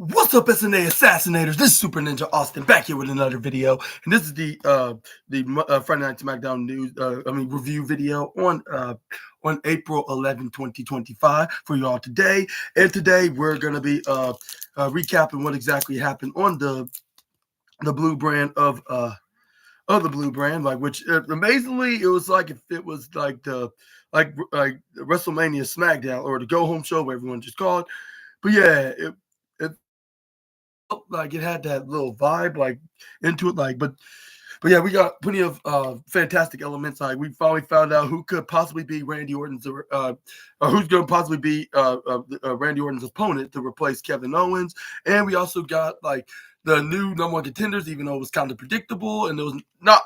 What's up, SNA assassinators? This is Super Ninja Austin back here with another video, and this is the Friday Night SmackDown news, review video on April 11, 2025 for y'all today. And today we're gonna be recapping what exactly happened on the blue brand of the blue brand, like which amazingly it was like if it was like the WrestleMania SmackDown or the Go Home Show, whatever everyone just called. But yeah, it like it had that little vibe like into it, like but yeah, we got plenty of fantastic elements. Like we finally found out who could possibly be Randy Orton's or who's going to possibly be Randy Orton's opponent to replace Kevin Owens. And we also got like the new number one contenders, even though it was kind of predictable, and it was not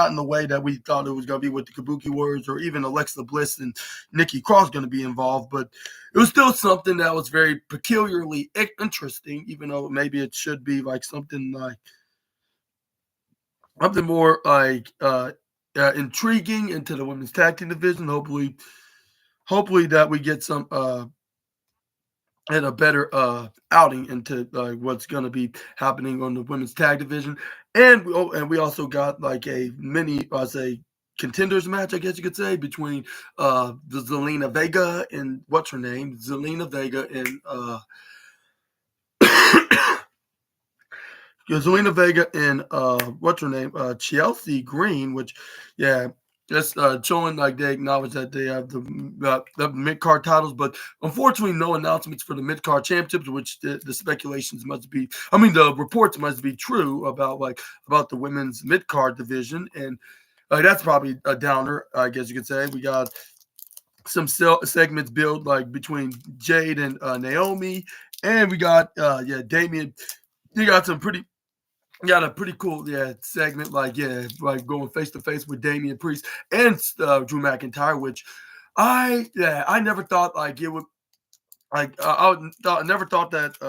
in the way that we thought it was going to be with the Kabuki Warriors or even Alexa Bliss and Nikki Cross going to be involved. But it was still something that was very peculiarly interesting, even though maybe it should be like something more like intriguing into the women's tag team division. Hopefully that we get some and a better outing into what's going to be happening on the women's tag division. And we also got like a mini, contenders match, I guess you could say, between the Zelina Vega and what's her name? Zelina Vega and Zelina Vega and what's her name? Chelsea Green, which, yeah, that's showing like they acknowledge that they have the mid card titles, but unfortunately, no announcements for the mid card championships, which the speculations must be. I mean, the reports must be true about the women's mid card division, and that's probably a downer, I guess you could say. We got some segments built like between Jade and Naomi, and we got Damian. You got a pretty cool segment, like going face to face with Damian Priest and Drew McIntyre, which I never thought like it would never thought that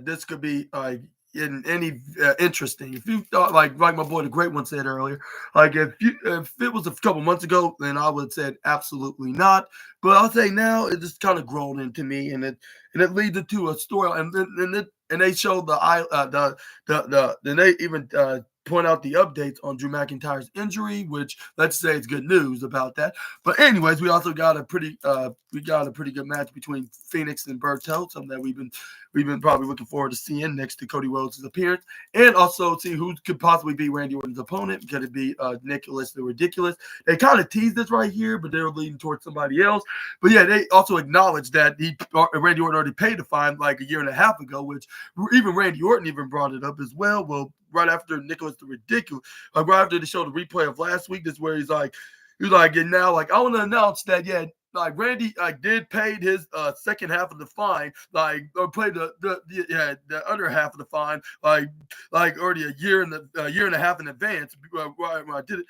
this could be like in any interesting. If you thought like my boy the Great One said earlier, like if it was a couple months ago, then I would have said absolutely not. But I'll say now it just kind of grown into me, and it leads into a story, and they showed then they even point out the updates on Drew McIntyre's injury, which let's say it's good news about that. But anyways, we also got a pretty good match between Phoenix and Berto, something that we've been probably looking forward to seeing next to Cody Rhodes' appearance, and also see who could possibly be Randy Orton's opponent. Could it be Nicholas the Ridiculous? They kind of teased this right here, but they were leading towards somebody else. But yeah, they also acknowledged that Randy Orton already paid a fine like a year and a half ago, which even Randy Orton even brought it up as well. Well, right after Nicholas the Ridiculous, like right after they showed the replay of last week, this is where he's like, and now like I want to announce that like Randy did paid his second half of the fine, or paid the other half of the fine, like already a year and a half in advance when I did it.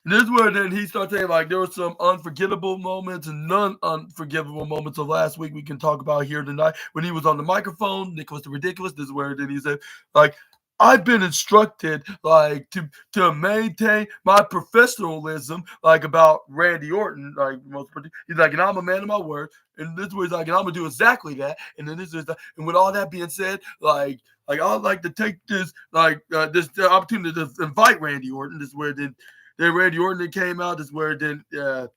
And this is where then he starts saying like there were some unforgettable moments and non-unforgivable moments of last week we can talk about here tonight. When he was on the microphone, Nicholas the Ridiculous, this is where then he said like, I've been instructed like to maintain my professionalism, like about Randy Orton, like he's like, and I'm a man of my word, and this was like, and I'm gonna do exactly that. And then this is and with all that being said, like I'd like to take this this opportunity to invite Randy Orton. This is where then Randy Orton came out. This is where then right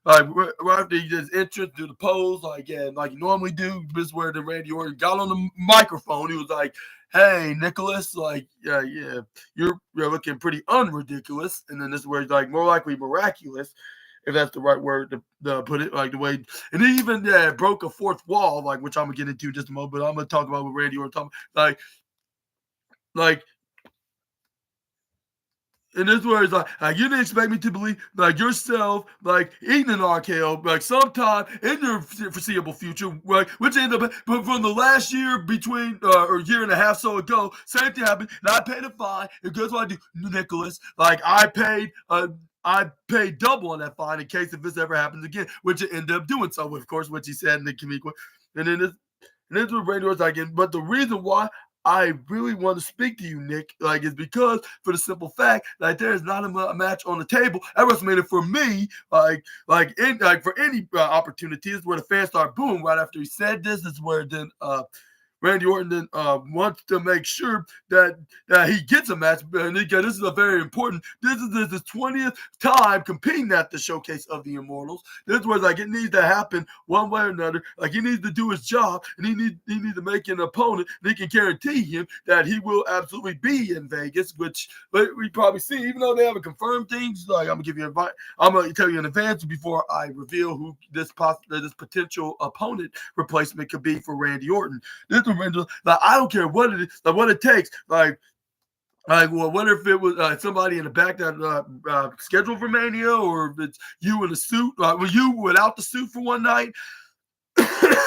after he just entered to the pose, like you normally do. This is where then Randy Orton got on the microphone. He was like, "Hey, Nicholas, like, you're looking pretty unridiculous." And then this is where he's like, more likely miraculous, if that's the right word to put it, like the way. And he even broke a fourth wall, like which I'm gonna get into in just a moment. But I'm gonna talk about what Randy Orton like. And this is where it's like you didn't expect me to believe like yourself, like eating an RKO, like sometime in your foreseeable future, right? Which ended up, but from the last year between or year and a half so ago, same thing happened. And I paid a fine. And guess what I do, Nicholas? Like I paid double on that fine in case if this ever happens again, which it ended up doing so, of course, which he said in the comedic. And then this was Randy Orton's like, but the reason why I really want to speak to you, Nick, like, is because for the simple fact that there is not a match on the table at WrestleMania for me, like for any opportunities where the fans start booing right after he said this. Is where then Randy Orton then wants to make sure that he gets a match. And again, this is a very important. This is his 20th time competing at the Showcase of the Immortals. This was like it needs to happen one way or another. Like he needs to do his job, and he needs to make an opponent that can guarantee him that he will absolutely be in Vegas, which we probably see. Even though they haven't confirmed things, like I'm gonna give you advice. I'm gonna tell you in advance before I reveal who this potential opponent replacement could be for Randy Orton. This like I don't care what it is, like what it takes, like well, what if it was somebody in the back that scheduled for Mania, or if it's you in a suit, you without the suit for one night.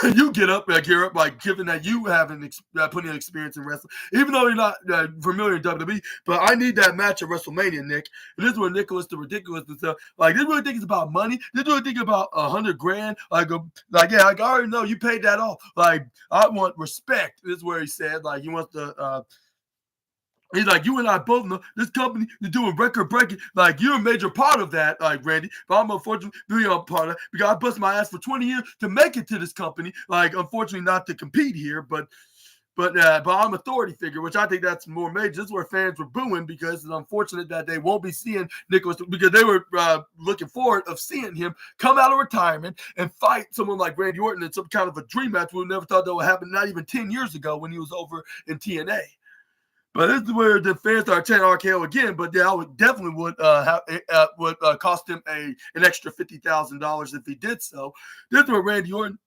You get up, gear up, like given that you haven't plenty of experience in wrestling, even though you're not familiar in WWE. But I need that match at WrestleMania, Nick. And this is where Nicholas the Ridiculous and stuff. Like this really think it's about money. This really think about $100,000. Yeah, like I already know you paid that off. Like I want respect. This is where he said like he wants to. He's like, you and I both know this company is doing record breaking. Like, you're a major part of that, like Randy. But I'm unfortunately being a part of it because I busted my ass for 20 years to make it to this company. Like, unfortunately, not to compete here, but I'm authority figure, which I think that's more major. This is where fans were booing because it's unfortunate that they won't be seeing Nicholas because they were looking forward of seeing him come out of retirement and fight someone like Randy Orton in some kind of a dream match. We never thought that would happen. Not even 10 years ago when he was over in TNA. But this is where the fans start chanting RKO again. But yeah, I would definitely would cost him an extra $50,000 if he did so. This is where Randy Orton.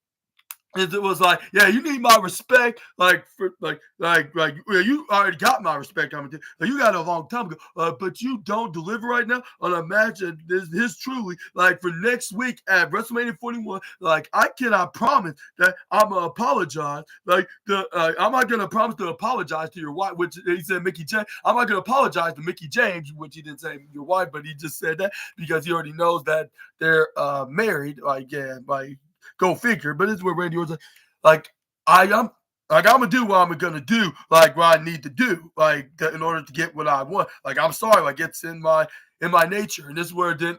It was like, yeah, you need my respect, like you already got my respect. You got it a long time ago, but you don't deliver right now on a match that is his truly like for next week at WrestleMania 41. Like I cannot promise that I'm gonna apologize. Like I'm not gonna promise to apologize to your wife, which he said Mickey James. I'm not gonna apologize to Mickey James, which he didn't say your wife, but he just said that because he already knows that they're married. Like yeah, like. Go figure. But this is where Randy Orton's like I'm gonna do what I'm gonna do, like what I need to do, like in order to get what I want. Like I'm sorry, like it's in my nature. And this is where then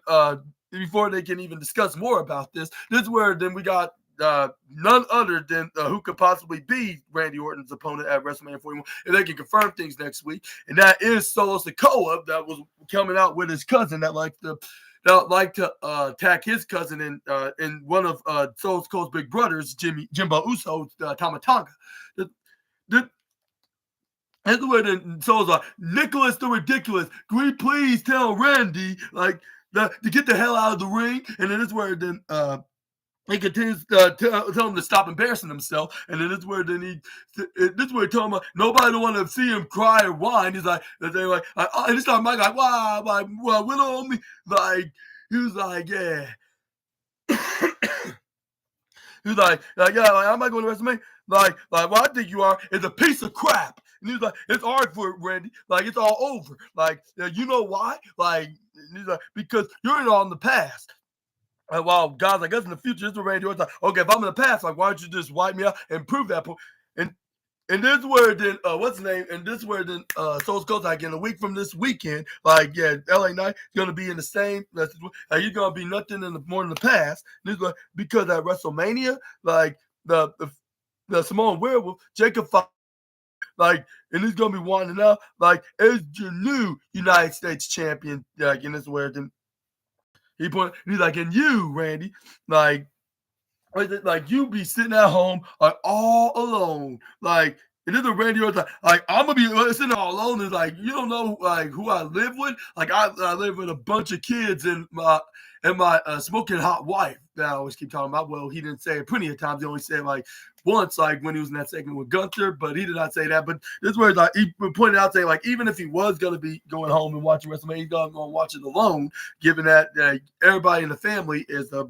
before they can even discuss more about this is where then we got none other than who could possibly be Randy Orton's opponent at WrestleMania 41, and they can confirm things next week. And that is Solo Sikoa that was coming out with his cousin that like to attack his cousin in one of Solo Sikoa's big brothers, Jimbo Uso, Tama Tonga. This is where then Solo's like, Nicholas the Ridiculous, can we please tell Randy like to get the hell out of the ring? And then this is where then he continues to tell him to stop embarrassing himself, and then this is where he told him nobody don't want to see him cry or whine. He's like, they're like, and this time Mike like, wow, like, well, Willow on me, like, he was like, yeah, he was like, yeah, like, I'm not going to WrestleMania, like, what I think you are is a piece of crap. And he's like, it's hard for Randy, like, it's all over, like, you know why, like, he's like, because you're in the past. Well, guys like us in the future, this is Randy Orton's like, okay, if I'm in the past, like, why don't you just wipe me out and prove that point? And this is where then, what's his name? And this is where then, Soul's Coast, like, in a week from this weekend, like, yeah, LA Knight is going to be in the same, he's going to be nothing more in the past. This is like, because at WrestleMania, like, the Samoan Werewolf, Jacob Fox, like, and he's going to be winding up, like, as your new United States champion, like, and this is where then, he's like, and you, Randy, like you be sitting at home, like all alone, like. And this is Randy Orton, like I'm gonna be sitting all alone. Is like you don't know like who I live with. Like I live with a bunch of kids and my smoking hot wife that I always keep talking about. Well, he didn't say it plenty of times. He only said it like once, like when he was in that segment with Gunther, but he did not say that. But this is where like he pointed out saying like even if he was gonna be going home and watching WrestleMania, he's gonna watch it alone, given that everybody in the family is a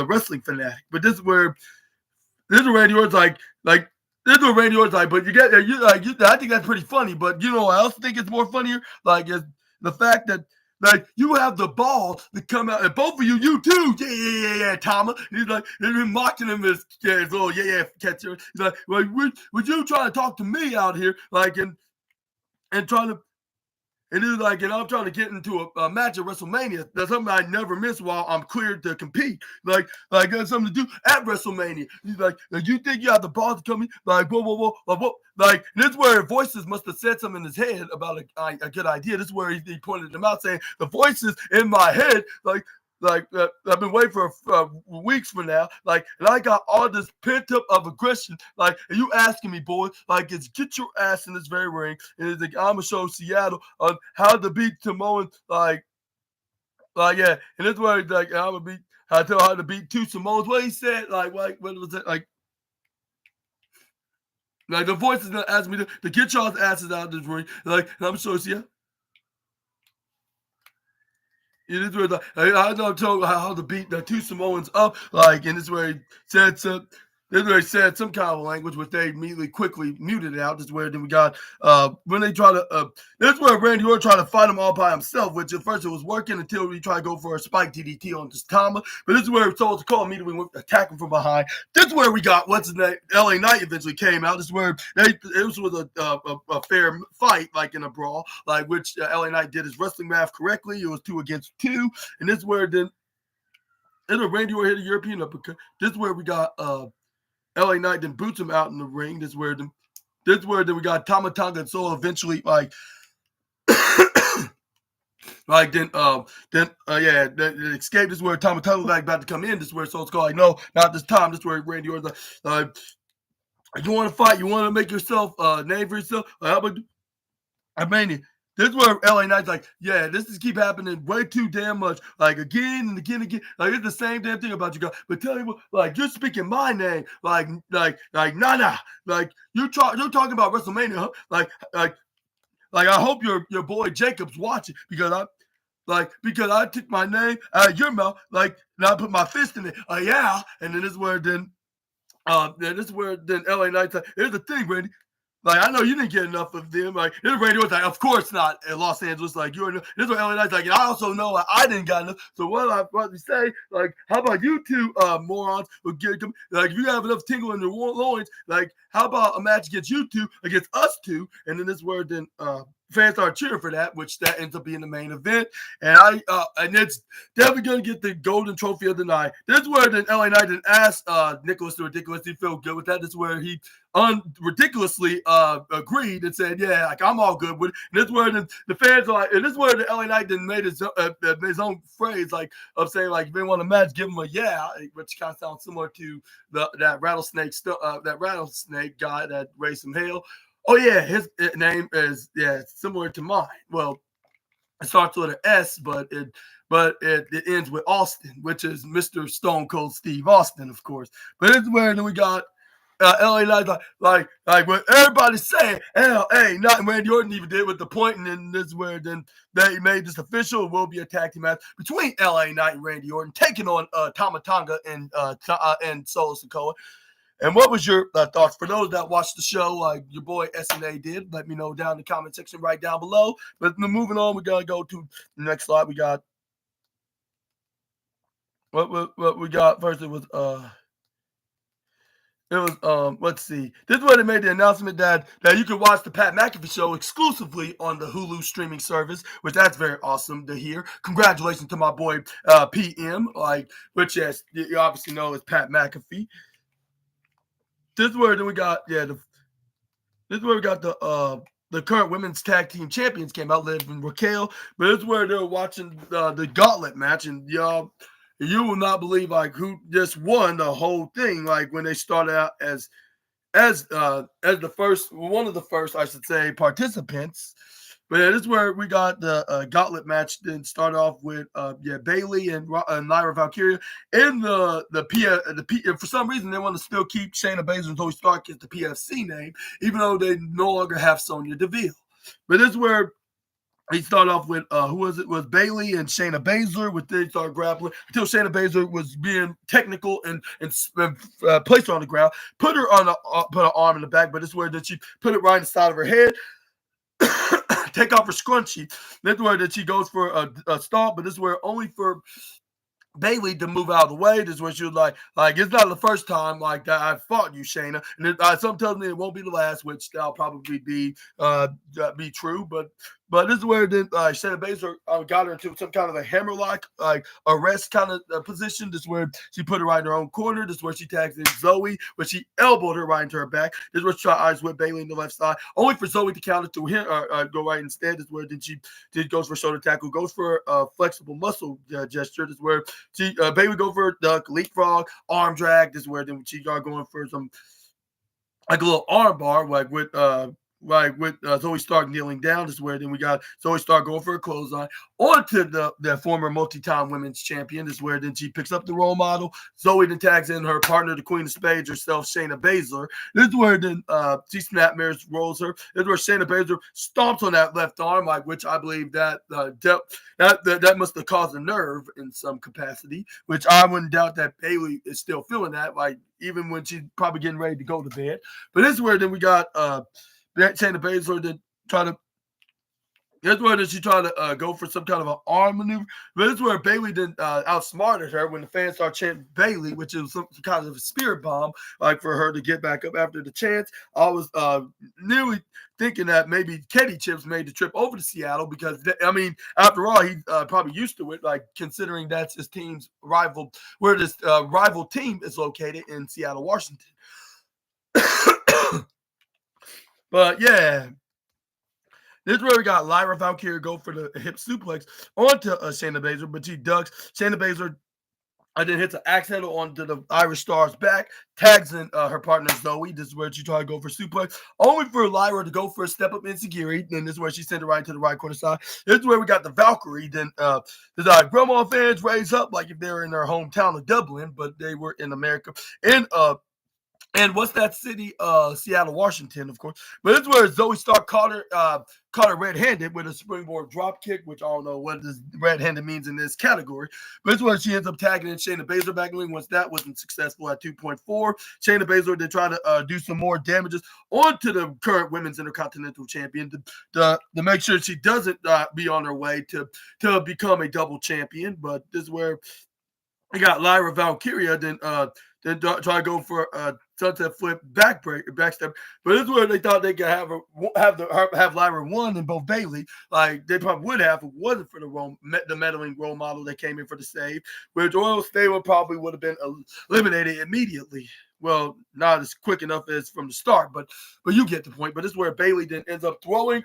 wrestling fanatic. But this is Randy Orton's like. This is what Randy Orton's like, but I think that's pretty funny. But you know, I also think it's more funnier, like is the fact that like you have the ball to come out, and both of you too, yeah, Tama. He's like, they've been mocking him as his little catcher. He's like, well, would you try to talk to me out here, like, and trying to. And it's like, and I'm trying to get into a match at WrestleMania. That's something I never miss while I'm cleared to compete. Like that's something to do at WrestleMania. He's like, you think you have the balls to come in? Like, whoa. Like, this is where voices must have said something in his head about a good idea. This is where he pointed them out, saying the voices in my head, I've been waiting for weeks for now. Like, and I got all this pent up of aggression. Like, and you asking me, boy, like, it's get your ass in this very ring. And it's like, I'm gonna show Seattle on how to beat Samoans. Like, yeah. And this way, like, I'm gonna beat. I tell how to beat two Samoans. What he said, like, what was it, like the voices gonna ask me to get y'all's asses out of this ring. Like, and I'm showing Seattle. It is where I know how to beat the two Samoans up, like, and this is where he said some. This is where he said some kind of language, which they immediately quickly muted it out. This is where then we got when they try to. This is where Randy Orton tried to fight him all by himself, which at first it was working until he tried to go for a spike DDT on this Tama. But this is where he told to call immediately, went attack him from behind. This is where we got what's his name. LA Knight eventually came out. This is where it was a fair fight, like in a brawl, like which LA Knight did his wrestling math correctly. It was 2 against 2, and this is where then Randy Orton hit a European uppercut. This is where we got LA Knight then boots him out in the ring. This is where we got Tama Tonga and Solo eventually like then escape. This is where Tama Tonga like about to come in. This is where Solo's called like, no, not this time. This is where Randy Orton's like, you want to fight? You want to make yourself name for yourself? How about I mean, this is where LA Knight's like, yeah, this is keep happening way too damn much. Like, again and again. Like, it's the same damn thing about you guys. But tell you what, like, you're speaking my name. Like, nah. Like, you're talking about WrestleMania, huh? Like, I hope your boy Jacob's watching because I took my name out of your mouth, like, and I put my fist in it. Yeah. And then this is where LA Knight's like, here's the thing, Randy. Like, I know you didn't get enough of them. Like, this radio was like, of course not in Los Angeles. Like, you're this is what LA Knight's like, and I also know I didn't got enough. So what I probably say, like, how about you two morons would get like if you have enough tingle in your loins, like, how about a match against you two against us two? And then this word then fans start cheering for that, which that ends up being the main event. And and it's definitely gonna get the golden trophy of the night. This is where then LA Knight didn't ask Nicholas the Ridiculous. He felt good with that. This is where he ridiculously agreed and said, yeah, like, I'm all good with it. And this is where the fans are like, and this is where the LA Knight then made his own phrase, like, of saying, like, if they want a match, give him a yeah, which kind of sounds similar to that rattlesnake guy that raised some hell. Oh yeah, his name is similar to mine. Well, it starts with an S, but it ends with Austin, which is Mr. Stone Cold Steve Austin, of course. But it's where then we got LA Knight like what everybody's saying. LA Knight, Randy Orton even did with the point, and then this is where then they made this official. It will be a tag team match between LA Knight and Randy Orton, taking on Tama Tonga and Solo Sikoa. And what was your thoughts? For those that watched the show, like your boy SNA did, let me know down in the comment section right down below. But moving on, we got to go to the next slide. We got what we got first. It was let's see. This is where they made the announcement that you can watch the Pat McAfee show exclusively on the Hulu streaming service, which that's very awesome to hear. Congratulations to my boy PM, which yes, you obviously know is Pat McAfee. This is where then we got this is where we got the current women's tag team champions came out, Liv and Raquel. But this is where they were watching the gauntlet match, and y'all, you will not believe like who just won the whole thing. Like when they started out as the first, one of the first, I should say, participants. But yeah, this is where we got the gauntlet match. Then start off with Bailey and Lyra Valkyria in the for some reason they want to still keep Shayna Baszler and Tony Stark as the PFC name, even though they no longer have Sonya Deville. But this is where he started off with who was it? Was Bailey and Shayna Baszler, with they started grappling until Shayna Baszler was being technical and placed her on the ground, put her arm in the back. But this is where she put it right in the side of her head. take off her scrunchie. This is where that she goes for a stomp, but this is where only for Bailey to move out of the way. This is what she was like it's not the first time like that I fought you, Shayna. And some tells me it won't be the last, which that'll probably be true. But this is where then Shayna Baszler got her into some kind of a hammerlock, like arrest kind of position. This is where she put her right in her own corner. This is where she tags in Zoe, but she elbowed her right into her back. This is where she tried eyes with Bailey in the left side, only for Zoe to counter through him, go right instead. This is where then she goes for shoulder tackle, goes for a flexible muscle gesture. This is where Bailey go for a duck, leapfrog, arm drag. This is where then she got going for some like a little arm bar, like with Zoe Stark kneeling down. This is where then we got Zoe Stark going for a clothesline onto the former multi-time women's champion. This is where then she picks up the role model. Zoe then tags in her partner, the Queen of Spades herself, Shayna Baszler. This is where then she snap mirrors rolls her. This is where Shayna Baszler stomps on that left arm, like which I believe that must have caused a nerve in some capacity, which I wouldn't doubt that Bailey is still feeling that, like even when she's probably getting ready to go to bed. But this is where then we got Shayna Baszler did try to. That's where she tried to go for some kind of an arm maneuver. But this is where Bailey then outsmarted her when the fans start chanting Bailey, which is some kind of a spirit bomb, like for her to get back up after the chants. I was nearly thinking that maybe Kenny Chips made the trip over to Seattle because, after all, he's probably used to it, like considering that's his team's rival, where this rival team is located in Seattle, Washington. But yeah, this is where we got Lyra Valkyria go for the hip suplex onto Shayna Baszler, but she ducks. Shayna Baszler then hits an axe handle onto the Irish Star's back, tags in her partner Zoe. This is where she tried to go for suplex, only for Lyra to go for a step up insecurity. Then this is where she sent it right to the right corner side. This is where we got the Valkyrie. Then the Grandma fans raise up like if they were in their hometown of Dublin, but they were in America. And what's that city? Seattle, Washington, of course. But this is where Zoe Stark caught her red-handed with a springboard drop kick, which I don't know what this red-handed means in this category. But this is where she ends up tagging in Shayna Baszler back in the ring. Once that wasn't successful at 2.4, Shayna Baszler did try to do some more damages onto the current Women's Intercontinental Champion to make sure she doesn't be on her way to become a double champion. But this is where we got Lyra Valkyria then try to go for a sunset flip backstep. But this is where they thought they could have Lyra won in both Bailey. Like they probably would have if it wasn't for the meddling role model that came in for the save, which Oil Stable probably would have been eliminated immediately. Well, not as quick enough as from the start, but you get the point. But this is where Bailey then ends up throwing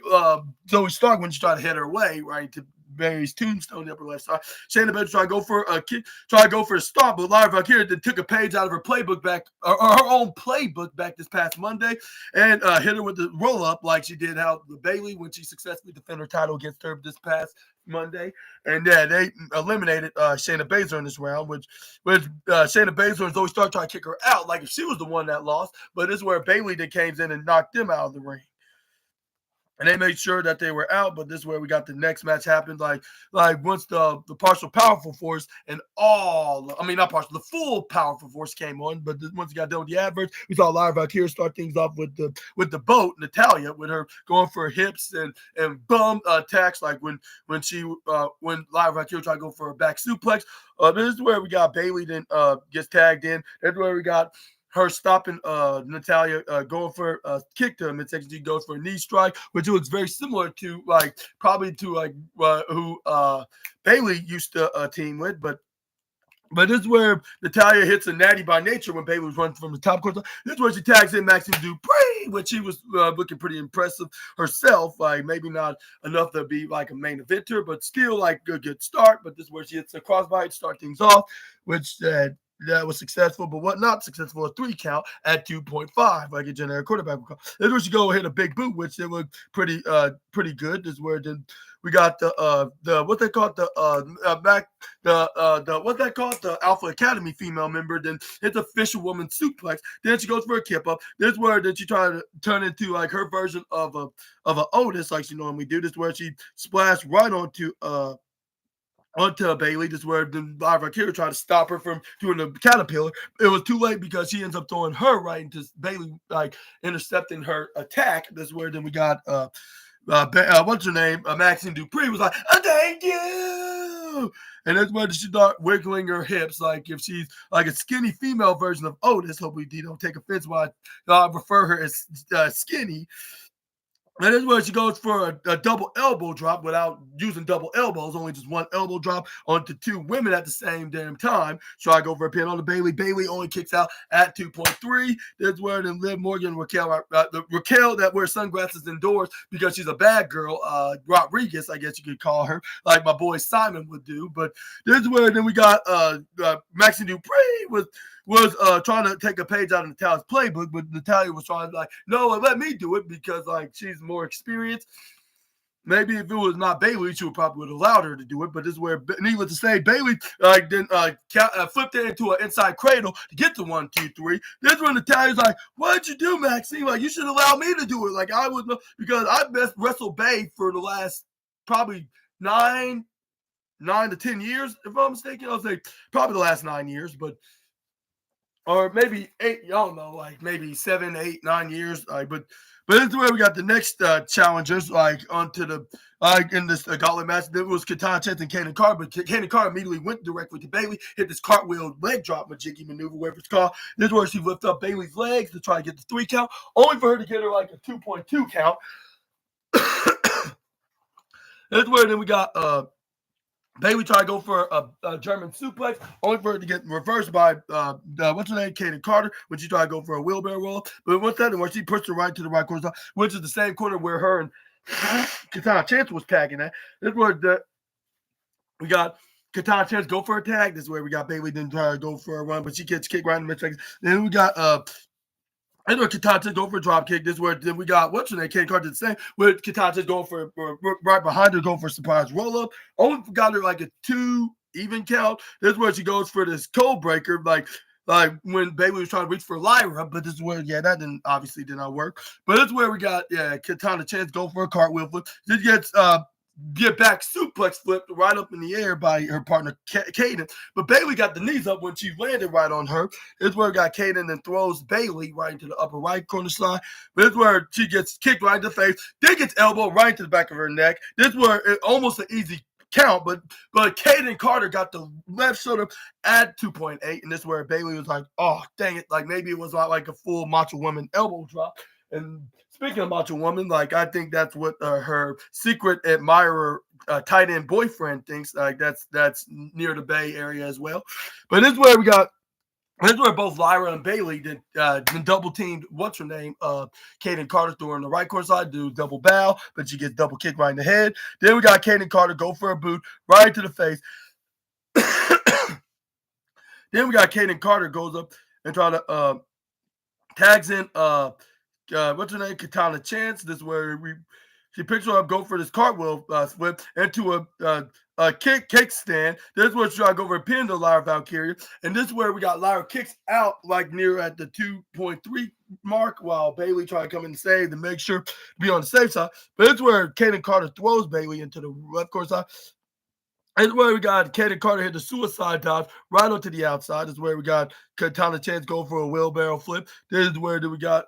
Zoe Stark when she tried to hit her away right to Barry's tombstone, the upper left side. Shayna Baszler tried to go for a kick, tried to go for a stomp, but Lyra Valkyria took a page out of her playbook back, or her own playbook back this past Monday, and hit her with the roll up like she did out with Bailey when she successfully defended her title against her this past Monday. And yeah, they eliminated Shayna Baszler in this round, which Shayna Baszler and Zoe Stark tried to kick her out like if she was the one that lost. But this is where Bailey then came in and knocked them out of the ring. And they made sure that they were out, but this is where we got the next match happened. Like once the partial powerful force and the full powerful force came on, but once we got done with the adverts, we saw Lyra Valkyria start things off with the boat, Natalya, with her going for hips and bum attacks, like when Lyra Valkyria tried to go for a back suplex. This is where we got Bailey then gets tagged in. That's where we got her stopping Natalya going for a kick to him. It's actually goes for a knee strike, which looks very similar to who Bailey used to team with. But this is where Natalya hits a natty by nature when Bailey was running from the top corner. This is where she tags in Maxine Dupree, which she was looking pretty impressive herself. Like maybe not enough to be like a main eventer, but still like a good start. But this is where she hits a crossbody to start things off, which that was successful, but what not successful, a 3 count at 2.5, like a generic quarterback would call. This is where she go hit a big boot, which it looked pretty good. This is where then we got the Alpha Academy female member, then hits a fisherwoman suplex. Then she goes for a kip up. This is where then she tried to turn into like her version of a Otis, like she normally do. This is where she splashed right onto Bailey. This is where the Lyra Valkyria tried to stop her from doing the caterpillar. It was too late because she ends up throwing her right into Bailey, like intercepting her attack. This is where then we got what's her name? Maxine Dupree was like, thank you. And that's when she start wiggling her hips, like if she's like a skinny female version of Otis. Hopefully, D don't take offense when I refer her as skinny. And this is where she goes for a double elbow drop without using double elbows, only just one elbow drop onto two women at the same damn time. So I go for a pin on the Bailey. Bailey only kicks out at 2.3. This is where then Liv Morgan, Raquel that wears sunglasses indoors because she's a bad girl, Rodriguez, I guess you could call her, like my boy Simon would do. But this is where then we got Maxine Dupree was trying to take a page out of Natalia's playbook, but Natalia was trying to like, no, let me do it because like she's more experienced. Maybe if it was not Bailey, she would probably have allowed her to do it. But this is where, needless to say, Bailey then flipped it into an inside cradle to get to 1, 2, 3. This is when Natalia's like, "What'd you do, Maxine? Like you should allow me to do it. Like I would know because I've best wrestled Bae for the last probably 9 to 10 years, if I'm mistaken. I'll say probably the last 9 years, but." Or maybe 8, I don't know, like maybe 7, 8, 9 years. Like, but this is where we got the next challengers, like onto the in this gauntlet match. There was Katana Chance and Kaden Carter, but Kaden Carter immediately went directly to Bailey, hit this cartwheel leg drop majiggy maneuver, whatever it's called. This is where she lifted up Bailey's legs to try to get the 3 count, only for her to get her like a 2.2 count. That's where then we got Bailey tried to go for a German suplex, only for it to get reversed by what's her name, Kaden Carter, when she tried to go for a wheelbarrow roll. But once that, when she pushed her right to the right corner, which is the same corner where her and Katana Chance was tagging at. This is where we got Katana Chance go for a tag. This is where we got Bailey then try to go for a run, but she gets kicked right in the mid-seconds. Then we got and where Katana go for a drop kick. This is where then we got what's her name? Kaden Carter did the same. With Katana going for right behind her, going for a surprise roll up. Only got her like a 2 even count. This is where she goes for this cold breaker, like when Bailey was trying to reach for Lyra. But this is where that obviously did not work. But this is where we got Katana Chance go for a cartwheel flip. This gets get back suplex flipped right up in the air by her partner Kaden. But Bailey got the knees up when she landed right on her. This is where we got Kaden and throws Bailey right into the upper right corner slide. But this is where she gets kicked right in the face. Then gets elbow right into the back of her neck. This is where it almost an easy count, but Kaden Carter got the left shoulder at 2.8, and this is where Bailey was like, oh dang it, like maybe it was not like a full Macho Woman elbow drop. And speaking of Macho Woman, like I think that's what her secret admirer, tight end boyfriend thinks. Like that's near the Bay Area as well. But this is where we got. This is where both Lyra and Bailey did double teamed. What's her name? Kaden Carter threw her on the right corner side, do double bow, but she gets double kick right in the head. Then we got Kaden Carter go for a boot right to the face. Then we got Kaden Carter goes up and try to tags in what's her name? Katana Chance. This is where she picks her up, go for this cartwheel flip into a kick stand. This is where she try to go for a pin to Lyra Valkyria. And this is where we got Lyra kicks out like near at the 2.3 mark while Bailey try to come in and save to make sure to be on the safe side. But this is where Kaden Carter throws Bailey into the left corner side. This is where we got Kaden Carter hit the suicide dive right onto the outside. This is where we got Katana Chance go for a wheelbarrow flip. This is where we got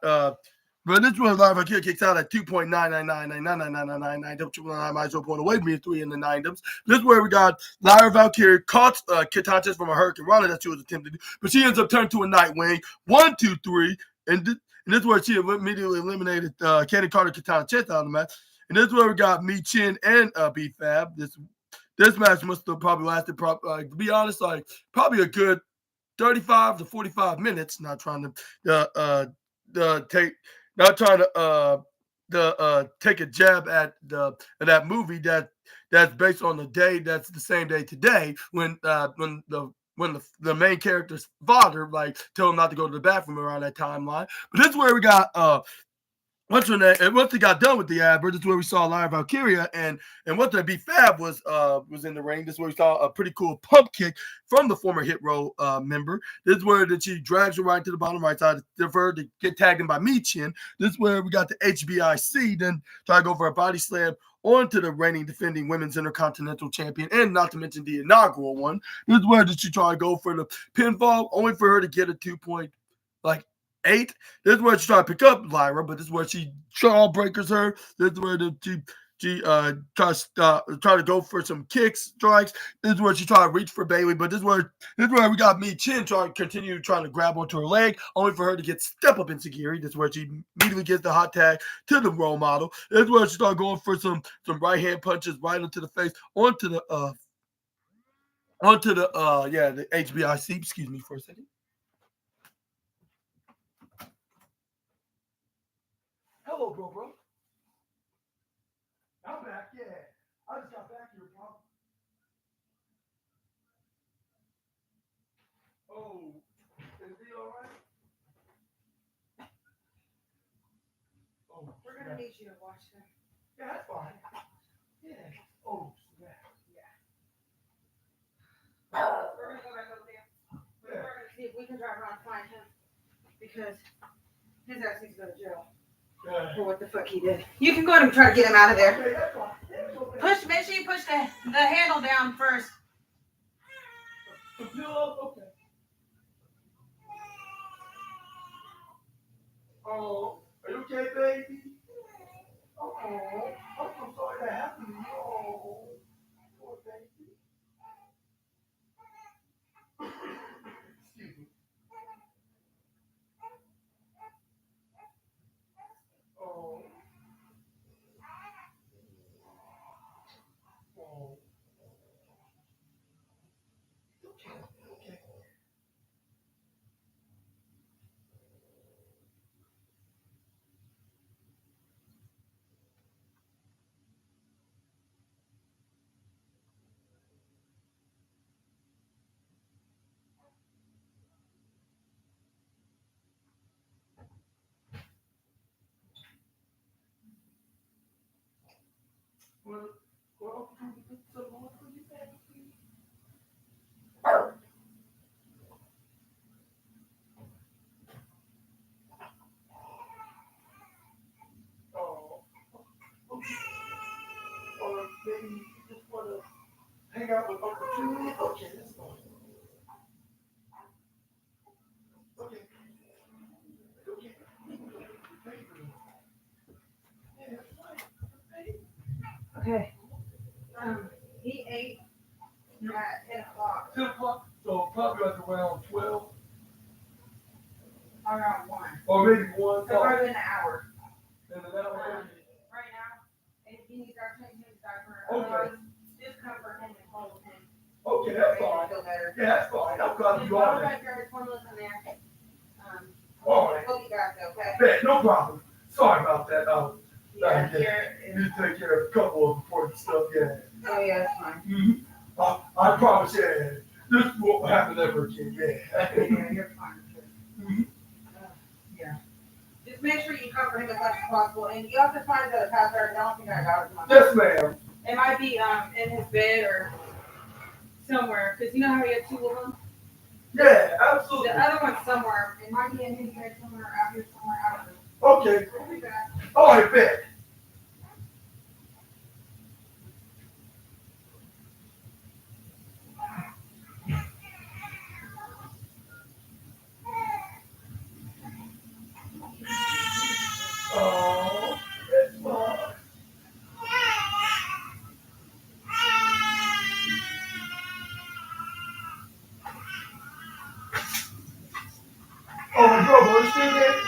but this one Lyra Valkyria kicks out at 2.999999999. Might as well point away from me 3 in the 9 This is where we got Lyra Valkyria caught Katana Chance from a Hurricane Rana that she was attempting to do, but she ends up turning to a Nightwing. 1, 2, 3, and this is where she immediately eliminated Kaden Carter, Katana Chance out of the match. And this is where we got Me Chin and B-Fab. This match must have probably lasted, to be honest, like probably a good 35 to 45 minutes. Not trying to take a jab at that movie that's based on the day that's the same day today when the main character's father like told him not to go to the bathroom around that timeline. But this is where we got once they got done with the advert, this is where we saw Lyra Valkyria and what the B-Fab was in the ring. This is where we saw a pretty cool pump kick from the former Hit Row member. This is where she drags her right to the bottom right side for her to get tagged in by Michin. This is where we got the HBIC, then try to go for a body slam onto the reigning defending women's intercontinental champion, and not to mention the inaugural one. This is where she try to go for the pinfall, only for her to get a 2 point, like 8. This is where she tried to pick up Lyra, but this is where she jawbreakers her. This is where she try to go for some kicks, strikes. This is where she tried to reach for Bailey, but this is where we got Me Chin trying to continue trying to grab onto her leg, only for her to get step up insecurity. This is where she immediately gets the hot tag to the role model. This is where she started going for some right hand punches right into the face, onto the HBIC. Excuse me for a second. Hello, bro. I'm back. Yeah, I just got back here, bro. Oh, is he all right? Oh, We're gonna need you to watch them. yeah, that's fine. Yeah. Oh, yeah. We're gonna go back over there. We're gonna see if we can drive around and find him because his ass needs to go to jail Yeah. for what the fuck he did. You can go ahead and try to get him out of there. Okay, that's fine. That's okay. Make sure you push the handle down first. The pillow, okay. Oh, are you okay, baby? Oh, I'm sorry that happened to you. Oh, poor baby. Excuse me. Oh, oh. Okay, okay. Well, can we put some more for you, baby? Oh, okay. Or maybe you just want to hang out with Uncle Julian? Okay, that's fine. Okay. Okay. Yeah, that's fine. Okay. He ate at 10 o'clock. 10 o'clock? So probably like around 12 Around 1. or maybe 1. So probably in an hour. In an hour. Right now, if he needs our change his diaper, Okay. otherwise, just comfort him and hold him. Okay, that's fine. Feel better. Yeah, that's fine. I'm glad Just you go are there. back there, there's formulas in there. All right. Hope you guys okay. Man, no problem. Sorry about that. Yeah, You take care of a couple of important stuff, yeah. Oh yeah, that's fine. Mm-hmm. I promise, yeah. This won't happen ever again, yeah. Yeah, you're fine. Mhm. Yeah. Just make sure you cover him as much as possible, and you have to find the password. I don't think I got it. Yes, ma'am. It might be in his bed or somewhere, because you know how he had 2 of them. Yeah, absolutely. The other one's somewhere. It might be in his bed somewhere, out here somewhere. I don't know. Okay. We'll be back. All right, bet. Oh, that's fine. Oh, my brother, you still there?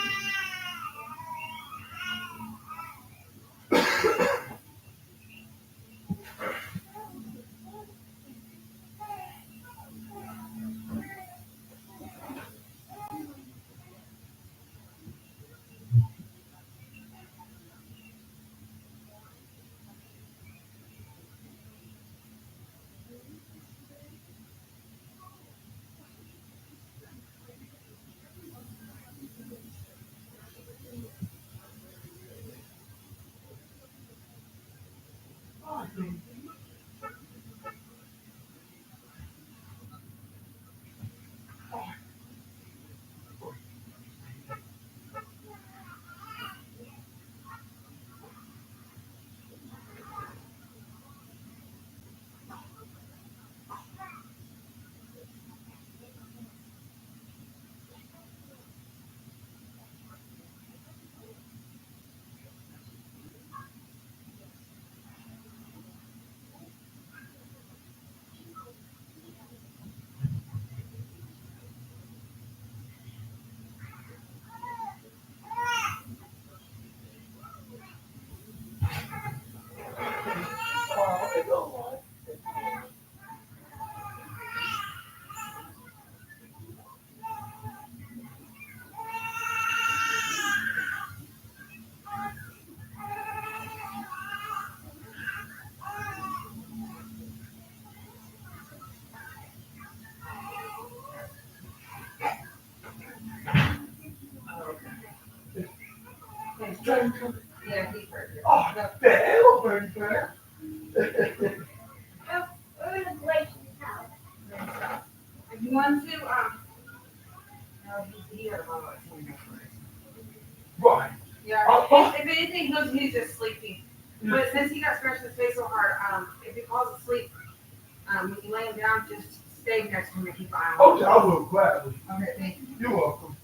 Yeah, he's right here. Oh, No. the hell, baby, man. Oh, we're in a great house. If you want to, no, he's here. Right. Yeah. Oh. If anything, he's just sleeping. But since he got scratched in his face so hard, if he falls asleep, when you lay him down, just stay next to him and keep an eye on him. Okay, I will gladly. Okay, thank you. You're welcome.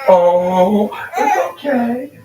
Oh, it's okay.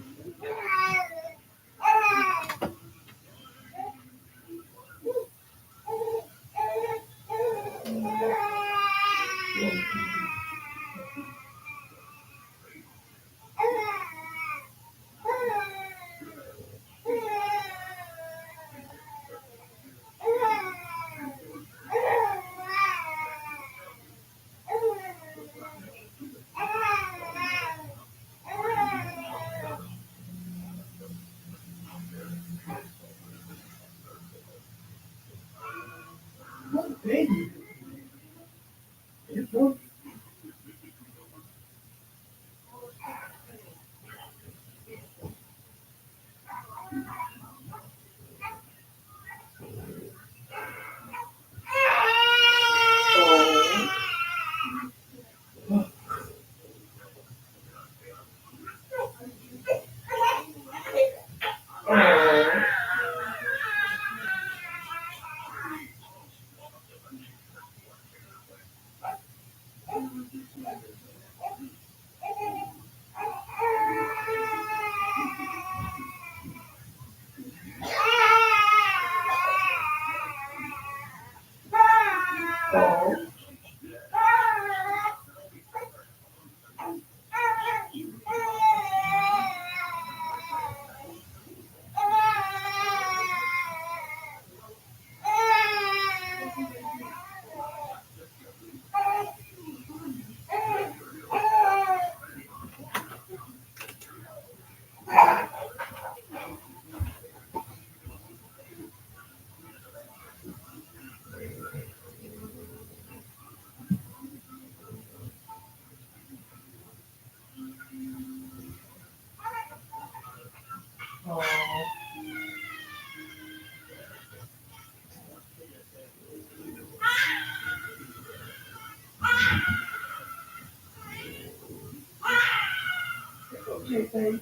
Baby. Okay, baby.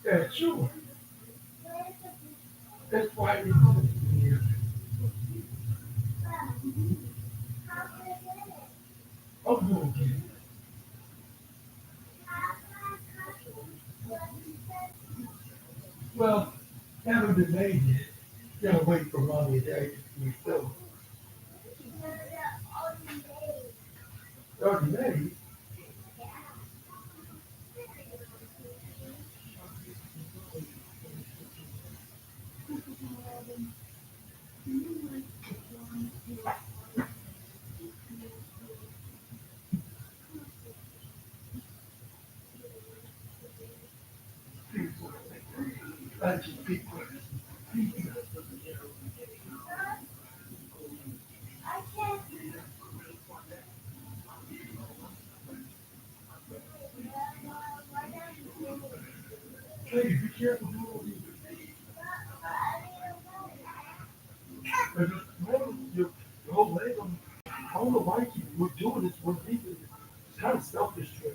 Yeah, sure. That's why we here. Oh, no, okay. Well, haven't been made yet. Gotta wait for mommy and daddy to be still. Already made. Bunch of people. Hey, be careful doing all these. But remember, your whole leg on. I don't know why we're doing this one people. It's kind of selfish, right?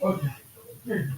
Okay. Here.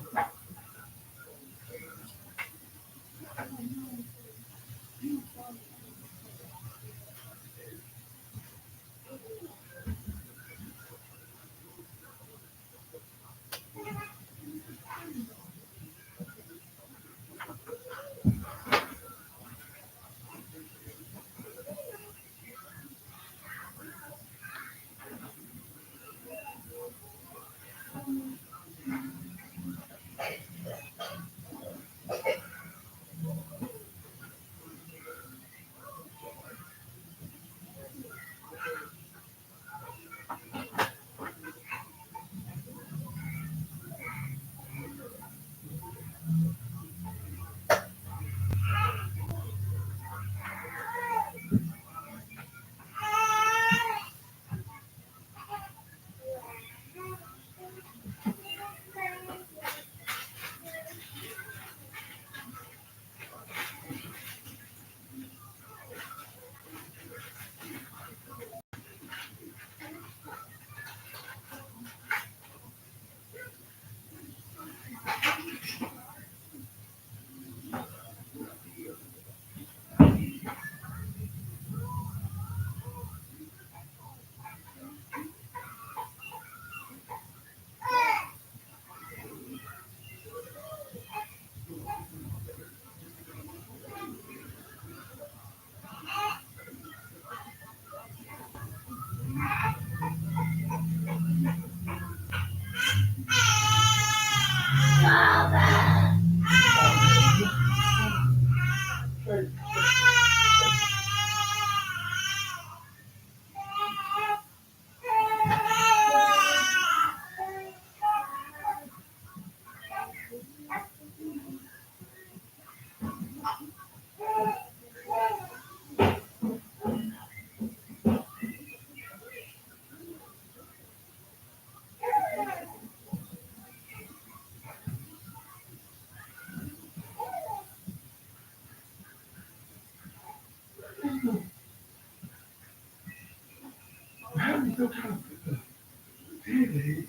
Hey. How do you feel kind of big?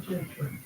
can't drink.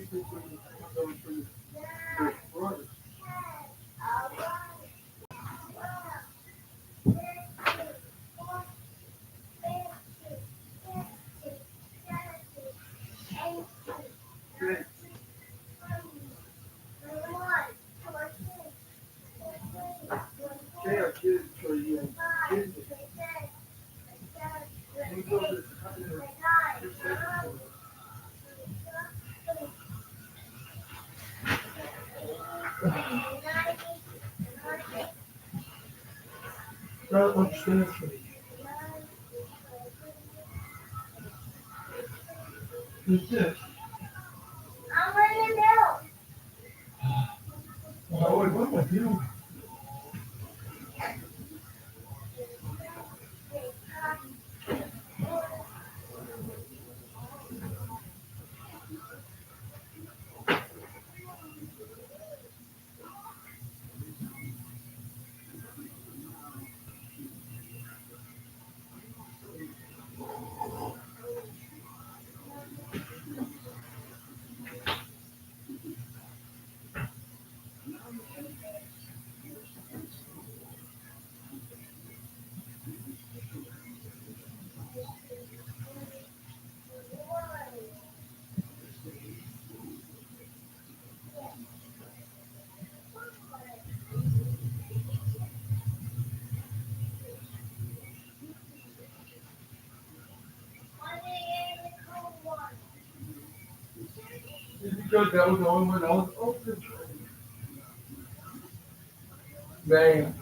defense for the brothers. They are kids for you. Kids. We go to I don't understand for me. Who's this? Oh, wait, what am I doing? It's because that was the only one I was open. Man.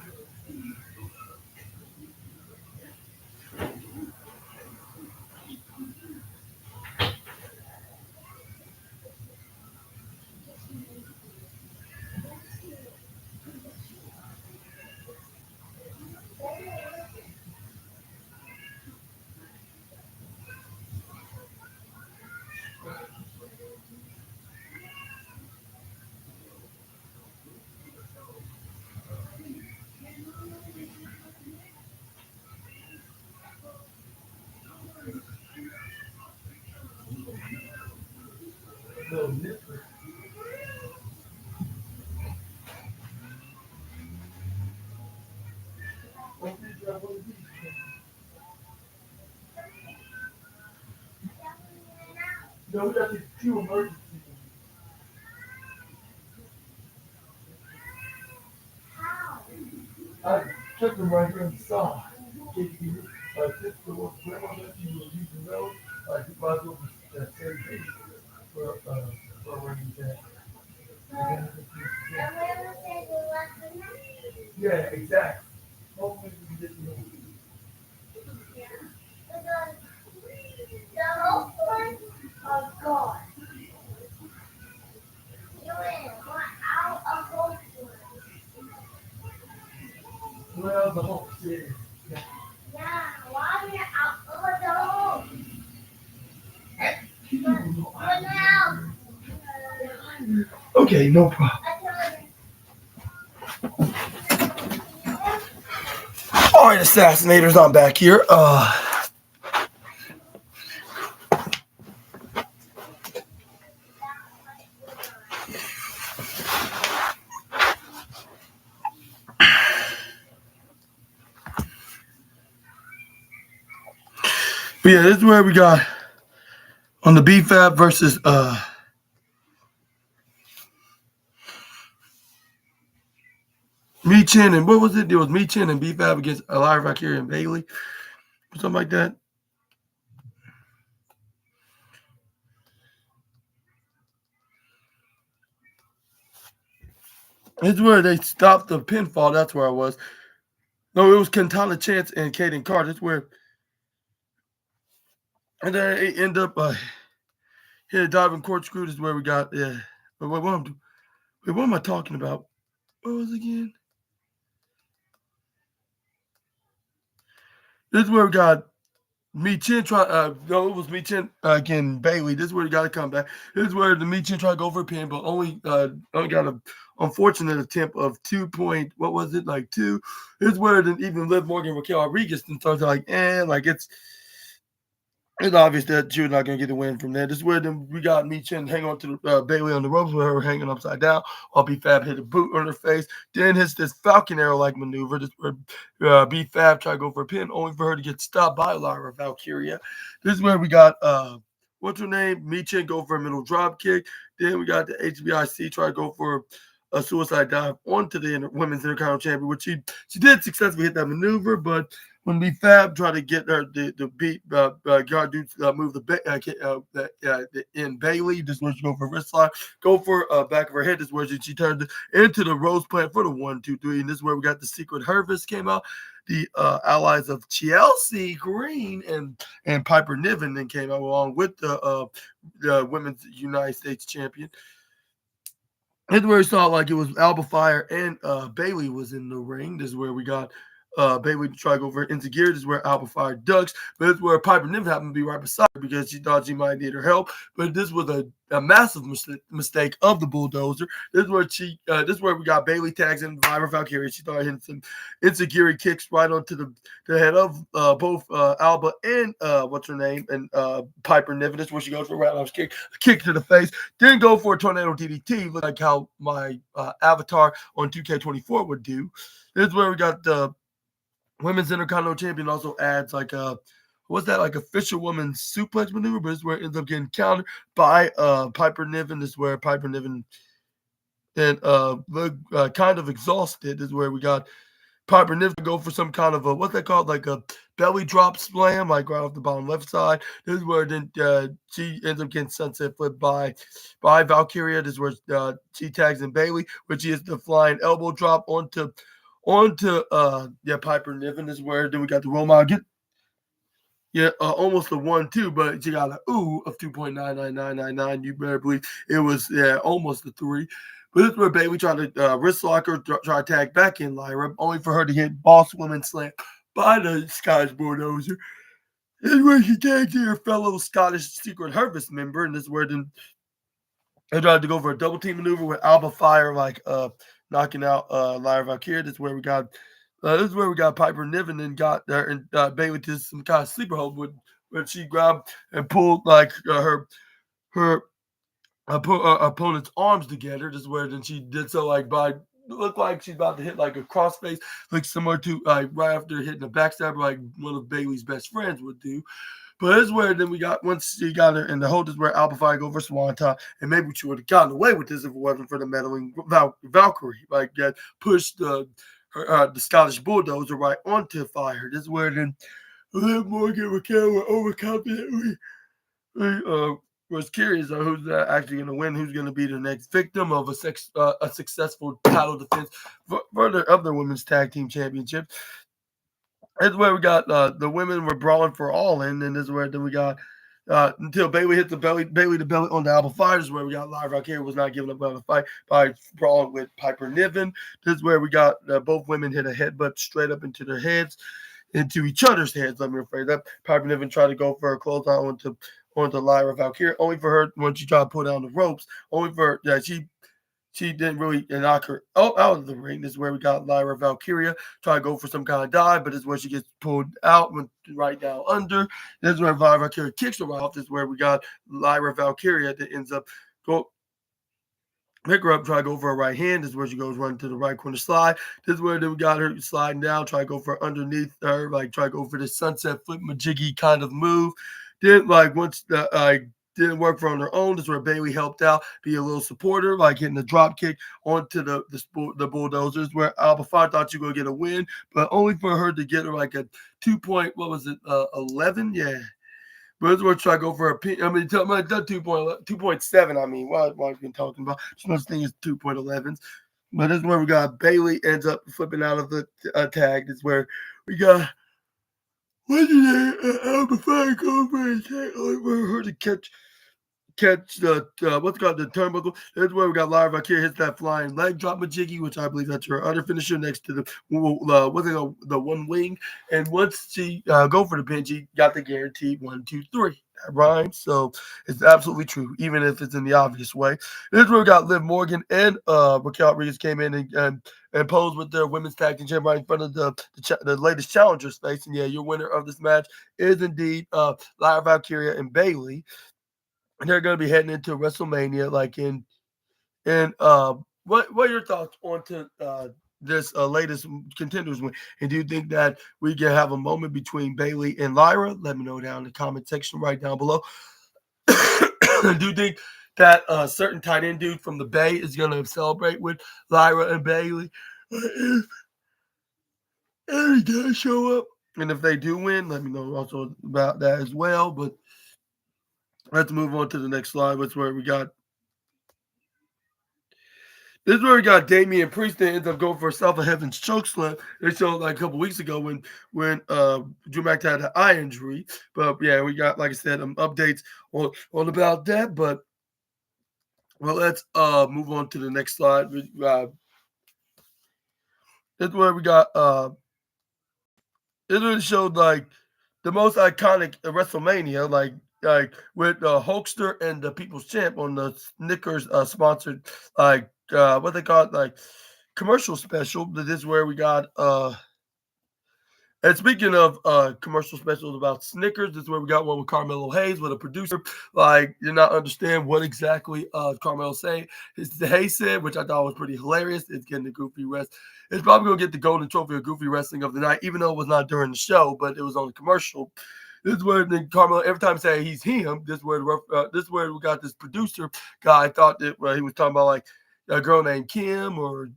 No, nipper. What did you have on the beach? No, we got these two emergencies. I took them right here inside. Like this, the one grandma that you was using those, like you might as well that same thing for where you at. Yeah, exactly. Hopefully we can get to know. The whole point of God. You ain't out of hope. Well, the whole city. Yeah, why are you out of the home? What now? Okay, no problem. All right, assassinators, I'm back here. But yeah, this is where we got on the BFAB versus Me Chin and what was it? It was Me Chin and BFAB against Elijah Vakir and Bailey, or something like that. This is where they stopped the pinfall. That's where I was. No, it was Quintana Chance and Kaden Carter. That's where, and then it ended up hit a diving corkscrew. This is where we got what am I talking about? What was it again? This is where we got Me Chin try. No, it was Me Chin again. Bailey. This is where he got to come back. This is where the Me Chin tried to go for a pin, but only got an unfortunate attempt of 2 point. What was it like 2? This is where even Liv Morgan, Raquel Rodriguez, and started like it's. It's obvious that she was not going to get the win from there. This is where then we got Michin hang on to Bailey on the ropes with her hanging upside down while B-Fab hit a boot on her face. Then hits this Falcon Arrow-like maneuver. This is where B-Fab tried to go for a pin, only for her to get stopped by Lyra Valkyria. This is where we got, what's her name? Michin go for a middle drop kick. Then we got the HBIC try to go for a suicide dive onto the women's Intercontinental Champion, which she did successfully hit that maneuver, but when B-Fab tried to get her to beat guard dude move in Bailey, this was go for wrist lock, go for back of her head. This is where she turned into the Rose plant for the 1-2-3, and this is where we got the Secret Harvest came out. The allies of Chelsea Green and Piper Niven then came out along with the women's United States champion. This is where we saw like it was Alba Fire and Bailey was in the ring. This is where we got Bailey try to go for into gear. This is where Alba Fire ducks, but this is where Piper Niven happened to be right beside her because she thought she might need her help. But this was a massive mistake of the Bulldozer. This is where this is where we got Bailey tags in Lyra Valkyria. She started hitting some insecurity kicks right onto the head of both Alba and what's her name and Piper Niven. This is where she goes for a roundhouse kick to the face. Then go for a tornado DDT, like how my avatar on 2K24 would do. This is where we got the Women's Intercontinental Champion also adds like what's that, like a fisherwoman suplex maneuver, but this is where it ends up getting countered by Piper Niven. This is where Piper Niven then kind of exhausted. This is where we got Piper Niven go for some kind of what's that called, like a belly drop slam, like right off the bottom left side. This is where then she ends up getting sunset flipped by Valkyria. This is where she tags in Bailey, which is the flying elbow drop onto Piper Niven. This is where then we got the roll model get almost a 1-2, but she got an ooh of 2.99999. You better believe it was almost a 3. But this is where Bailey tried to wrist lock her, try to tag back in Lyra, only for her to get boss woman slam by the Scottish Bulldozer. This is where she tagged her fellow Scottish Secret Harvest member, and this is where then they tried to go for a double team maneuver with Alba Fire, like knocking out Lyra Valkyria. This is where we got Piper Niven and got there and Bailey to some kind of sleeper hold when she grabbed and pulled like her opponent's arms together. This is where then she did so like by looked like she's about to hit like a crossface, like similar to like right after hitting a backstabber, like one of Bailey's best friends would do. But this is where then we got, once she got her in the hold, is where Alba Fire go for Swanton, and maybe she would have gotten away with this if it wasn't for the meddling Valkyrie, like that pushed the Scottish Bulldozer right onto Fire. This is where then Liv Morgan were overconfident. Was curious on who's actually going to win, who's going to be the next victim of a successful title defense for the other women's tag team championship. This is where we got the women were brawling for all in, and this is where then we got until Bailey hit the belly on the Alba Fire. This is where we got Lyra Valkyria was not giving up on the fight by brawling with Piper Niven. This is where we got both women hit a headbutt straight up into their heads, into each other's heads. Let me rephrase that. Piper Niven tried to go for a clothesline onto Lyra Valkyria, only for her when she tried to pull down the ropes, only for that she didn't really knock her out of the ring. This is where we got Lyra Valkyria try to go for some kind of dive, but this is where she gets pulled out, went right down under. This is where Lyra Valkyria kicks her off. This is where we got Lyra Valkyria that ends up pick her up, try to go for a right hand. This is where she goes running to the right corner slide. This is where then we got her sliding down, try to go for underneath her, like try to go for the sunset flip majiggy kind of move. Then like once the didn't work for on her own. This is where Bailey helped out, be a little supporter, like hitting the drop kick onto the Bulldozers, where Alba Fire thought you were going to get a win, but only for her to get her like a 11? Yeah. But this is where try to go for a pin. I mean, tell me that 2.7. I mean, what have been talking about? She must think it's 2.11s. But this is where we got Bailey ends up flipping out of the tag. This is where we got Alba Fire go for a tag over her to catch the what's called the turnbuckle. That's where we got Lyra Valkyria hits that flying leg drop majiggy, which I believe that's her other finisher next to the the one wing. And once she go for the pin, she got the guaranteed 1, 2, 3. That rhymes, so it's absolutely true, even if it's in the obvious way. This is where we got Liv Morgan and Raquel Rodriguez came in and posed with their women's tag team champion right in front of the latest challengers face. And yeah, your winner of this match is indeed Lyra Valkyria and Bayley. And they're going to be heading into WrestleMania, like what are your thoughts on to this latest contenders win? And do you think that we can have a moment between Bayley and Lyra? Let me know down in the comment section right down below. Do you think that a certain tight end dude from the Bay is going to celebrate with Lyra and Bayley? If he does show up, and if they do win, let me know also about that as well. But let's move on to the next slide. That's where we got. This is where we got Damian Priest that ends up going for a South of Heaven's chokeslam. They showed like a couple weeks ago when Drew McIntyre had an eye injury. But yeah, we got, like I said, updates on about that. But well, let's move on to the next slide. This is where we got it really showed like the most iconic WrestleMania, like with Hulkster and the People's Champ on the Snickers sponsored what they call it, like commercial special. This is where we got and speaking of commercial specials about Snickers, this is where we got one with Carmelo Hayes with a producer. Like, did not understand what exactly Carmelo Hayes said, which I thought was pretty hilarious. It's getting the Goofy Rest. It's probably going to get the golden trophy of Goofy Wrestling of the night, even though it was not during the show, but it was on the commercial. This is where then Carmelo, every time say he's him, this is where we got this producer guy thought that he was talking about like a girl named Kim or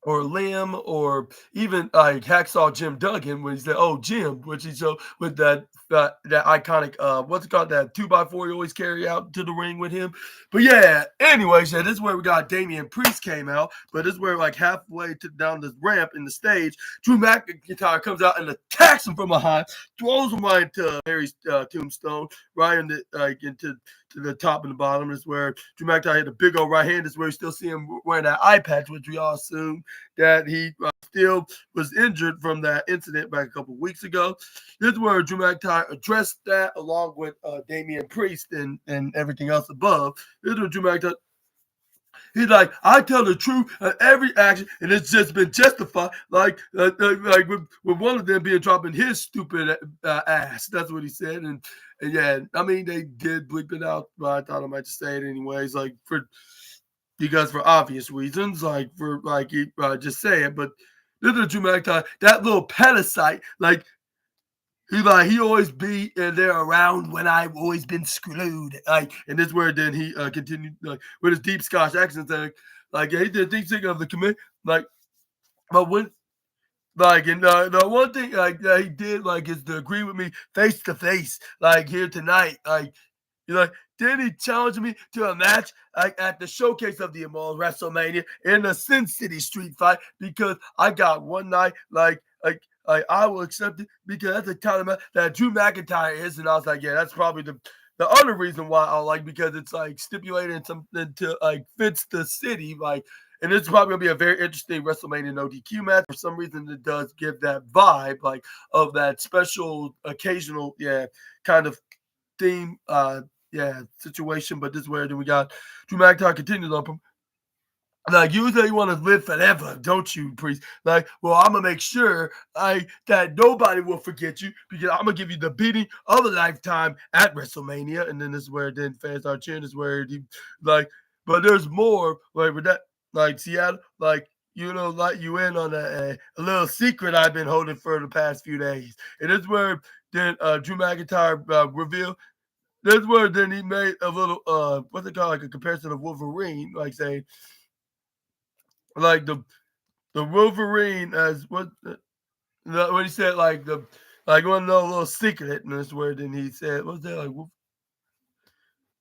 Lim, or even like Hacksaw Jim Duggan when he said, "Oh, Jim," which he showed with that iconic what's it called, that 2x4 he always carry out to the ring with him. But yeah, anyway, so this is where we got Damian Priest came out, but this is where like halfway down this ramp in the stage, Drew McIntyre comes out and attacks him from behind, throws him right into Mary's tombstone, right into into the top and the bottom. Is where Drew McIntyre hit a big old right hand. Is where you still see him wearing that eye patch, which we all assume that he still was injured from that incident back a couple weeks ago. This is where Drew McIntyre addressed that along with Damian Priest and everything else above. This is where Drew McIntyre, he's like, I tell the truth in every action, and it's just been justified. Like with one of them being dropping his stupid ass. That's what he said. And yeah, I mean, they did bleep it out, but I thought I might just say it anyways, like because for obvious reasons, like for like he just say it. But this is Drew McIntyre, that little parasite, like. He always be there around when I've always been screwed. Like, and this is where then he continued like with his deep Scotch accent, like yeah, he did think of the commit, like, but when like, and the one thing like that he did like is to agree with me face to face, like here tonight, like you like. Then he challenged me to a match like at the showcase of the Immortal WrestleMania in the Sin City street fight because I got one night like I will accept it because that's the kind of match that Drew McIntyre is. And I was like, yeah, that's probably the other reason why I like, because it's like stipulated something to like fits the city, like, and it's probably gonna be a very interesting WrestleMania no DQ match. For some reason, it does give that vibe like of that special occasional, yeah, kind of theme, situation. But this is where then we got Drew McIntyre continues on. Like, you say you want to live forever, don't you, Priest? Like, well, I'm gonna make sure that nobody will forget you because I'm gonna give you the beating of a lifetime at WrestleMania. And then this is where then fans are cheering. This is where he like, but there's more like with that, like Seattle, like let you in on a little secret I've been holding for the past few days. And this is where then Drew McIntyre revealed. This is where then he made a little what's it called, like a comparison of Wolverine, like saying. Like the Wolverine as what he said, like you want to know a little secret, and this where then he said, what's that, like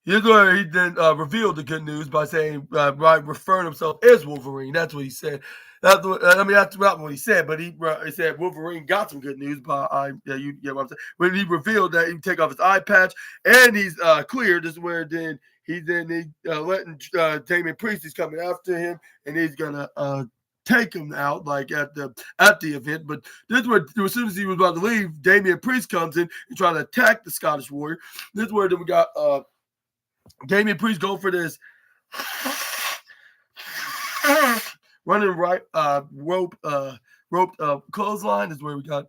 here's where he then revealed the good news by saying referring himself as Wolverine. That's what he said. That's not what he said, but he said Wolverine got some good news by you get what I'm saying. When he revealed that he take off his eye patch and he's clear, this is where then he's letting Damian Priest is coming after him, and he's gonna take him out like at the event. But this is where as soon as he was about to leave, Damian Priest comes in and trying to attack the Scottish Warrior. This is where then we got Damian Priest go for this running right roped clothesline. This is where we got.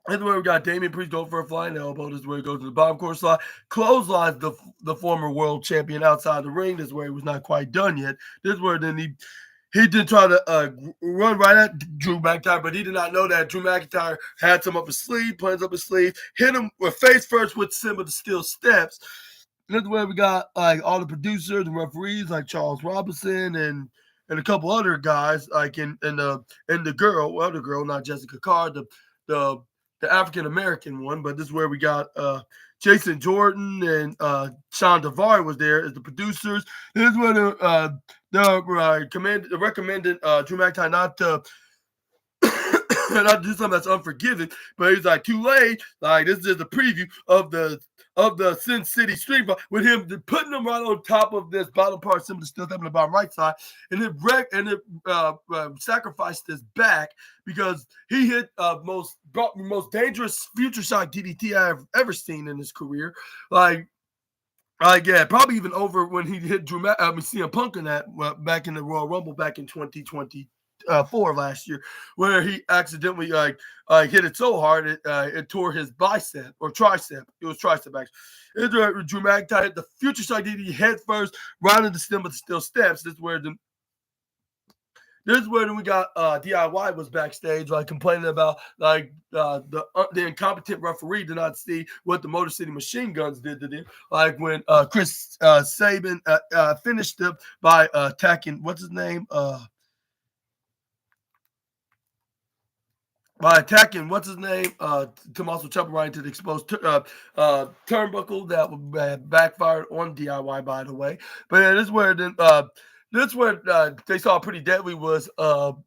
This is where we got Damian Priest go for a flying elbow. This is where he goes to the bottom corner slide. Clotheslines the former world champion outside the ring. This is where he was not quite done yet. This is where then he did try to run right at Drew McIntyre, but he did not know that Drew McIntyre had some up his sleeve, plans up his sleeve, hit him with face first with some of the steel steps. This is where we got like all the producers and referees like Charles Robinson and a couple other guys like in the girl, not Jessica Carr, the African American one, but this is where we got Jason Jordan and Sean Devari was there as the producers. This is where the recommended Drew McIntyre not to do something that's unforgiving, but he's like too late. Like this is the preview of the Sin City Street Fight with him putting him right on top of this bottom part, some of the still up in the bottom right side, and it sacrificed his back because he hit most dangerous future shock DDT I've ever seen in his career. Yeah, probably even over when he hit CM Punk in that back in the Royal Rumble back in 2024 last year, where he accidentally hit it so hard it tore his bicep or tricep. It was tricep actually. Drew McIntyre hit the future shock DDT head first, right in the stem of the steel steps. This is where we got DIY was backstage, like complaining about like the incompetent referee did not see what the Motor City Machine Guns did to them. Like when Chris Sabin finished it by attacking what's his name Tommaso Ciampa right into the exposed turnbuckle that backfired on DIY, by the way. But yeah, this is where then. That's where they saw pretty deadly was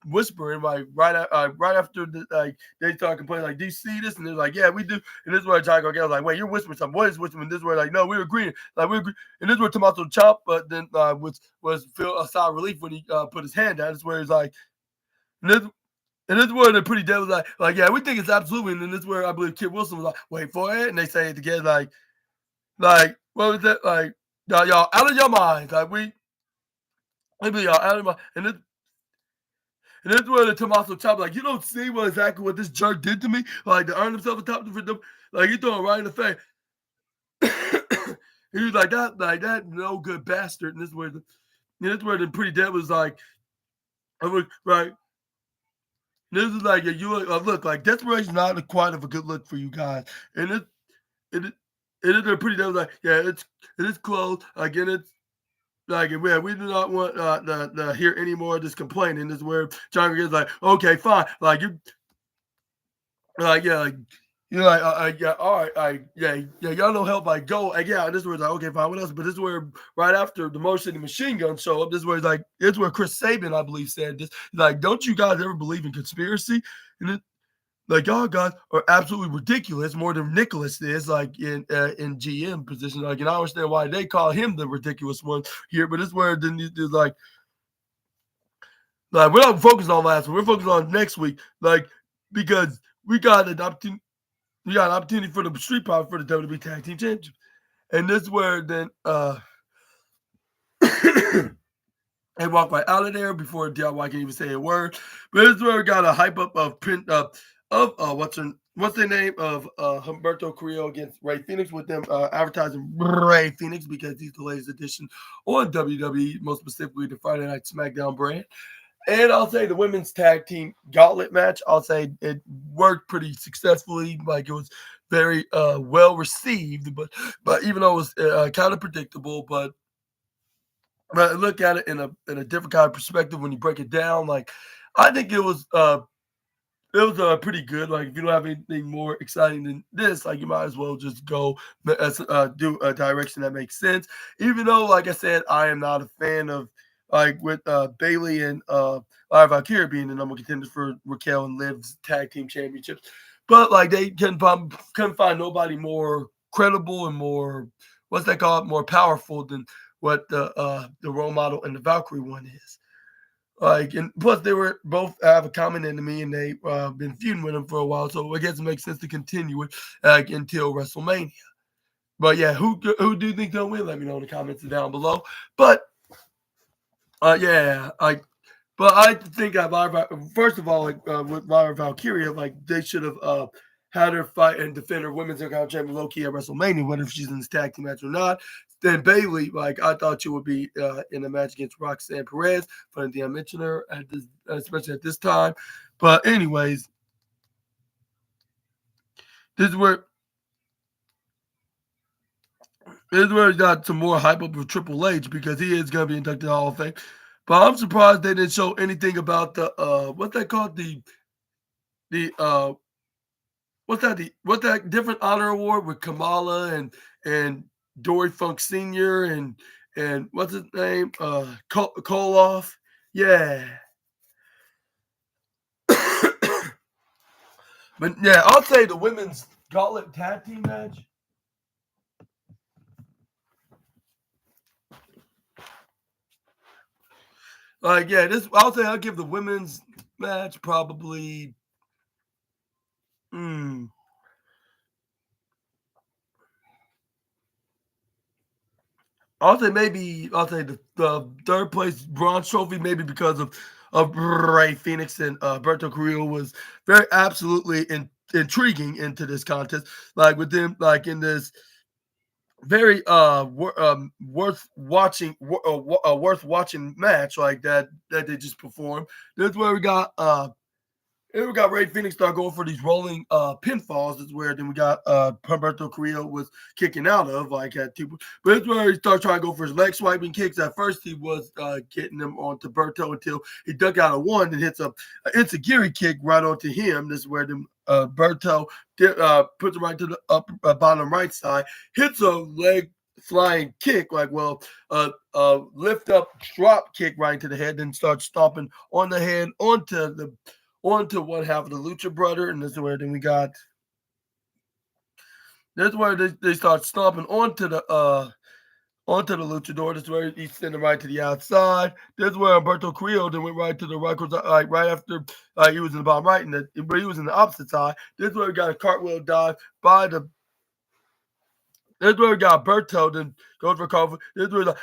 whispering right after they started complaining like, do you see this? And they're like, yeah, we do. And this is where Johnny Gargano was like, wait, you're whispering something. What is whispering? And this is where like, no, we're agreeing. Like we agree. And this is where Tommaso Ciampa then was feel a sigh of relief when he put his hand down. This is where he's like, and this is where they're pretty deadly like yeah, we think it's absolutely. And then this is where I believe Kid Wilson was like, wait for it, and they say it together like what was that like y'all out of your minds maybe y'all out of my and this is where the Tommaso Ciampa like you don't see exactly what this jerk did to me like to earn himself a top for them like he threw him right in the face. He was like that no good bastard. And this is where the pretty dead was like I was right. This is like you look like desperation not quite of a good look for you guys, and it is pretty dead like yeah it is close again it's. Like, yeah, we do not want to hear any more of this complaining. This is where John is like, okay, fine. Like, you, like, yeah, like, you're like, yeah, all right, yeah, y'all don't help. Like, go, yeah. This is where it's like, okay, fine. What else? But this is where right after the Motor City Machine Gun show up, this is where it's like, it's where Chris Sabin, I believe, said this. Like, don't you guys ever believe in conspiracy? And like y'all guys are absolutely ridiculous, more than Nicholas is, like in GM position. Like, and I understand why they call him the ridiculous one here, but it's where then it's like we're not focused on last week, we're focused on next week, like because we got an opportunity for the Street Profits for the WWE Tag Team Championship, and this is where then they walk right out of there before DIY can even say a word. But this is where we got a hype up of print what's the name of Humberto Carrillo against Ray Phoenix with them advertising Ray Phoenix because he's the latest edition on WWE, most specifically the Friday Night SmackDown brand. And I'll say the women's tag team gauntlet match, I'll say it worked pretty successfully. Like it was very well received, but even though it was kind of predictable, but look at it in a different kind of perspective when you break it down. Like I think it was pretty good. Like if you don't have anything more exciting than this, like you might as well just go do a direction that makes sense. Even though, like I said, I am not a fan of like with Bailey and Lyra Valkyria being the number contenders for Raquel and Liv's tag team championships, but like they couldn't find nobody more credible and more more powerful than what the role model and the Valkyrie one is. Like, and plus they were both have a common enemy, and they been feuding with him for a while. So I guess it makes sense to continue it until WrestleMania. But yeah, who do you think they'll win? Let me know in the comments down below. But yeah, but I think first of all, like with Lyra Valkyria, like they should have had her fight and defend her women's Intercontinental champion low key at WrestleMania, whether she's in this tag team match or not. Then Bailey, like I thought she would be in a match against Roxanne Perez. Funny thing I mentioned her at this, especially at this time. But anyways, this is where he got some more hype up with Triple H because he is going to be inducted to the Hall of Fame. But I'm surprised they didn't show anything about the what's that called, the what's that different honor award with Kamala and Dory Funk Sr. and what's his name, Koloff. Yeah. But yeah, I'll say the women's gauntlet tag team match. Like, yeah, I'll say I'll give the women's match probably. I'll say the third place bronze trophy, maybe because of Ray Phoenix and Berto Carrillo was very absolutely intriguing into this contest. Like with them, like in this very worth watching match like that they just performed. That's where we got Ray Phoenix start going for these rolling pinfalls. That's where then we got Humberto Carrillo was kicking out of, like at two. But it's where he started trying to go for his leg swiping kicks. At first, he was getting them onto Berto until he dug out a one and hits a enziguri kick right onto him. This is where then Berto puts it right to the bottom right side, hits a leg flying kick, like lift up drop kick right into the head, then starts stomping on the head onto one half of the Lucha Brother, and this is where then we got. That's where they start stomping onto the luchador. This is where he's sending right to the outside. This is where Humberto Carrillo then went right to the right, like right after he was in the bottom right, but he was in the opposite side. This is where we got a cartwheel dive by the. This is where we got Berto, then goes for cover. This is where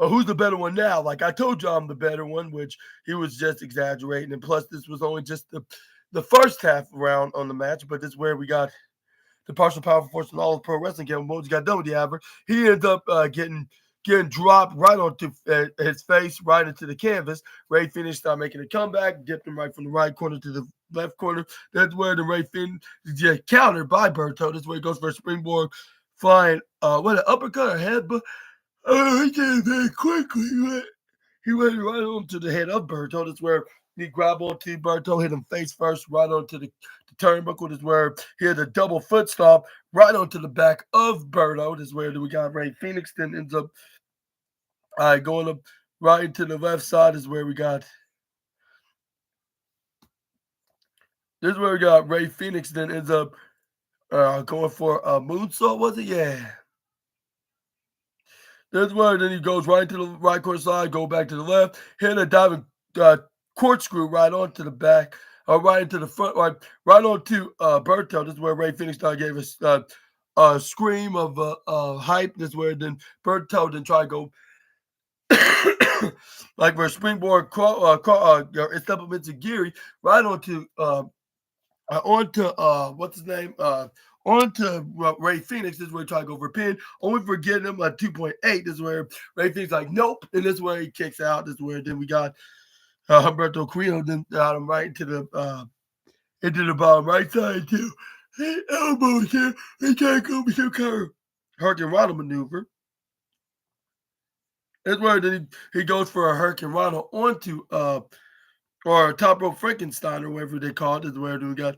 who's the better one now? Like I told you, I'm the better one, which he was just exaggerating. And plus, this was only just the first half round on the match. But this is where we got the partial powerful force and all of pro wrestling. Kevin Owens got done with the average. He ends up getting dropped right onto his face, right into the canvas. Ray Phoenix started making a comeback, dipped him right from the right corner to the left corner. That's where the Ray Phoenix countered by Berto. This is where he goes for a springboard. Flying, what an uppercut or headbutt. He did it very quickly. He went right onto the head of Berto. That's where he grabbed onto Berto, hit him face first, right onto the turnbuckle. That's where he had a double foot stomp right onto the back of Berto. That's where we got Ray Phoenix. Then ends up going up right into the left side. Is where we got. This is where we got Ray Phoenix. Then ends up. Going for a moonsault, was it? Yeah. That's where then he goes right to the right corner side, go back to the left, hit a diving corkscrew right onto the back, right into the front, right onto Berto. This is where Ray Phoenix gave us a scream of hype. This is where then Berto then try to go like for a springboard step up into Geary right onto what's his name? Onto Ray Phoenix. This is where he tried to go for a pin, only for getting him at 2.8. This is where Ray Phoenix like, nope. And this is where he kicks out. This is where then we got Humberto Carrillo then got him right into the bottom right side too. Hey, elbows here. He can't go with your curve. Hurricane Rana maneuver. That's where then he goes for a Hurricane Rana onto or top rope Frankenstein or whatever they call it. Is where we got.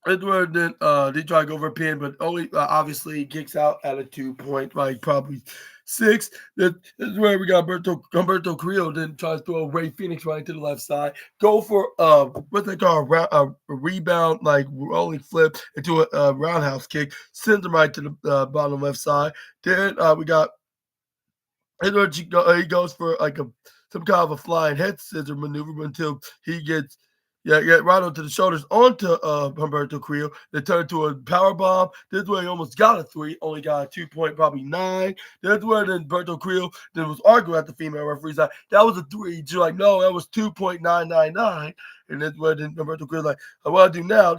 That's where then they try to go for a pin, but only obviously kicks out at a 2 point, like probably 6. This is where we got Humberto Carrillo then tries to throw Ray Phoenix right to the left side. Go for what they call a rebound, like rolling flip into a roundhouse kick. Sends him right to the bottom left side. Then we got. He goes for like some kind of a flying head scissor maneuver until he gets right onto the shoulders onto Humberto Carrillo. They turn to a power bomb. This is where he almost got a 3, only got a 2.9. Probably 9. That's where then Humberto Carrillo then was arguing at the female referees like that was a 3. She's like, no, that was 2.999. And that's where then Humberto Carrillo like, what I do now?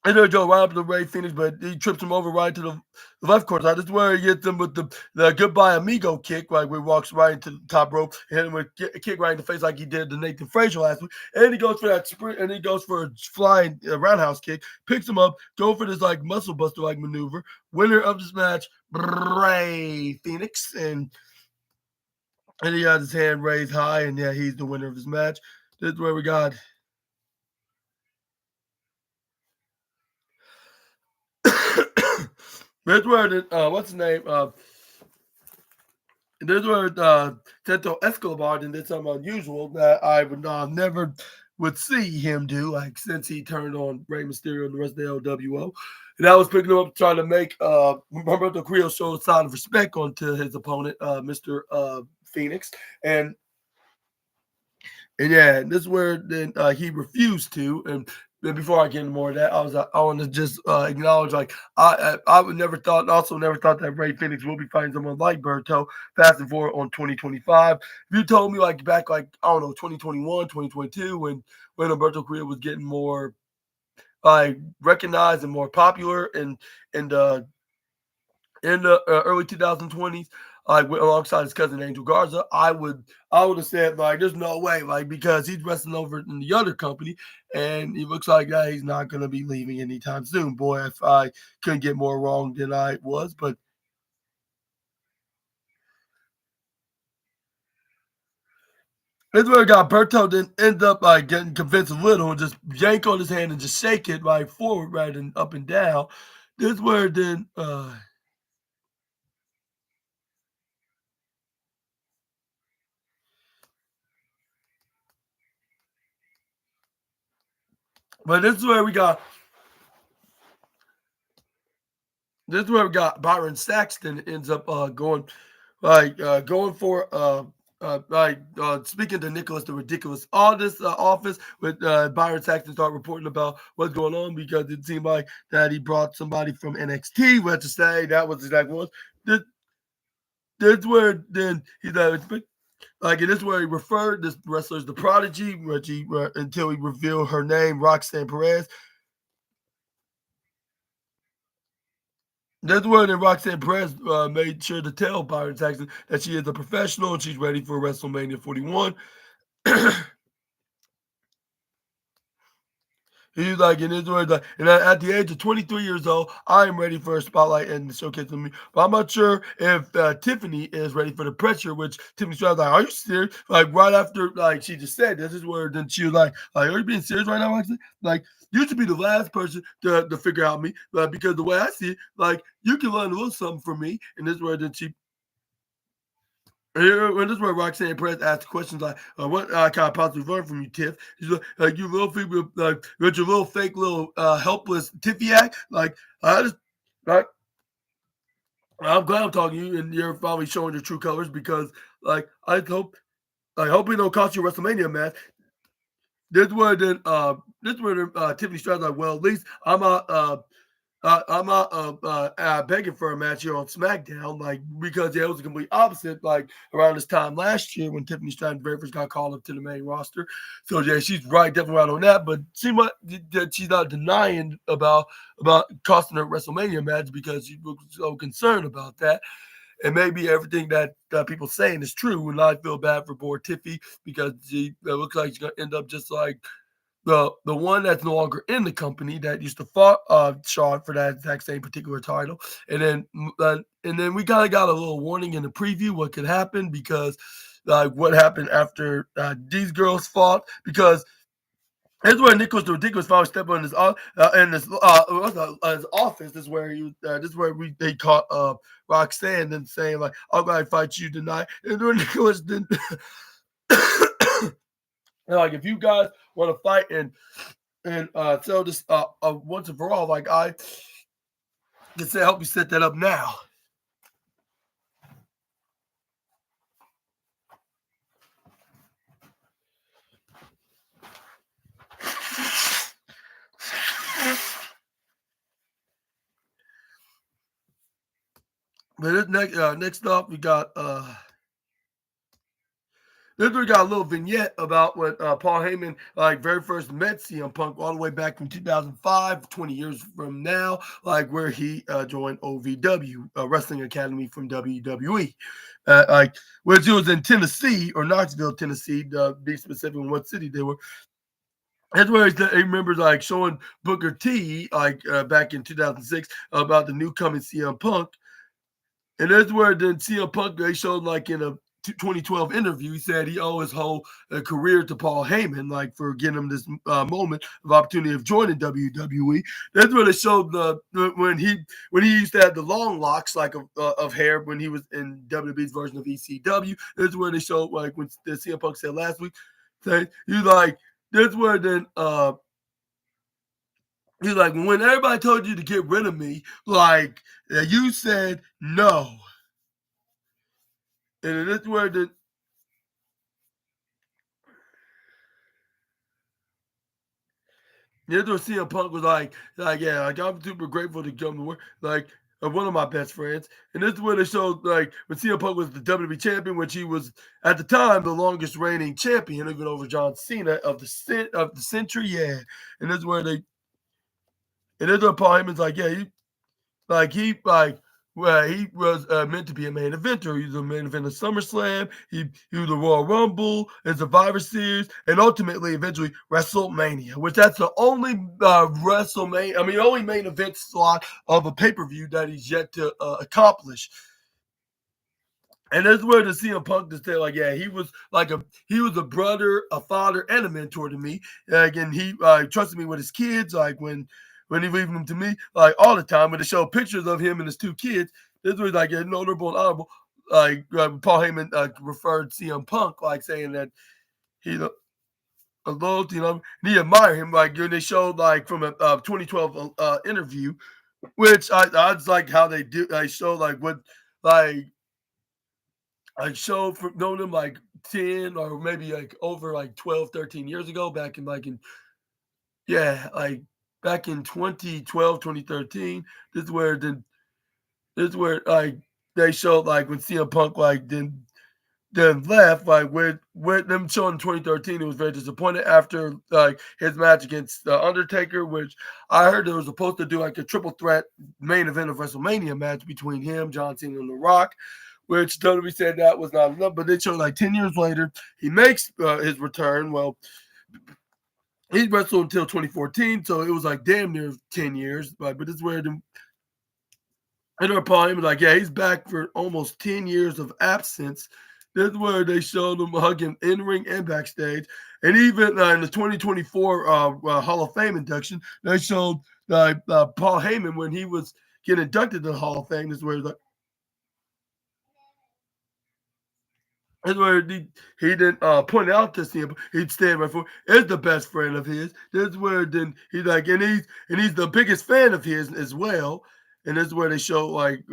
And then Joe right up to Ray Phoenix, but he trips him over right to the left court side. This is where he hits him with the goodbye amigo kick, like where he walks right into the top rope, and hit him with a kick right in the face like he did to Nathan Frazier last week. And he goes for that sprint, and he goes for a flying roundhouse kick, picks him up, go for this like muscle buster like maneuver. Winner of this match, Ray Phoenix, and he got his hand raised high, and yeah, he's the winner of this match. This is where we got. That's where what's his name? That's where Tento Escobar did something unusual that I would never would see him do, like since he turned on Rey Mysterio and the rest of the LWO. And I was picking him up trying to make Humberto Carrillo show a sign of respect onto his opponent, Mr. Phoenix. And yeah, this is where then he refused to. And before I get into more of that, I want to just acknowledge, like I would never thought that Ray Phoenix will be fighting someone like Berto passing forward on 2025. If you told me like back like I don't know 2021, 2022 when Humberto Carrillo was getting more like recognized and more popular and in the early 2020s, like alongside his cousin Angel Garza, I would have said like, there's no way, like because he's wrestling over in the other company, and he looks like he's not gonna be leaving anytime soon. Boy, if I couldn't get more wrong than I was, but that's where I got Berto then end up like getting convinced a little and just yank on his hand and just shake it right forward, right and up and down. This where then but this is where we got Byron Saxton ends up going for speaking to Nicholas the Ridiculous all this office with Byron Saxton start reporting about what's going on because it seemed like that he brought somebody from NXT. We had to say that was exactly what that's where then he's like and this is where he referred this wrestler as the Prodigy, until he revealed her name, Roxanne Perez. That's where then Roxanne Perez made sure to tell Byron Saxton that she is a professional and she's ready for WrestleMania 41. He's like, in his words, like, and at the age of 23 years old, I am ready for a spotlight and the showcase of me. But I'm not sure if Tiffany is ready for the pressure, which Tiffany was like, are you serious? Like, right after, like, she just said, this is where then she was like, are you being serious right now, Roxanne? Like, you should be the last person to figure out me. Because the way I see it, like, you can learn a little something from me. And this is where then this is where Roxanne Perez asked questions like, "What can I possibly learn from you, Tiff?" She's like, "You little people, like, with your little fake, little helpless Tiffy act. Like, I just, like, I'm glad I'm talking to you, and you're finally showing your true colors because, like, I hope it don't cost you a WrestleMania match." This is where then, Tiffany Stratton's like, "Well, at least I'm not begging for a match here on SmackDown, like because it was a complete opposite. Like around this time last year when Tiffany Stratton very first got called up to the main roster, so yeah, she's definitely right on that. But she's not denying about costing her a WrestleMania match because she was so concerned about that. And maybe everything that people saying is true, and I feel bad for poor Tiffy because it looks like she's gonna end up just like the one that's no longer in the company that used to fought Shawn for that exact same particular title, and then we kind of got a little warning in the preview what could happen because like what happened after these girls fought because. That's where Nicholas the Ridiculous finally stepped in his office. This is where they caught Roxanne and saying like, "I'm gonna fight you tonight," and then Nicholas didn't. Like if you guys want to fight and sell this once and for all, like I can say help you set that up now. But next up, we got Then we got a little vignette about when Paul Heyman like very first met CM Punk all the way back from 2005, 20 years from now, like where he joined OVW Wrestling Academy from WWE, like which it was in Tennessee or Knoxville, Tennessee, to be specific in what city they were. That's where he remembers like showing Booker T like back in 2006 about the new coming CM Punk. And that's where then CM Punk, they showed like in a 2012 interview, he said he owed his whole career to Paul Heyman, like for getting him this moment of opportunity of joining WWE. That's where they showed when he used to have the long locks like of hair when he was in WWE's version of ECW. That's where they showed like when the CM Punk said last week, say he's like that's where then he's like when everybody told you to get rid of me, like you said no. And that's where the CM Punk was like yeah, like I'm super grateful to come to work, like one of my best friends. And this is where they showed like when CM Punk was the WWE champion, which he was at the time the longest reigning champion, even over John Cena of the century. Yeah, and this is where Paul Heyman's like yeah, he was meant to be a main eventer. He was a main event of SummerSlam. He was the Royal Rumble and Survivor Series, and ultimately, eventually, WrestleMania, which that's the only WrestleMania. I mean, only main event slot of a pay per view that he's yet to accomplish. And that's where the CM Punk to say, like, yeah, he was a brother, a father, and a mentor to me. Again, he trusted me with his kids, like when he leaving them to me, like all the time. When they show pictures of him and his two kids, this was like notable and honorable. Like Paul Heyman referred CM Punk, like saying that he's a loyalty, and he admired him. Like when they showed like from a 2012 interview, which I just like how they do. I showed like what like I showed for knowing him like 10 or maybe like over like 12, 13 years ago, back in yeah, like back in 2012, 2013. This is where like they showed like when CM Punk like then left, like with them showing in 2013, it was very disappointed after like his match against the Undertaker, which I heard they were supposed to do like a triple threat main event of WrestleMania match between him, John Cena, and The Rock, which WWE said that was not enough. But they showed like 10 years later, he makes his return. Well, he wrestled until 2014, so it was like damn near 10 years. But this is where the Paul Heyman was like, yeah, he's back for almost 10 years of absence. This is where they showed him hugging in ring and backstage. And even in the 2024 Hall of Fame induction, they showed Paul Heyman when he was getting inducted to the Hall of Fame. This is where he's like, that's where he didn't point out to him. He'd stand right for is the best friend of his. This is where then he's like, and he's the biggest fan of his as well. And this is where they show like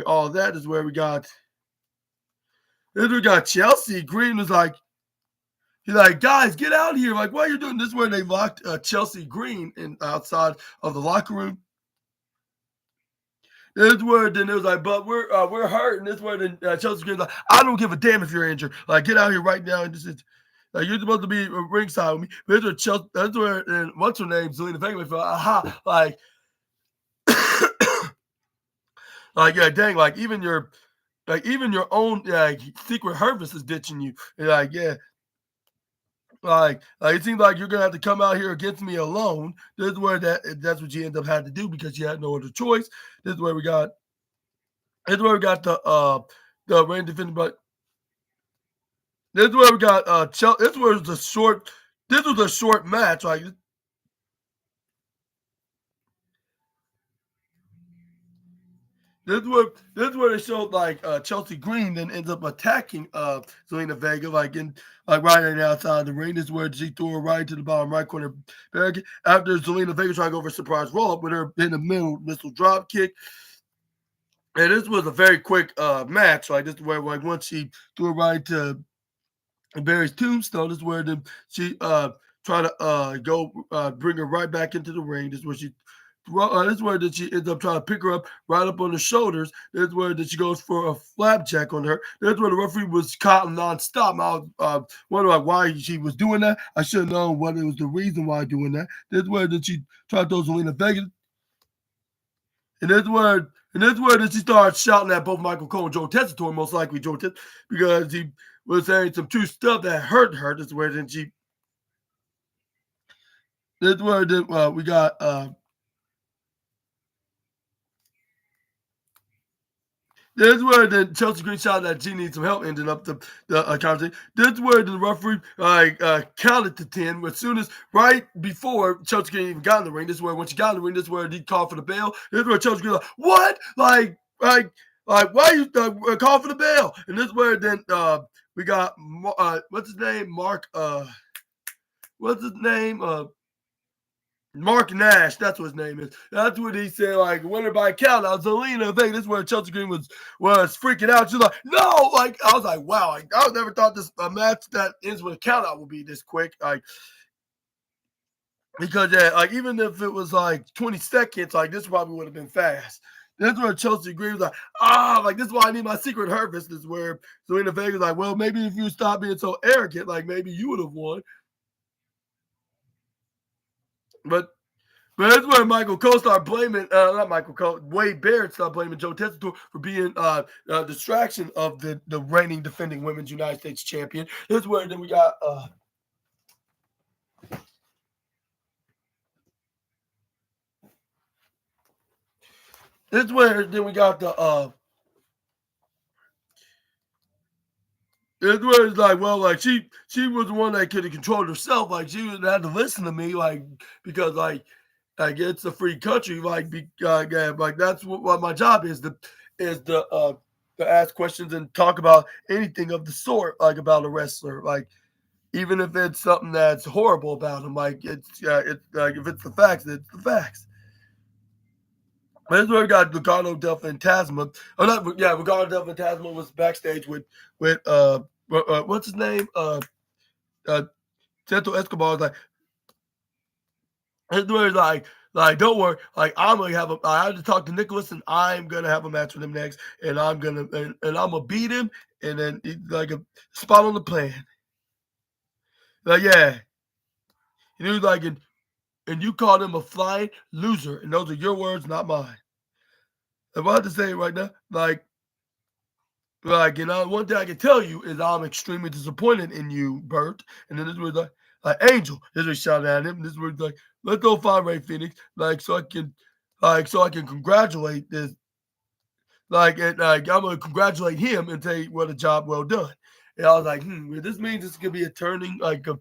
all that is where we got. Then we got Chelsea Green was like, he's like, guys, get out of here! Like, what are you doing? This is where they locked Chelsea Green in outside of the locker room. This word then it was like, but we're hurt. And this word then Chelsea Green's like, I don't give a damn if you're injured. Like, get out here right now and just like you're supposed to be ringside with me. But that's where Chelsea. That's where and what's her name? Zelina Vega felt aha like yeah, dang, like even your own secret harvest is ditching you. And like yeah. Like it seems like you're gonna have to come out here against me alone. This is where that's what you end up had to do because you had no other choice. This is where we got. This is where we got the reign defending, but this is where we got this was the short. This was a short match. Like this is where they showed like Chelsea Green then ends up attacking Zelina Vega like in like right on the outside of the ring. This is where she threw her right to the bottom right corner barricade after Zelina Vega tried to go for a surprise roll up with her in the middle missile drop kick. And this was a very quick match. Like this is where like once she threw her right to Barry's tombstone, this is where then she tried to go bring her right back into the ring. This is where she this is where that she ends up trying to pick her up right up on the shoulders. This is where that she goes for a flapjack on her. This is where the referee was caught nonstop. I was wondering why she was doing that. I should have known what it was the reason why doing that. This is where that she tried to throw Zelina Vega. And this is where that she started shouting at both Michael Cole and Joe Tessitore, most likely Joe Tessitore, because he was saying some true stuff that hurt her. This is where then she. This is where then we got. This is where the Chelsea Green shot that she needs some help ended up the conversation. This is where the referee counted to 10 as soon as right before Chelsea Green even got in the ring. This is where when she got in the ring, this is where he called for the bell. This is where Chelsea Green was like, what? Like why you call for the bell? And this is where then we got what's his name? Mark Nash, that's what his name is. That's what he said, like, winner by count out. Zelina Vega, this is where Chelsea Green was freaking out. She's like, no! Like, I was like, wow. Like, I never thought this match that ends with a count out would be this quick. Like, because, yeah, like, even if it was, like, 20 seconds, like, this probably would have been fast. This is where Chelsea Green was like, like, this is why I need my secret harvest. This is where Zelina Vega's like, well, maybe if you stop being so arrogant, like, maybe you would have won. But that's where Michael Cole started blaming, not Michael Cole, Wade Barrett started blaming Joe Tessitore for being a distraction of the reigning defending women's United States champion. This is where then we got this is where then we got the this is where it's like, well, like she was the one that could have controlled herself. Like she would have to listen to me, like because like it's a free country, like like that's what my job is to ask questions and talk about anything of the sort, like about a wrestler, like even if it's something that's horrible about him, like it's like if it's the facts, it's the facts. This is where we got Ricardo Del Fantasma. Oh, not yeah, Ricardo Del Fantasma was backstage with what's his name? Santo Escobar was like, this is where he's like, don't worry, like I'm gonna have I had to talk to Nicholas and I'm gonna have a match with him next, and I'm gonna beat him, and then he's like a spot on the plan. Like yeah, and he was like, and you called him a flying loser, and those are your words, not mine. If I had to say it right now, like, you know, one thing I can tell you is I'm extremely disappointed in you, Bert. And then this was like Angel. This was shouting at him. This was like, let's go find Ray Phoenix, so I can congratulate this. Like, and I'm gonna congratulate him and say what a job well done. And I was like, this means this could be a turning, like a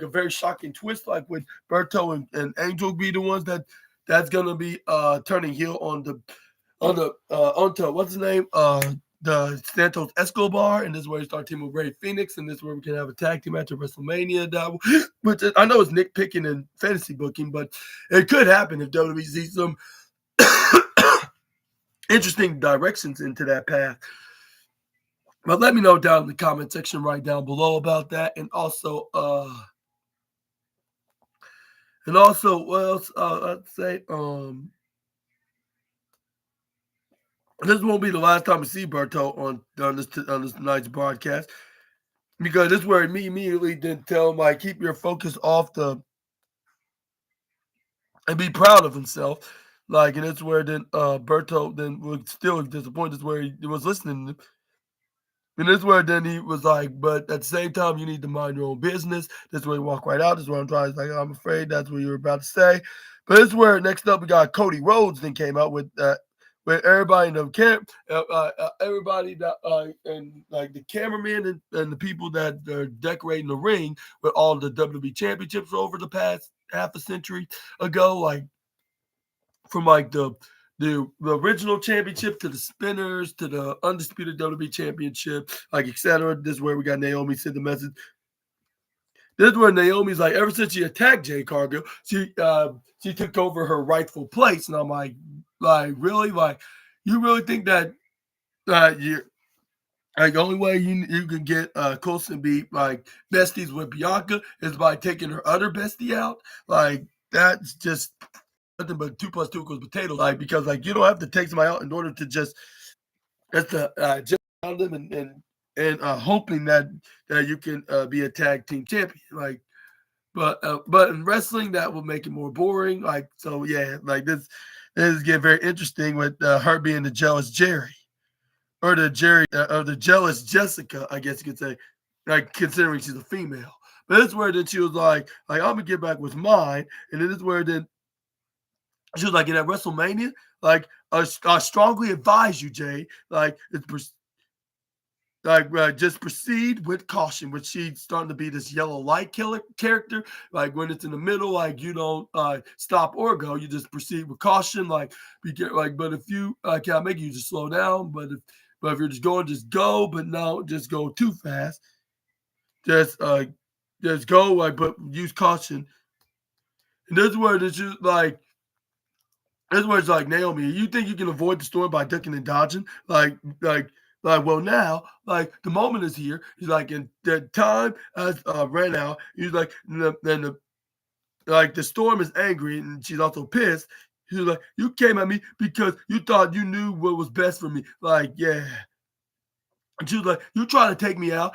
very shocking twist, like with Berto and Angel be the ones that's gonna be turning heel onto what's his name? The Santos Escobar, and this is where he start teaming with Ray Phoenix, and this is where we can have a tag team match at WrestleMania. Which I know it's nitpicking and fantasy booking, but it could happen if WWE sees some interesting directions into that path. But let me know down in the comment section right down below about that. And also what else? Let's say this won't be the last time we see Berto on this night's broadcast, because this is where me immediately did tell him, like, keep your focus off and be proud of himself. Like, and it's where then Berto then was still disappointed. This is where he was listening. And this is where then he was like, but at the same time, you need to mind your own business. This is where he walked right out. This is where I'm trying. He's like, I'm afraid that's what you were about to say. But this is where next up we got Cody Rhodes then came out with everybody in the camp, everybody that and like the cameraman and the people that are decorating the ring with all the WWE championships over the past half a century ago, like from like the original championship to the spinners to the undisputed WWE championship, like etc. This is where we got Naomi send the message. This is where Naomi's like, ever since she attacked Jay Cargill, she took over her rightful place, and I'm like really, like you really think that you like the only way you can get close and be like besties with Bianca is by taking her other bestie out? Like that's just nothing but 2 + 2 = potatoes. Like because like you don't have to take somebody out in order to just just around them and hoping that you can be a tag team champion. Like but in wrestling that will make it more boring. Like so yeah, like this is getting very interesting with her being the jealous Jerry or the jealous Jessica, I guess you could say, like considering she's a female. But this is where then she was like I'm gonna get back with mine, and then this is where then she was like in that WrestleMania, like I strongly advise you, Jay, like just proceed with caution. When she's starting to be this yellow light killer character, like when it's in the middle, like you don't stop or go, you just proceed with caution. Like but if you can't make it, you just slow down. But if you're just going, just go. But no, just go too fast. Just go but use caution. And this is where this is like. This is where it's like Naomi. You think you can avoid the storm by ducking and dodging? Well, now, like the moment is here. He's like, and the time has ran out. He's like, the storm is angry and she's also pissed. He's like, you came at me because you thought you knew what was best for me. Like, yeah. And she was like, you trying to take me out,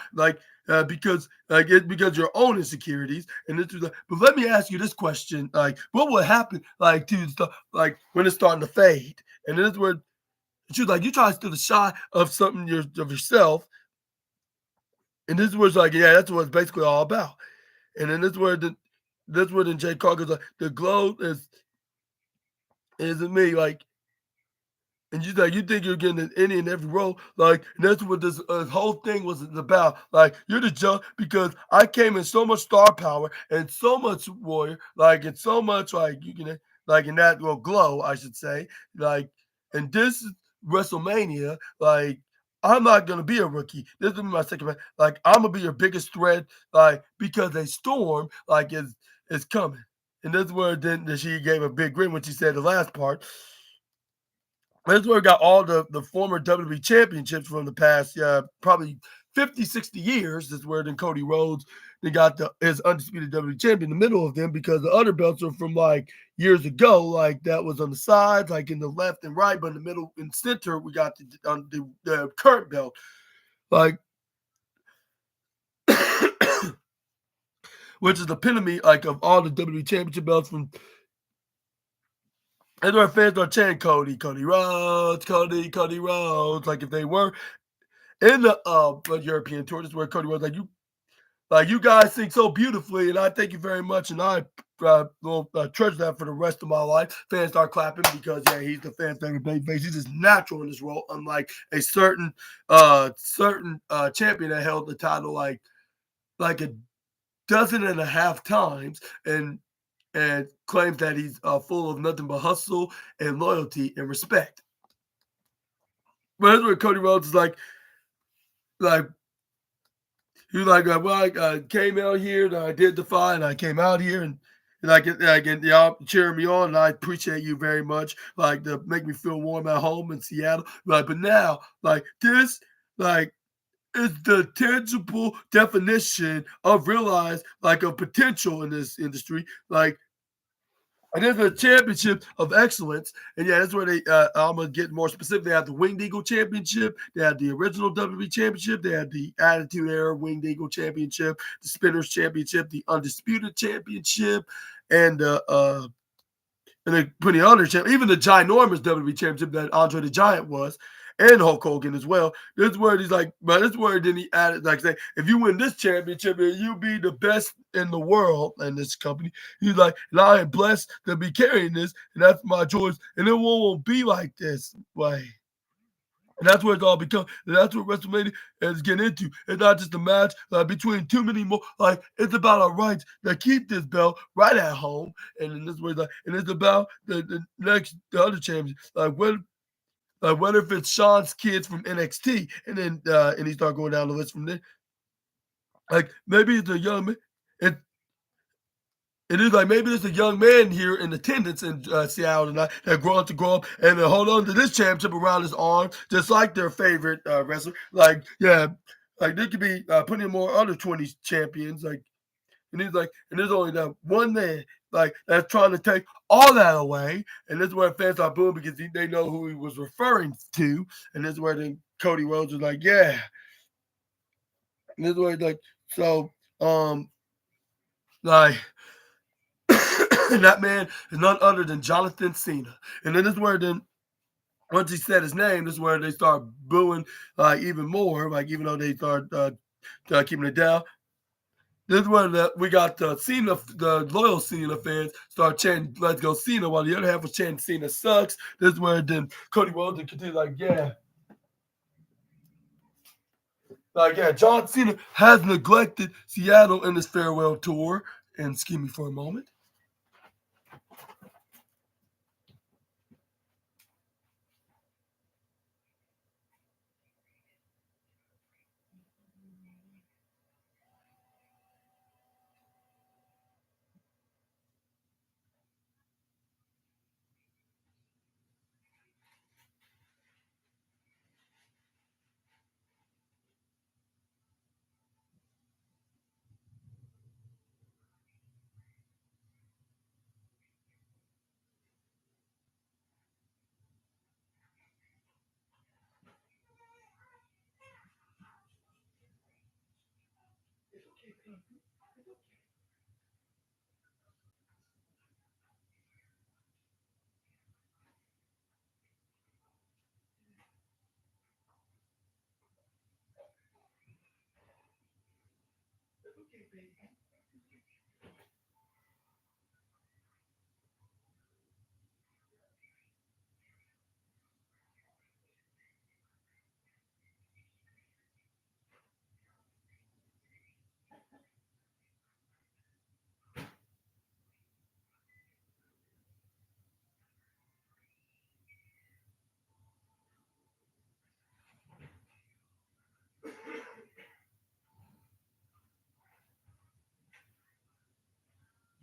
because it's because your own insecurities. And this was like, but let me ask you this question: like, what would happen, like, to stuff, like when it's starting to fade? And then this where she was like, you try to steal the shot of something of yourself. And this was like, yeah, that's what it's basically all about. And then this where then Jay Carter's like, the glow isn't me, like. And you like you think you're getting any and every role, like and that's what this whole thing was about. Like you're the judge because I came in so much star power and so much warrior, like and so much like you can like in that glow, I should say. Like and this is WrestleMania, like I'm not gonna be a rookie. This will be my second match. Like I'm gonna be your biggest threat, like because a storm like is coming. And that's where then she gave a big grin when she said the last part. That's where we got all the former WWE championships from the past, probably 50, 60 years. That's where then Cody Rhodes, they got his undisputed WWE champion in the middle of them because the other belts are from like years ago. Like that was on the sides, like in the left and right, but in the middle and center, we got the current belt. Like, which is the epitome like of all the WWE championship belts from. And our fans are chanting Cody Rhodes, Cody Rhodes. Like if they were in the European tour, this is where Cody Rhodes like you guys sing so beautifully, and I thank you very much, and I will treasure that for the rest of my life. Fans start clapping because yeah, he's the fan favorite babyface. He's just natural in this role, unlike a certain champion that held the title like a dozen and a half times and claims that he's full of nothing but hustle and loyalty and respect. But that's where Cody Rhodes is like he was like, well, I came out here and I did the fight and I came out here and y'all cheering me on and I appreciate you very much. Like to make me feel warm at home in Seattle. Like, but now like this, like is the tangible definition of realize like a potential in this industry. Like, and there's a championship of excellence. And yeah, that's where they, I'm going to get more specific. They have the Winged Eagle Championship. They have the original WWE Championship. They have the Attitude Era Winged Eagle Championship, the Spinners Championship, the Undisputed Championship, and then plenty of other champions, even the ginormous WWE Championship that Andre the Giant was, and Hulk Hogan as well. This is where he's like, but this is where then he added, like, say, if you win this championship, you be the best in the world in this company. He's like, and I am blessed to be carrying this, and that's my choice. And it won't be like this way. And that's where it's all become. And that's what WrestleMania is getting into. It's not just a match between too many more. Like, it's about our rights to keep this belt right at home. And in this way, like, and it's about the other champions. Like, whether if it's Sean's kids from NXT, and then and he start going down the list from there. Like maybe it's a young man. It is like maybe there's a young man here in attendance in Seattle tonight that grow up and hold on to this championship around his arm, just like their favorite wrestler. Like yeah, like there could be plenty more other 20 champions. Like and he's like, and there's only that one man like that's trying to take all that away, and this is where fans start booing because they know who he was referring to, and this is where then Cody Rhodes was like, yeah. And this is where like so like that man is none other than Jonathan Cena. And then this is where then once he said his name, this is where they start booing even more, like even though they start keeping it down. This is when we got the loyal Cena fans start chanting "Let's go Cena," while the other half was chanting "Cena sucks." This is where then Cody Rhodes continued like, yeah, John Cena has neglected Seattle in his farewell tour. And excuse me for a moment.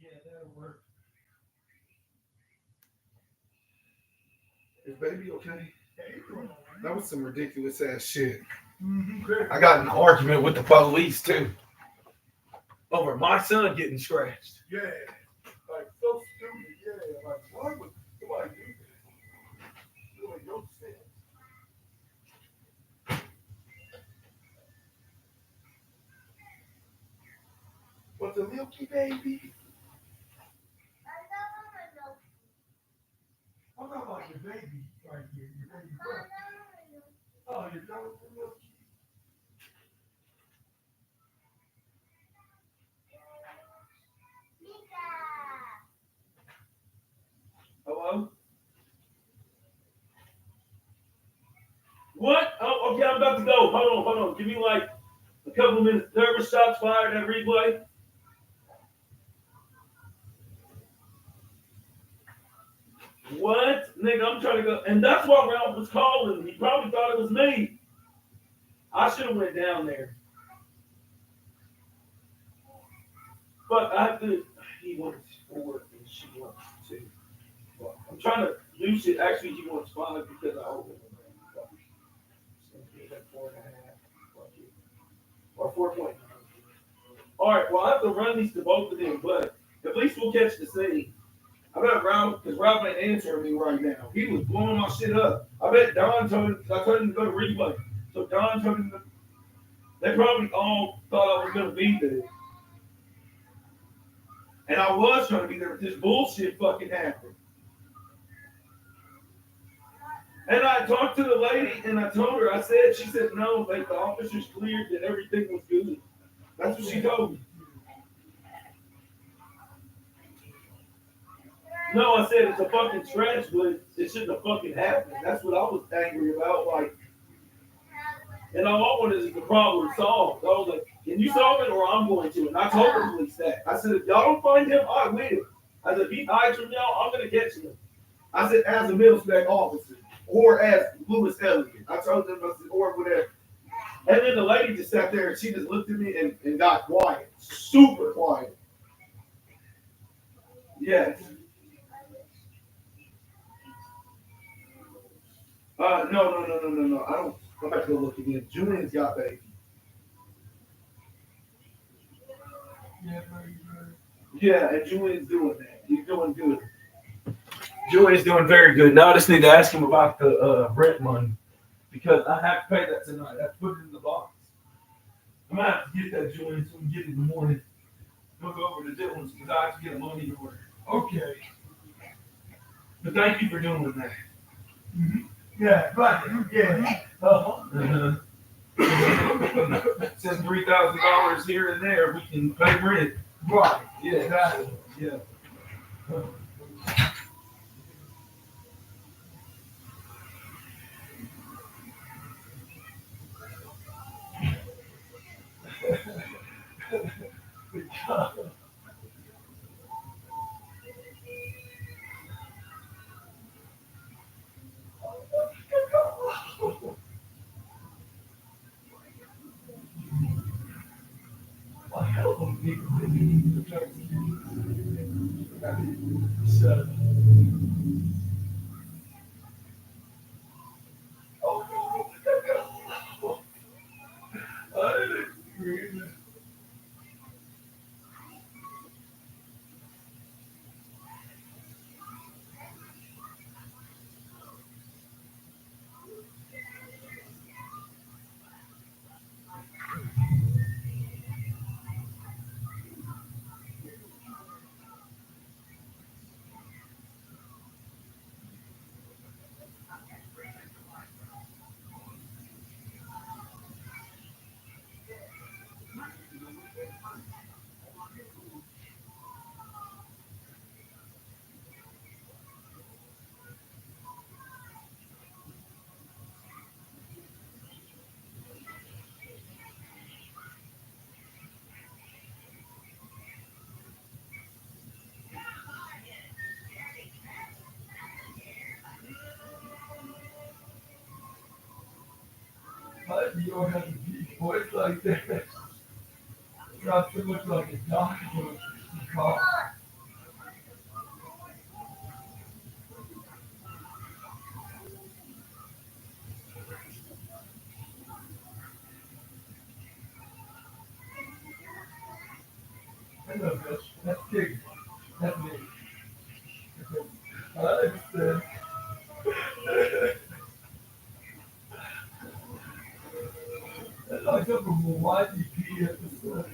Yeah, that'll work. Is baby okay? That was some ridiculous ass shit. Mm-hmm. I got in an argument with the police too over my son getting scratched. Yeah. Like so stupid, yeah. Like why would somebody do this? Doing no sense. What's a milky baby? I'm talking about your baby right here, your baby brother. Oh, your daughter's a milk. Hello? What? Oh, okay, I'm about to go. Hold on. Give me like a couple minutes. Nervous shots fired at replay. What? Nigga, I'm trying to go. And that's why Ralph was calling. He probably thought it was me. I should have went down there. But I have to. He wants 4 and she wants 2. Well, I'm trying to lose it. Actually, he wants 5 because I owe him. So 4.5. Or 4.9. All right, well, I have to run these to both of them, but at least we'll catch the scene. I bet Ralph, because Ralph ain't answering me right now. He was blowing my shit up. I bet Don told him, I told him to go to replay. So Don told him, they probably all thought I was going to be there. And I was trying to be there, but this bullshit fucking happened. And I talked to the lady, and I told her, she said, no, like the officers cleared that everything was good. That's what she told me. No, I said it's a fucking scratch, but it shouldn't have fucking happened. That's what I was angry about. Like, and all I wanted is the problem solved. I was like, can you solve it or I'm going to? And I told the police that. I said, if y'all don't find him, I will. I said, if he hides from y'all, I'm going to catch him. I said, as a middle spec officer or as Lewis Elliott. I told them, I said, or whatever. And then the lady just sat there and she just looked at me and got quiet. Super quiet. Yes. No. I don't. I'm about to go look again. Julian's got baby. Yeah, baby. Yeah, and Julian's doing that. He's doing good. Julian's doing very good. Now I just need to ask him about the rent money because I have to pay that tonight. I have to put it in the box. I'm gonna have to get that, Julian, so we can get it in the morning. We'll go over to Dylan's because I have to get a money order. Okay. But thank you for doing that. Yeah, right. Yeah. Uh-huh. Send $3,000 here and there, we can pay rent. Right. Yeah, Exactly. yeah. A hell of a big so, oh no. I didn't agree. How do you have a deep voice like that? Not so much like a doctor, but a cop. I know that's big. That's big. I understand. That's like some from a YDP episode.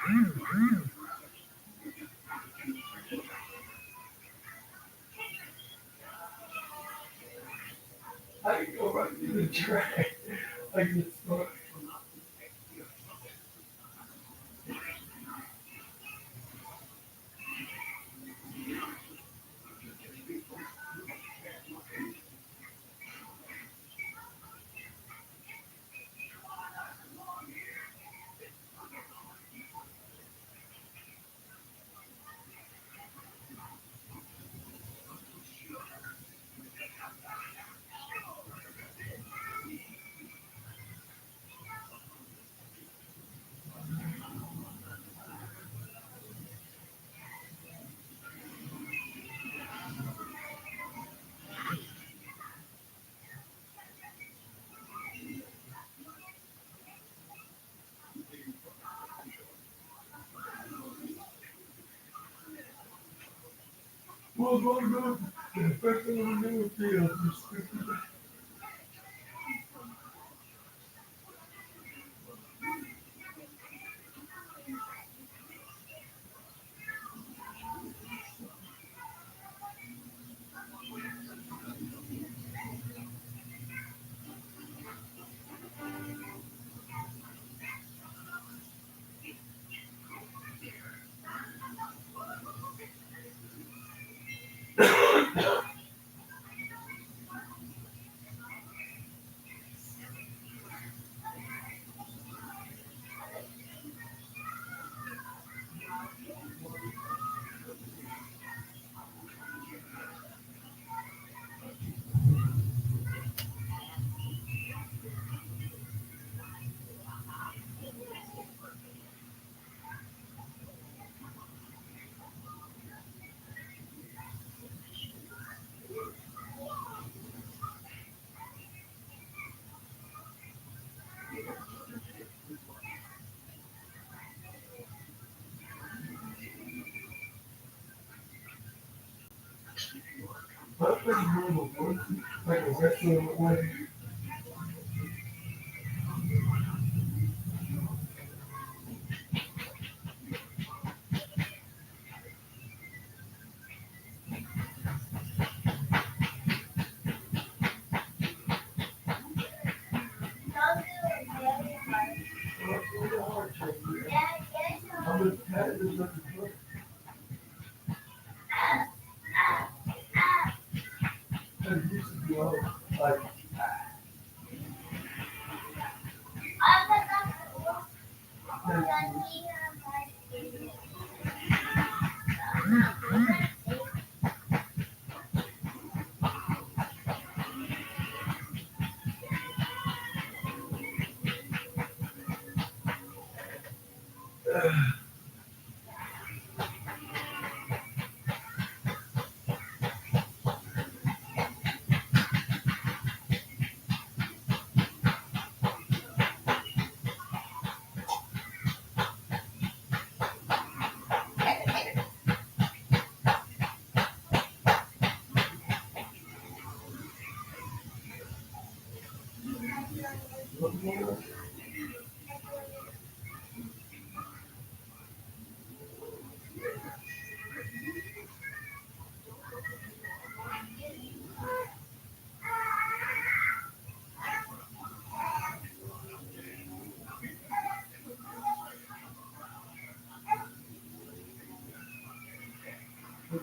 I can go right to the track. I can start. Well, going to go to the first thing I'm going to do is stupid. But I'm going to go like a restaurant way. I'm going to hard check here. I'm going to tag this up the front. And it used to be all like,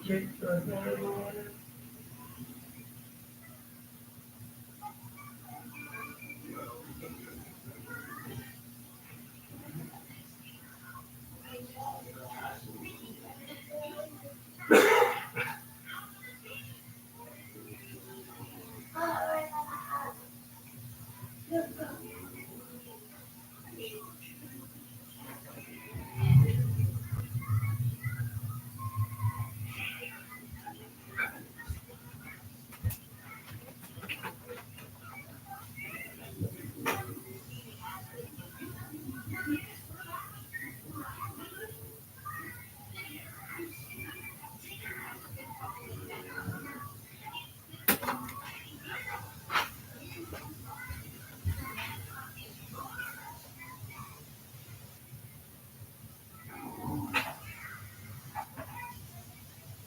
okay, so I got everyone.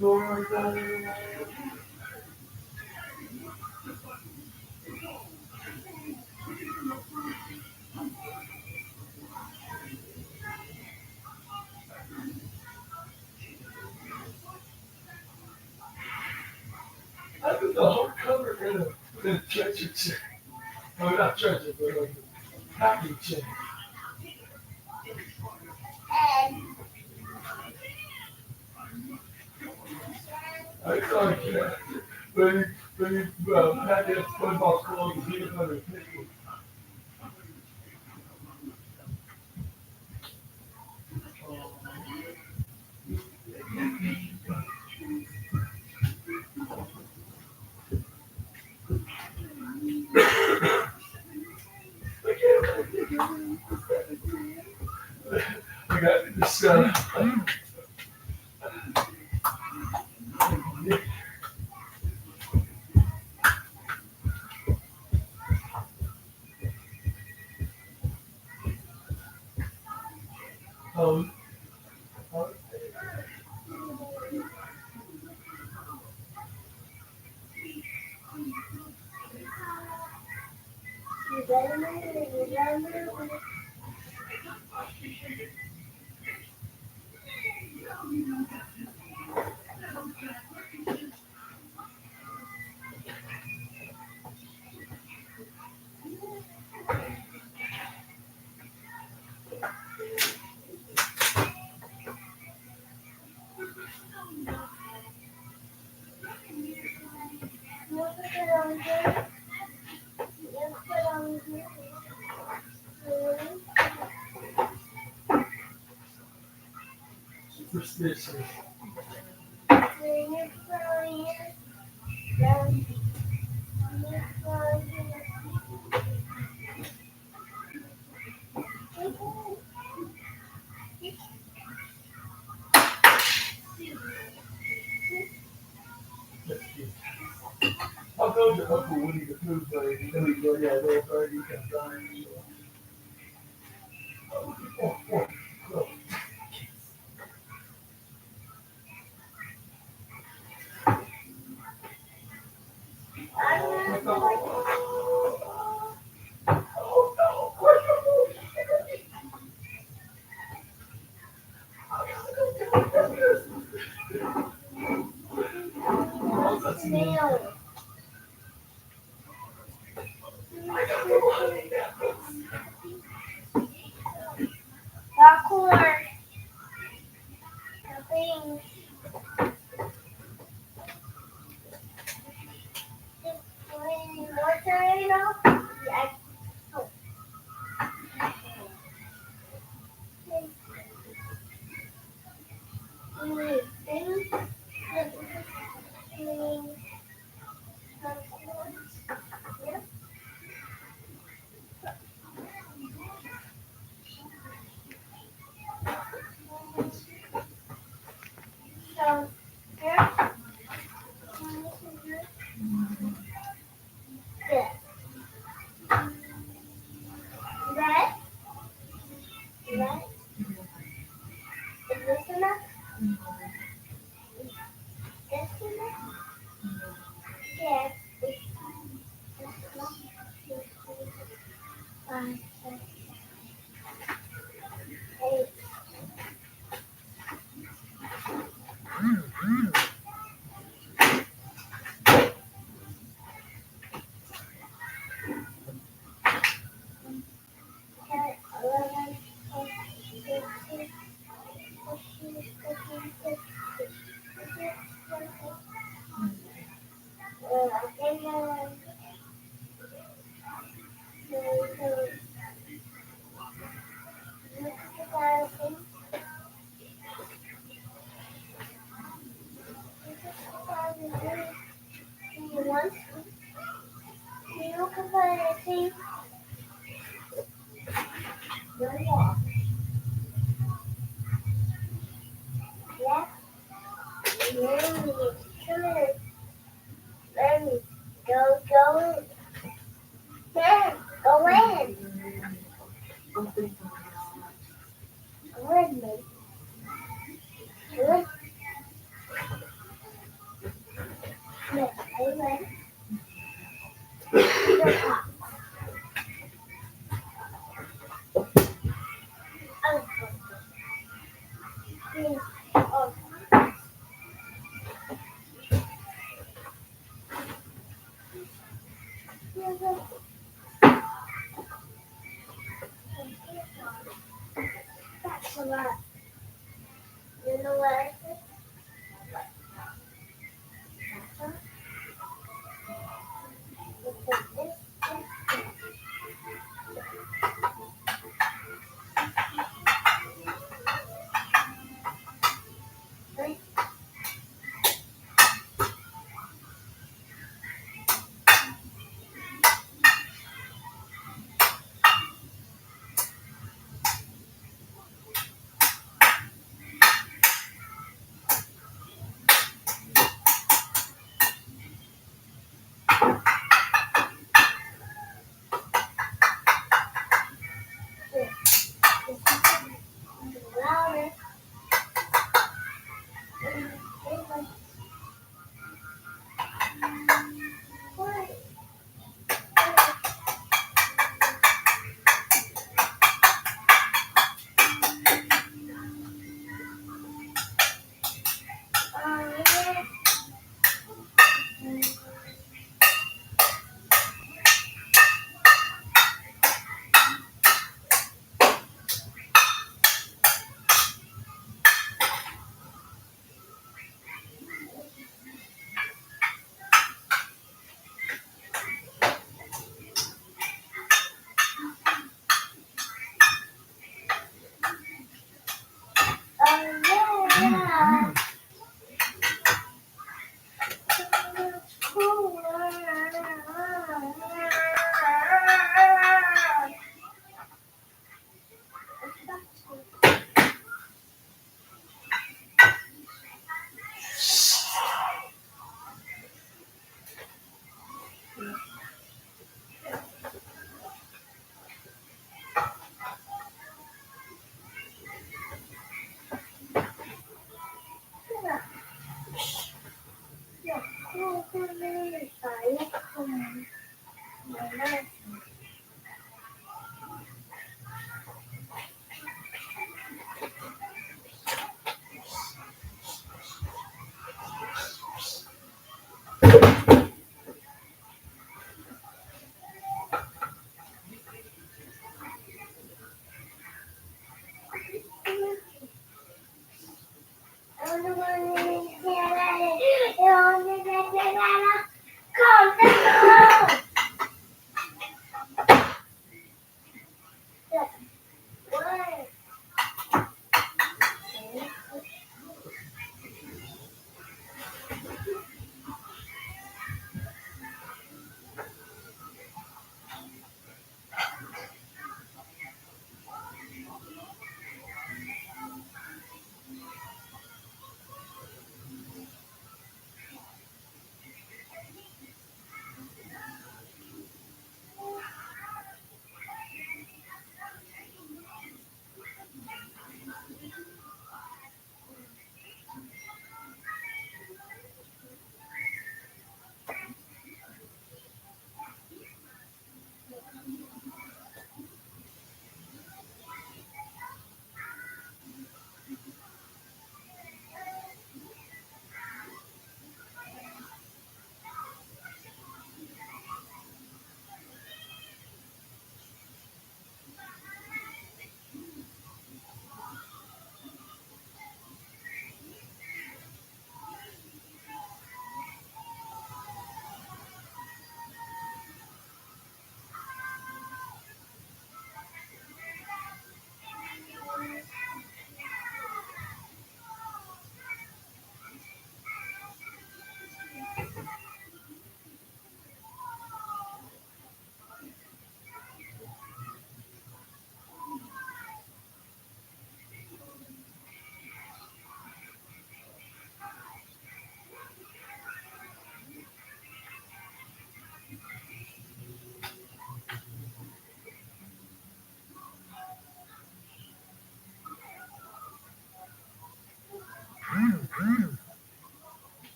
Going like that anymore. I think the whole cover in a treasure chest. No, not treasure, but like a packing chest. I thought that when you pack that SpongeBob clothes and peanut butter and pickles. I got this. Um, superstitious. I'll go to Uncle Woody the Food Buddy. You know he's like, yeah, little birdie comes on. Oh. Popcorn. Things. What's already now? Yeah. So, here. This. Red. Red. Is this enough? This enough? Yes. This enough? 5, 6, 8. Go in. Dad, go in. Go in, baby. Go in.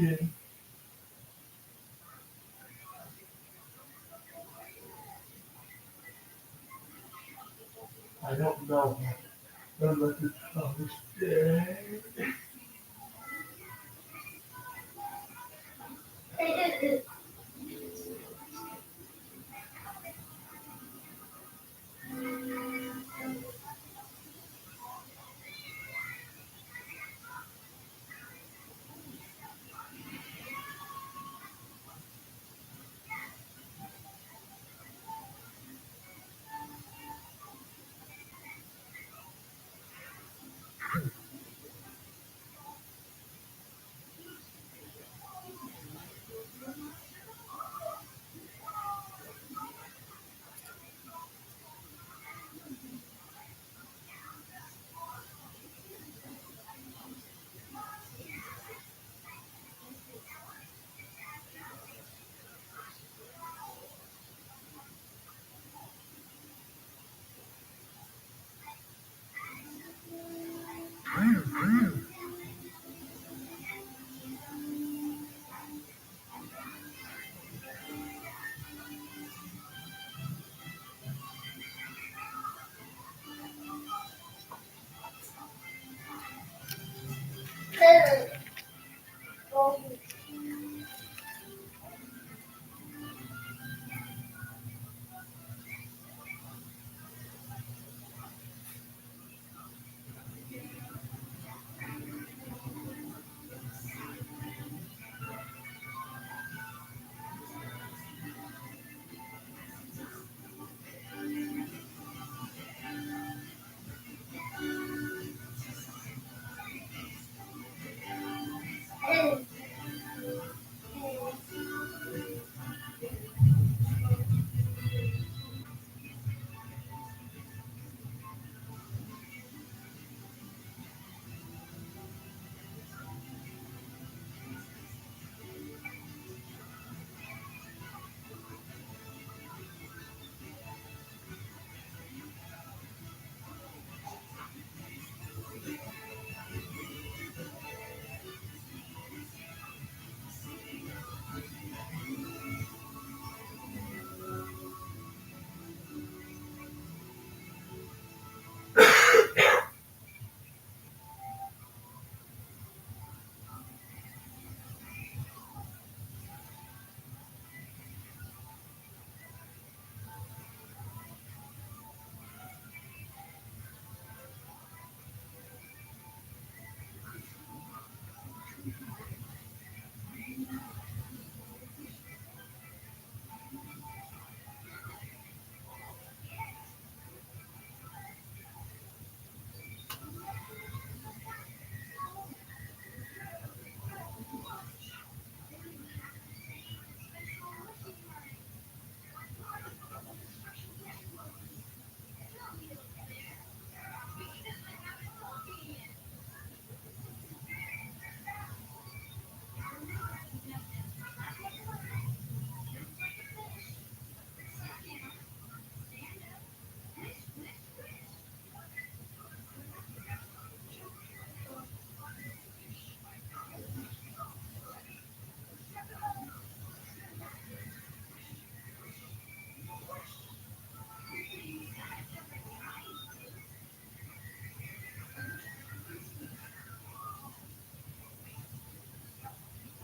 can. I don't know. But let us understand.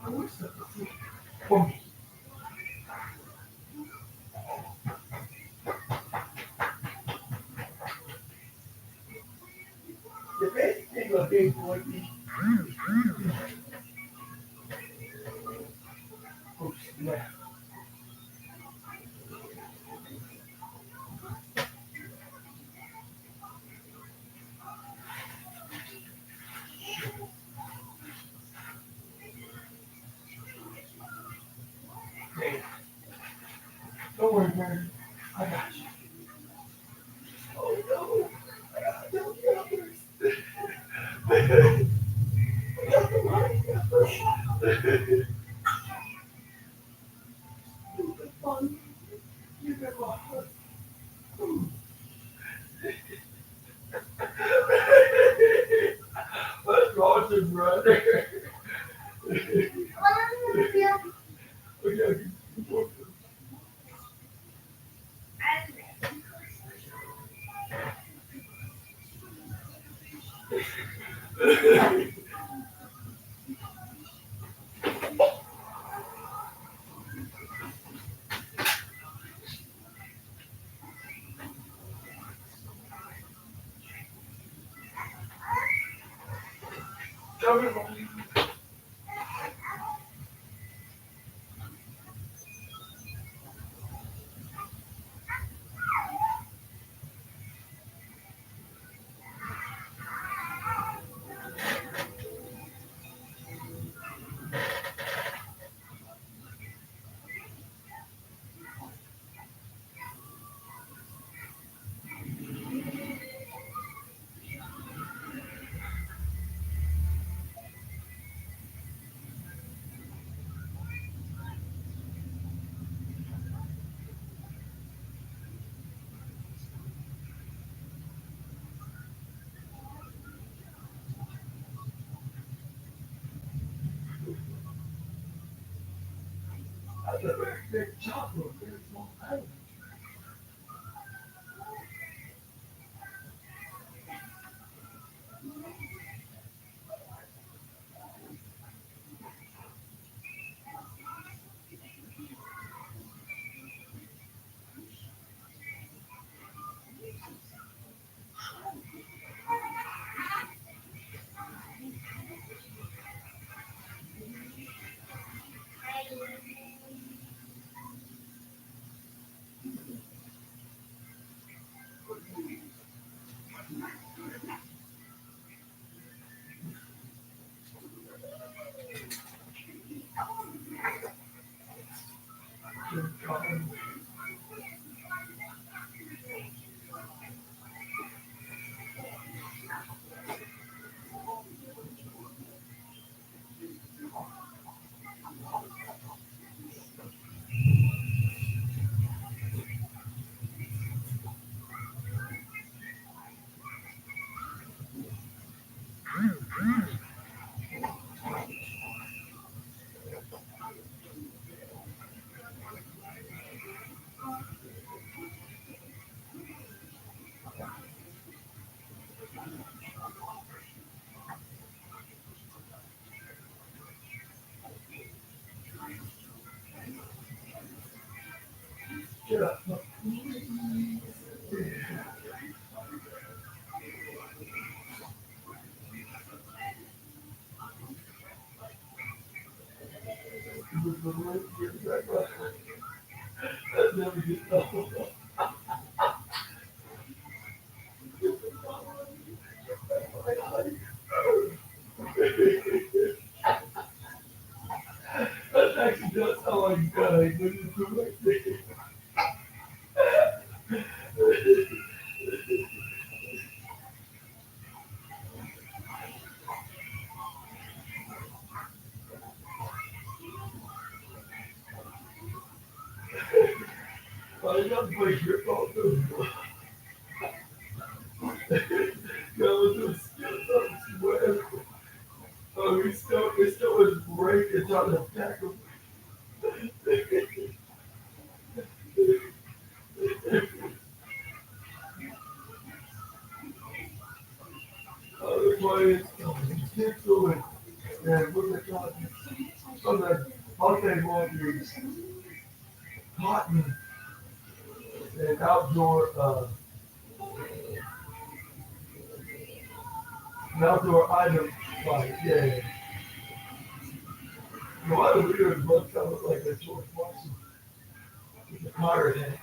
I wish that was it. For me. The best thing of being boy is oh snap. Hey, don't worry, man. I got you. Oh no. I got no numbers. I got the right numbers. Stupid fun. You got my heart. Let's watch him, brother. I never make chocolate. Very small island. Yeah. That never gets old. That actually does sound like when you do like this. Oh, you got to play grip on too. Go to the skill whatever. Oh, he still was break and trying to attack him. Oh, they're playing Jigsaw and what they call it? Some of that Monday morning cotton and outdoor item like, yeah. A lot of weird ones kind of look like a George Washington with a pirate hat.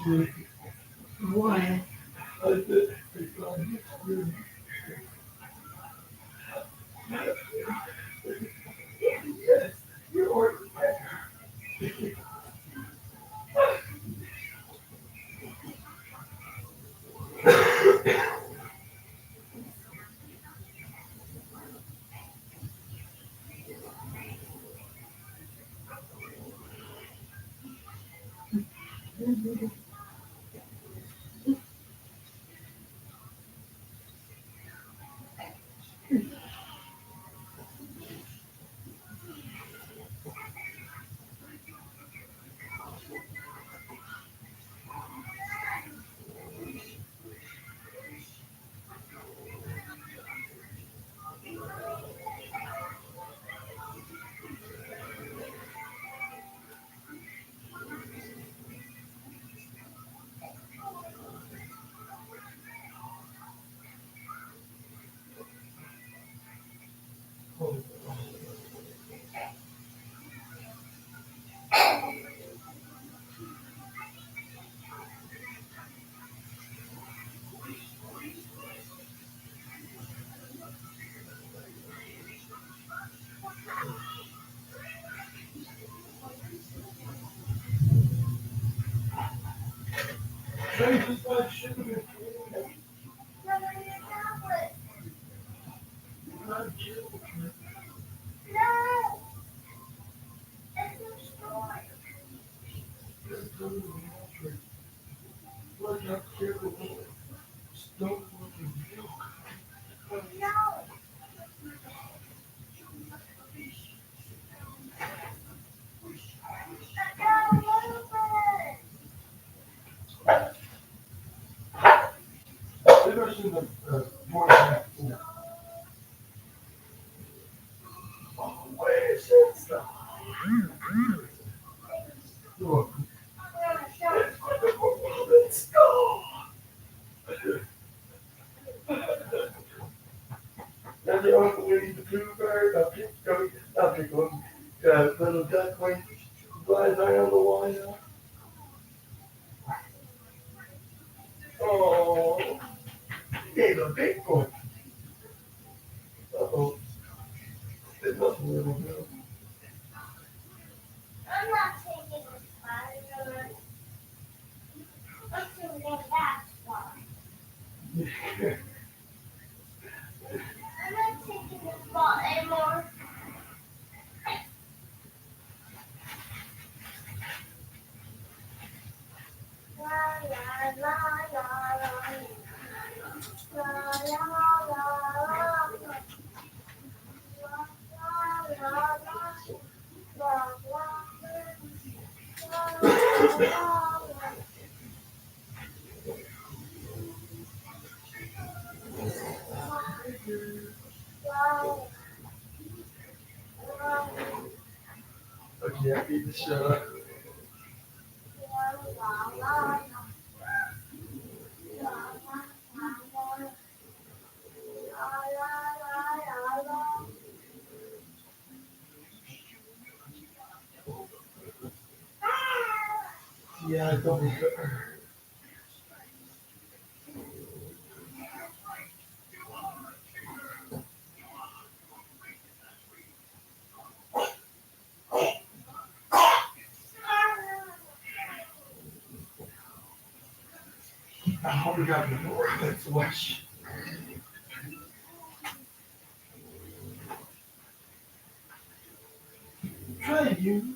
Why? I said, because you yes, you are. Say just like sugar. Not children. Just go to the laundry. Look up careful. Don't look at milk. There's in the board back. Where's that stuff? Look. Let's go. That's the Uncle Winnie the Pooh bird. I pick one. Little duckling flies around the wire. Oh, he's a big one. Uh-oh. It must be a little girl. I'm not taking this far. I'm taking that far. I'm not taking this ball anymore. La la la la la. La la la la. Okay, I need to shut up. Yeah, I don't need to. I hope we got the door. Let's watch. Try you.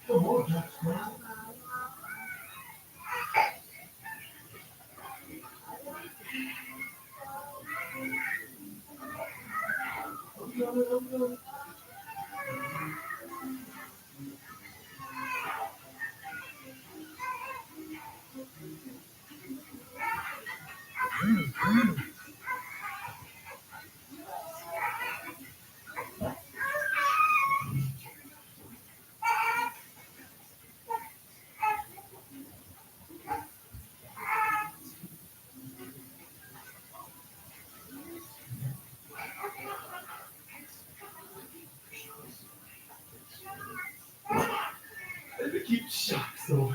Come on, Jackson. And they keep shock so.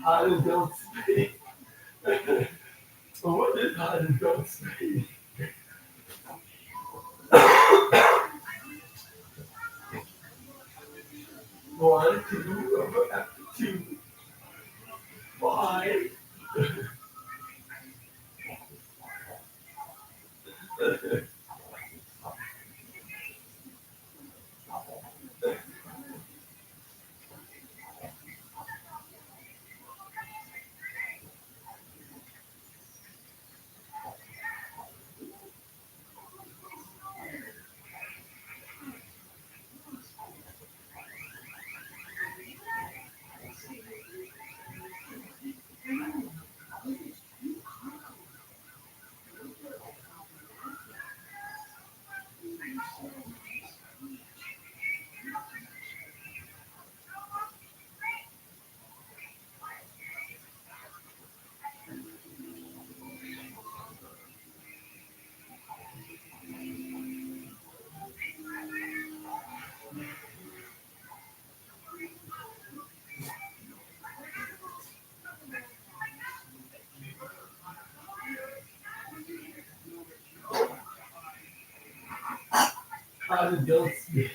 Hot and don't speak. What is hot and don't speak? One, two, after two, five. Hot and don't speak.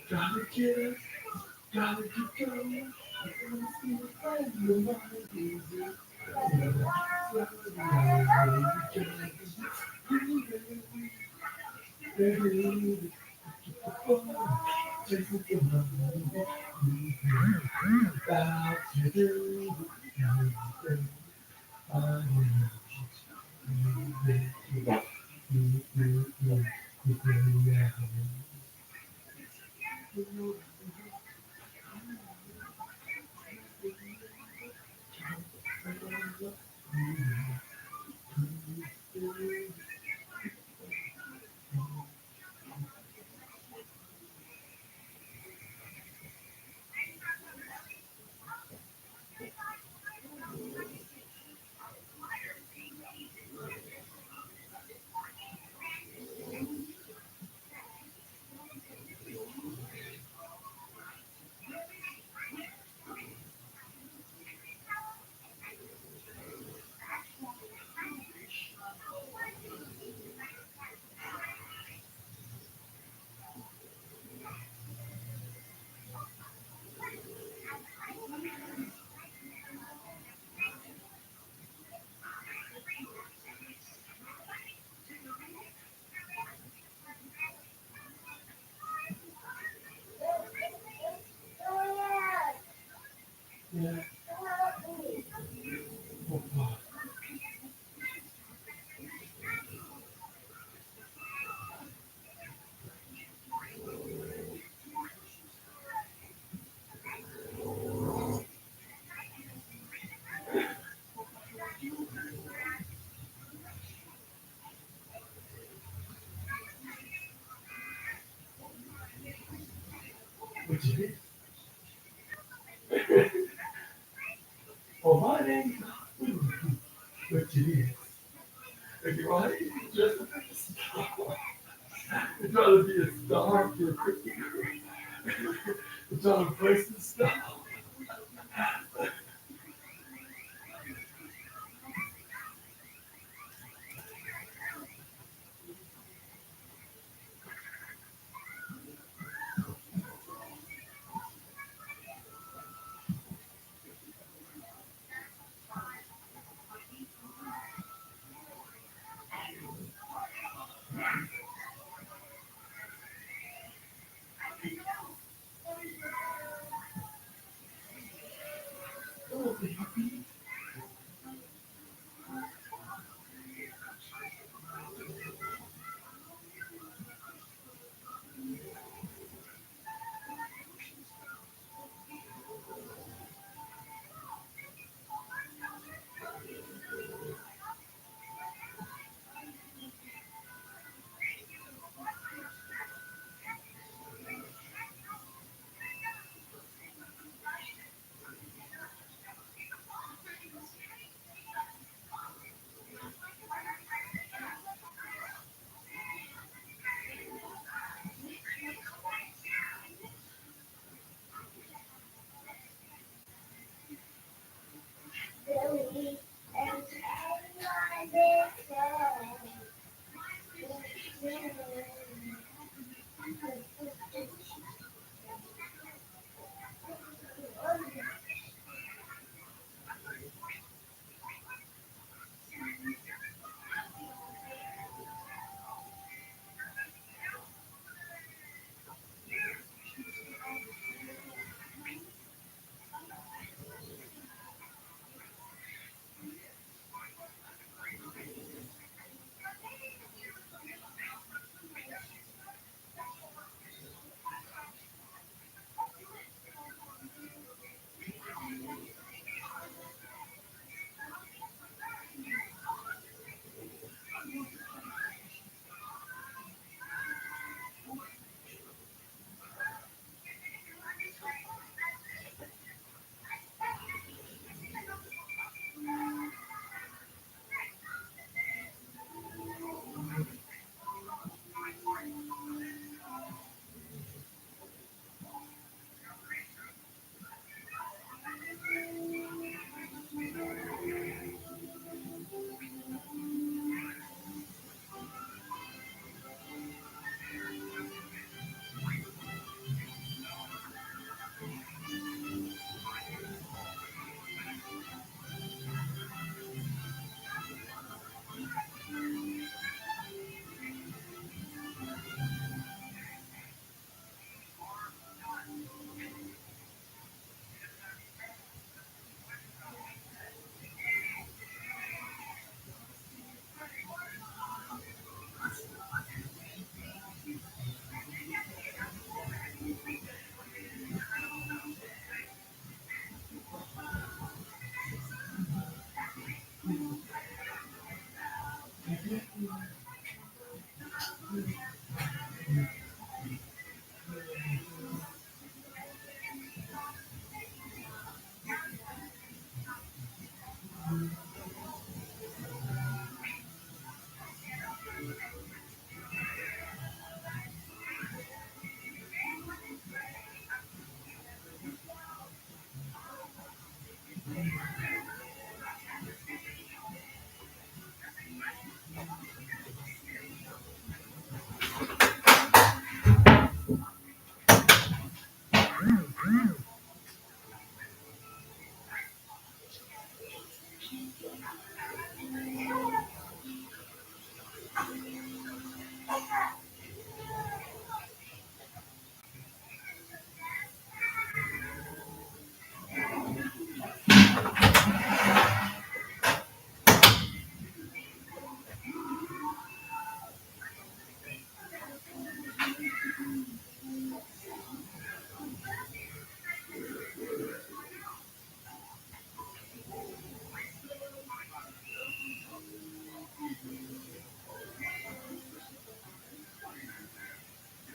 Gotta get it, gotta keep going. Yeah. What you did? Oh, my name. is. And you want to just a star. You're trying to be a star for a Christmas girl. You're trying to place the star.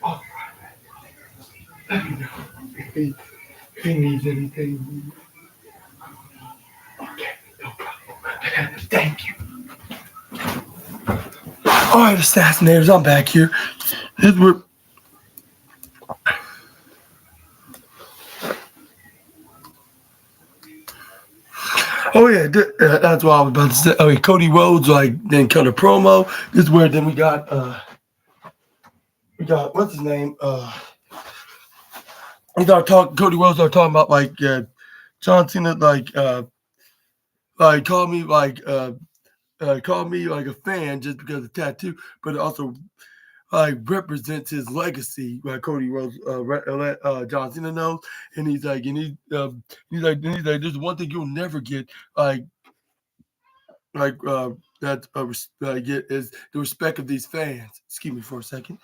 Oh, let me know if he needs anything. Okay, no problem. Thank you. All right, assassinators, I'm back here. This is where. Oh yeah, that's what I was about to say. Oh, yeah, Cody Rhodes then cut a promo. This is where then we got what's his name? Cody Rhodes started talking about John Cena called me like a fan just because of tattoo, but it also represents his legacy. Cody Rhodes, John Cena knows, and there's one thing you'll never get like that get is the respect of these fans. Excuse me for a second.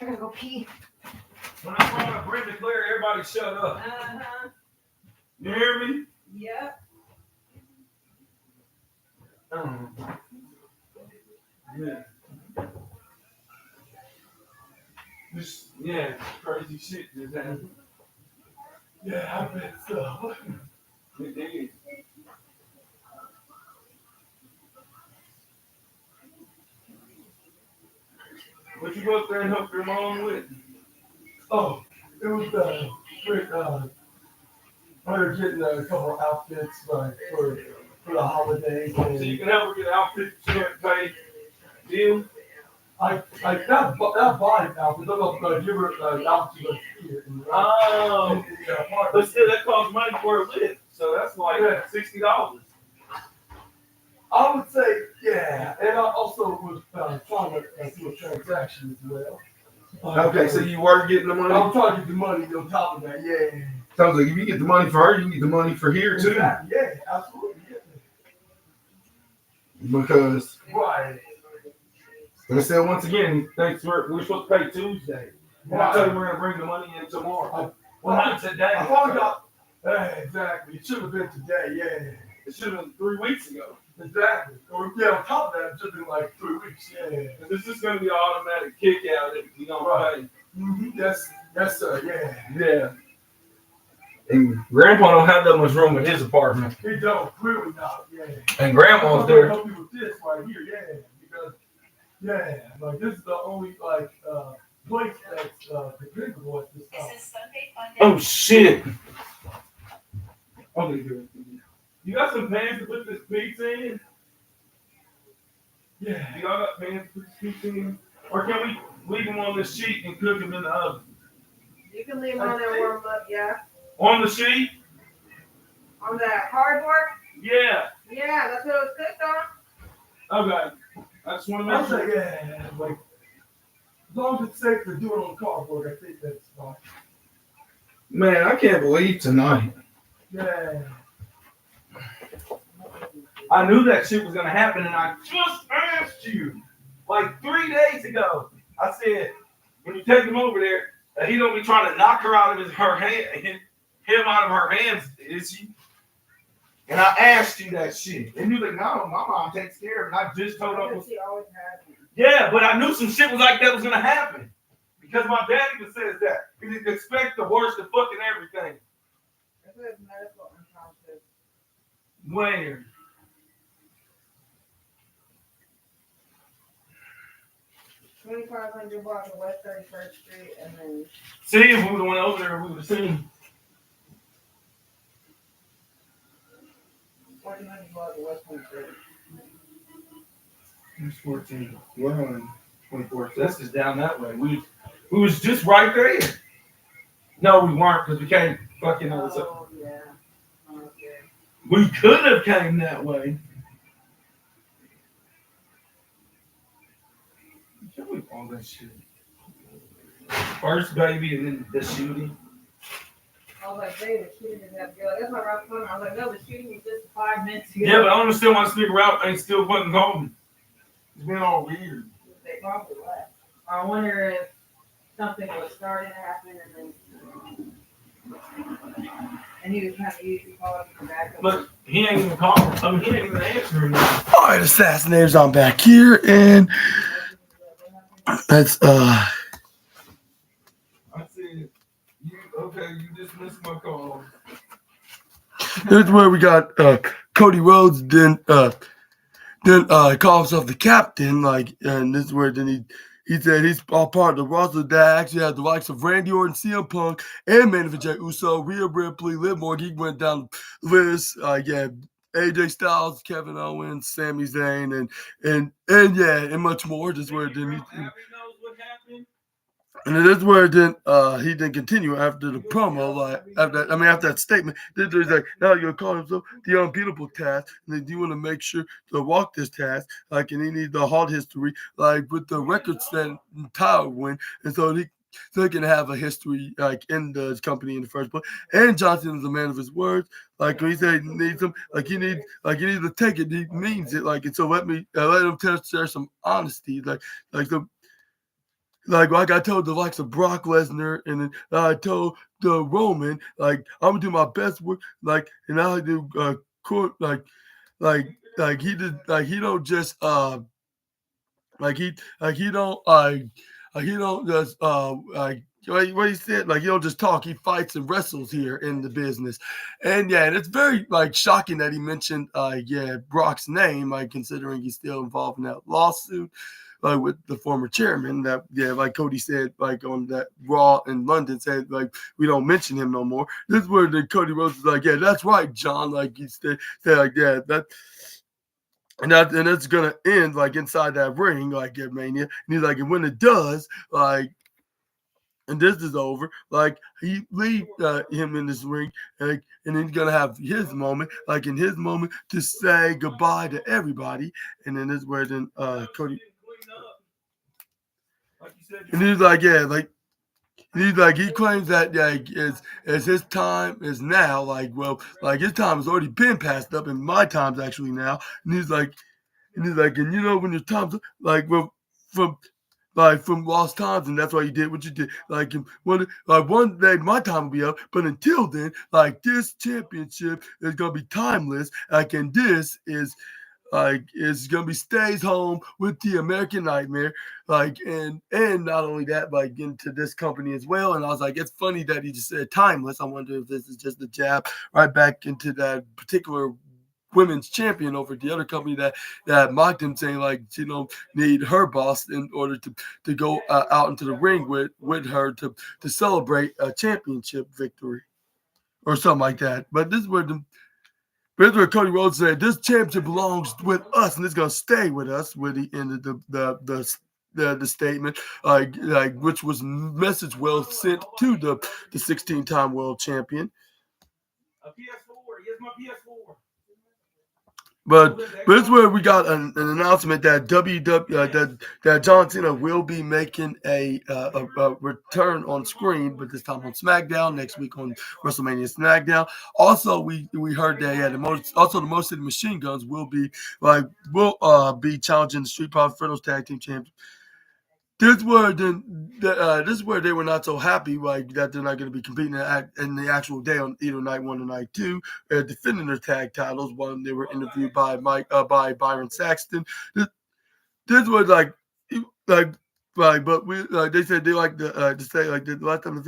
I gotta go pee. When I'm on a Brenda Claire, everybody shut up. You hear me? Yep. Yeah. Yeah, crazy shit just happened. Yeah, I bet so. It did. What you go up there and help your mom with? Oh, it was with we were getting a couple of outfits like for the holidays. So you can help her get outfits she can't pay. Deal? I not buying outfits. I'm gonna give her outfits like here. Oh, but still, that costs money for a lift. So that's like $60. I would say, yeah, and I also was trying to do a transaction as well. Okay, so you were getting the money? I'm trying to get the money on top of that, yeah. Sounds like if you get the money for her, you can get the money for here too. Exactly, yeah, absolutely, yeah. Because, Right. like I said, once again, Thanks for we're supposed to pay Tuesday. And I tell you we're gonna bring the money in tomorrow. Well, not today. I found out, exactly, it should have been today, yeah. It should have been 3 weeks ago. Exactly. Or, yeah, on top of that, it should have been like 3 weeks, yeah. This is gonna be an automatic kick out if you don't pay. Mm-hmm. Yes, sir, yeah. Yeah. And Grandpa don't have that much room in his apartment. He don't, clearly not, yeah. And Grandma's I'm there. gonna help you with this right here, yeah, because, yeah, like this is the only like place that's dependable at this time. Oh shit. Okay, good. You got some pans to put this pizza in? Yeah. You all got pans to put this pizza in? Or can we leave them on the sheet and cook them in the oven? You can leave them on there, warm up, yeah. On the sheet? On that cardboard? Yeah. Yeah, that's what it was cooked on. Okay. I just want to I'll make say, sure. yeah, like as long as it's safe to do it on cardboard, I think that's fine. man, I can't believe tonight. Yeah. I knew that shit was gonna happen, and I just asked you like 3 days ago. I said, when you take him over there, he don't be trying to knock her out of her hand, him out of her hands, is he? And I asked you that shit, and you like, no, my mom takes care of it. And I just told her, She always has them. yeah, but I knew some shit was like that was gonna happen because my dad even says that. He didn't expect the worst of fucking everything. That's what medical unconscious. Where? $2,500 block of West 31st Street, and then See, if we would have went over there, we would have seen. $1,400 block of West 23rd. It's 14. We're on 24. That's just down that way. We was just right there. No, we weren't because we came fucking on the Oh, yeah. Okay. We could have came that way. Can we all that shit? First baby and then the shooting. I was like, Dave, the shooting didn't have to go. That's why I was I was like, no, the shooting was just 5 minutes ago. Yeah, but I don't understand why this nigga Ralph ain't still fucking home. It's been all weird. They probably left. I wonder if something was starting to happen and he was trying to use the call for backup. But he ain't even calling. I mean, he ain't even answering. All right, assassinators, I'm back here, and that's I said, you dismissed my call. this is where we got Cody Rhodes then call himself the captain, like, and this is where then he said he's all part of the roster that actually has the likes of Randy Orton, CM Punk, and main event Jey Uso, Rhea Ripley, Liv Morgan. He went down the list. AJ Styles, Kevin Owens, Sami Zayn, and much more. Just where then Happy knows what happened. and it is where then he didn't continue after the promo, like after that statement. Then he's like, now you're calling himself the unbeatable task, and then you want to make sure to walk this task, like, and he needs the hard history, like with the record set title win, and so so he can have a history like in the company in the first place. And Johnson is a man of his words. Like when he said he needs him, he needs to take it. He means it. Like and so let him share some honesty. Like I told the likes of Brock Lesnar, and then I told the Roman, like I'm gonna do my best work, and I do court, he don't just like he don't he don't just what he said, he don't just talk, he fights and wrestles here in the business. And yeah, and it's very shocking that he mentioned Brock's name, considering he's still involved in that lawsuit with the former chairman that like Cody said, on that Raw in London, said we don't mention him no more. This is where the Cody Rhodes is like, yeah, that's right, John, he said that. And it's gonna end inside that ring, at Mania. And he's like, and when it does, and this is over, he leave him in this ring, and then he's gonna have his moment, in his moment to say goodbye to everybody. And then this is where then Cody, and he's like, yeah, he claims that as his time is now, his time has already been passed up, and my time's actually now. And he's like, and you know when your time's from lost times, and that's why you did what you did. One day my time will be up, but until then, this championship is gonna be timeless. And this is it's gonna be stays home with the American Nightmare. And not only that, into this company as well. And I was like, it's funny that he just said timeless. I wonder if this is just a jab right back into that particular women's champion over the other company that mocked him, saying need her boss in order to go out into the ring with her to celebrate a championship victory or something like that. But this is where Cody Rhodes said this championship belongs with us and it's gonna stay with us. With the end of the statement, which was message well sent to the 16-time world champion. A PS4, here's my PS4. But this is where we got an announcement that that John Cena will be making a return on screen, but this time on SmackDown, next week on WrestleMania SmackDown. Also, we heard that the Motor City Machine Guns will be challenging the Street Profits Tag Team Champions. This is where they were not so happy, that they're not going to be competing in the actual day on either night 1 or night 2, defending their tag titles when they were interviewed by Byron Saxton. This was but we they said they like to say the last time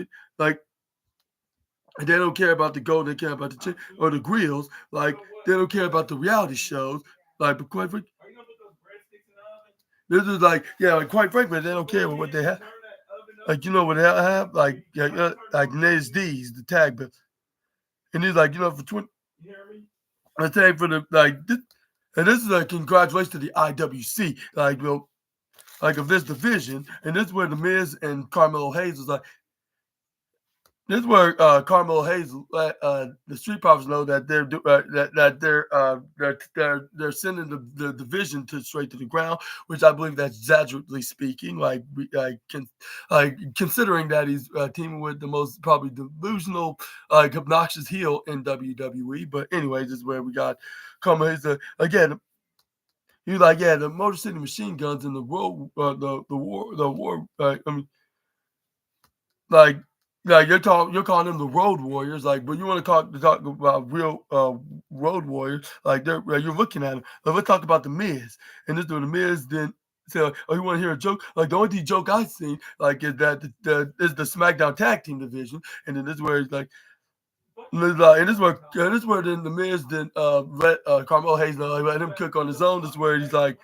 they don't care about the gold, they care about the or the grills, they don't care about the reality shows, but quite frankly. This is quite frankly, they don't care what they have. You know what they have? Nez D's, the tag belt. And he's for 20. I tag for the this, and this is congratulations to the IWC, of this division. And this is where the Miz and Carmelo Hayes was this is where Carmelo Hayes the Street Profits know that they're sending the division straight to the ground, which I believe that's exaggeratedly speaking. Considering that he's teaming with the most probably delusional, obnoxious heel in WWE. But anyways, this is where we got Carmelo Hayes again. He's the Motor City Machine Guns and the war. You're calling them the Road Warriors, but you want to talk about real Road Warriors, you're looking at them. Let's talk about the Miz, and this is the Miz then say, oh, you want to hear a joke? The only joke I've seen is that is the SmackDown Tag Team division, and then this is where he's and this is where then the Miz then let Carmelo Hayes let him cook on his own. This is where he's the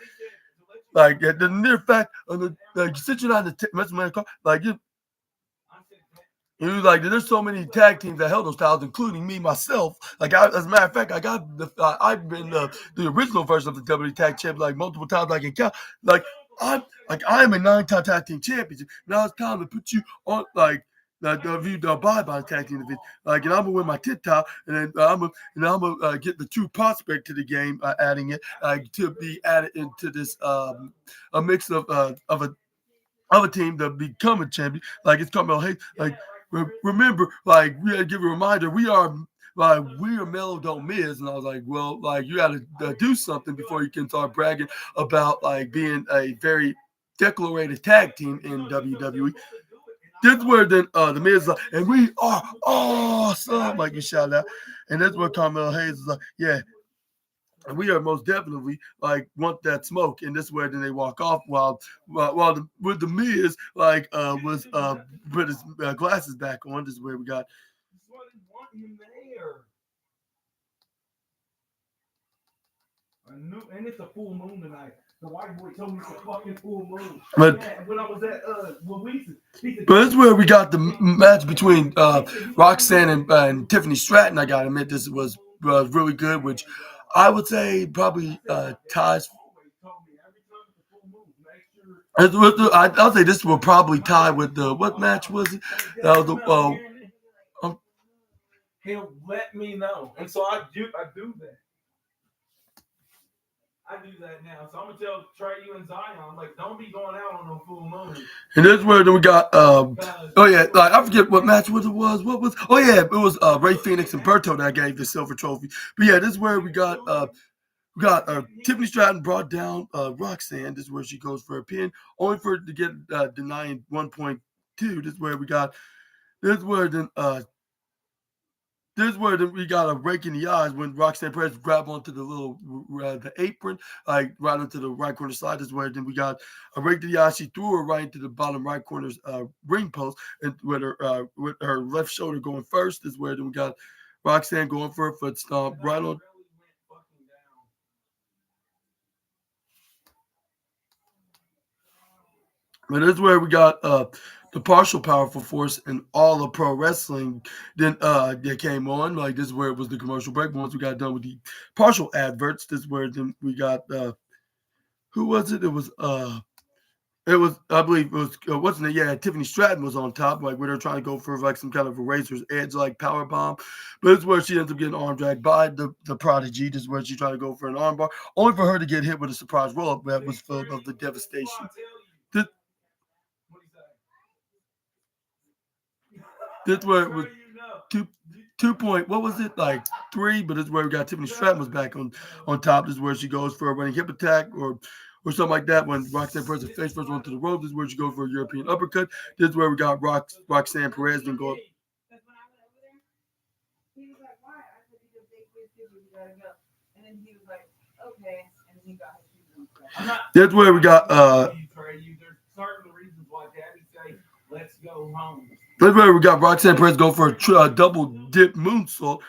mere fact of you sit you down in the WrestleMania car, he was there's so many tag teams that held those titles, including me myself. As a matter of fact, I've been the original version of the WWE Tag Champion multiple times I can count. I'm a 9-time tag team champion. Now it's time to put you on the bye tag team division. And I'm gonna win my tit top, and then I'm gonna get the true prospect to the game, adding it to be added into this a mix of a of a team to become a champion. Like it's Carmelo Hayes. Like remember, like we had to give a reminder. We are Mellow Don't Miz, and I was like, well, like you got to do something before you can start bragging about like being a very declarated tag team in WWE. This where then the Miz is like, and we are awesome, like you shout out, and that's where Carmelo Hayes is like, yeah, and we are most definitely like want that smoke, and this is where then they walk off while with the Miz like was put his glasses back on. This is where we got. That's why they want him there. And it's a full moon tonight. The white boy told me it's a fucking full moon. But yeah, when I was at Louisa, but this is where we got the match between Roxanne and Tiffany Stratton. I gotta admit, this was really good, which I would say probably ties. I'll say this will probably tie with the what match was it? He'll let me know, and so I do that. I do that now, so I'm gonna tell Trey, you and Zion, like, don't be going out on no full moon. And this is where we got oh yeah, like I forget what match it was. What was it was Ray Phoenix and Berto that gave the silver trophy. But yeah, this is where we got Tiffany Stratton brought down Roxanne. This is where she goes for a pin, only for it to get denying 1.2. This is where we got this is where then we got a rake in the eyes when Roxanne Perez grabbed onto the little the apron, like right onto the right corner side. This is where then we got a rake to the eyes. She threw her right into the bottom right corner's ring post, and with her left shoulder going first. This is where then we got Roxanne going for a foot stomp right on. But this is where we got the partial powerful force and all of pro wrestling. Then they came on. Like this is where it was the commercial break. Once we got done with the partial adverts, this is where then we got who was it? It was I believe it was wasn't it? Yeah, Tiffany Stratton was on top, like where they're trying to go for like some kind of a razor's edge, like power bomb. But it's where she ends up getting arm dragged by the Prodigy. This is where she tried to go for an arm bar, only for her to get hit with a surprise roll up that was full of the devastation. This where it was 2 point. What was it like 3? But this is where we got Tiffany Stratton was back on top. This is where she goes for a running hip attack or something like that. When Roxanne Perez face first onto the rope, this is where she goes for a European uppercut. This is where we got Roxanne Perez then go. Because when I went over there, he was like, "Why?" I said, "Because they we gotta go." And then he was like, "Okay," and then he got his shoes on. That's where we got. There's certain reasons why Daddy say, "Let's go home." That's where we got Roxanne Perez go for a double dip moonsault.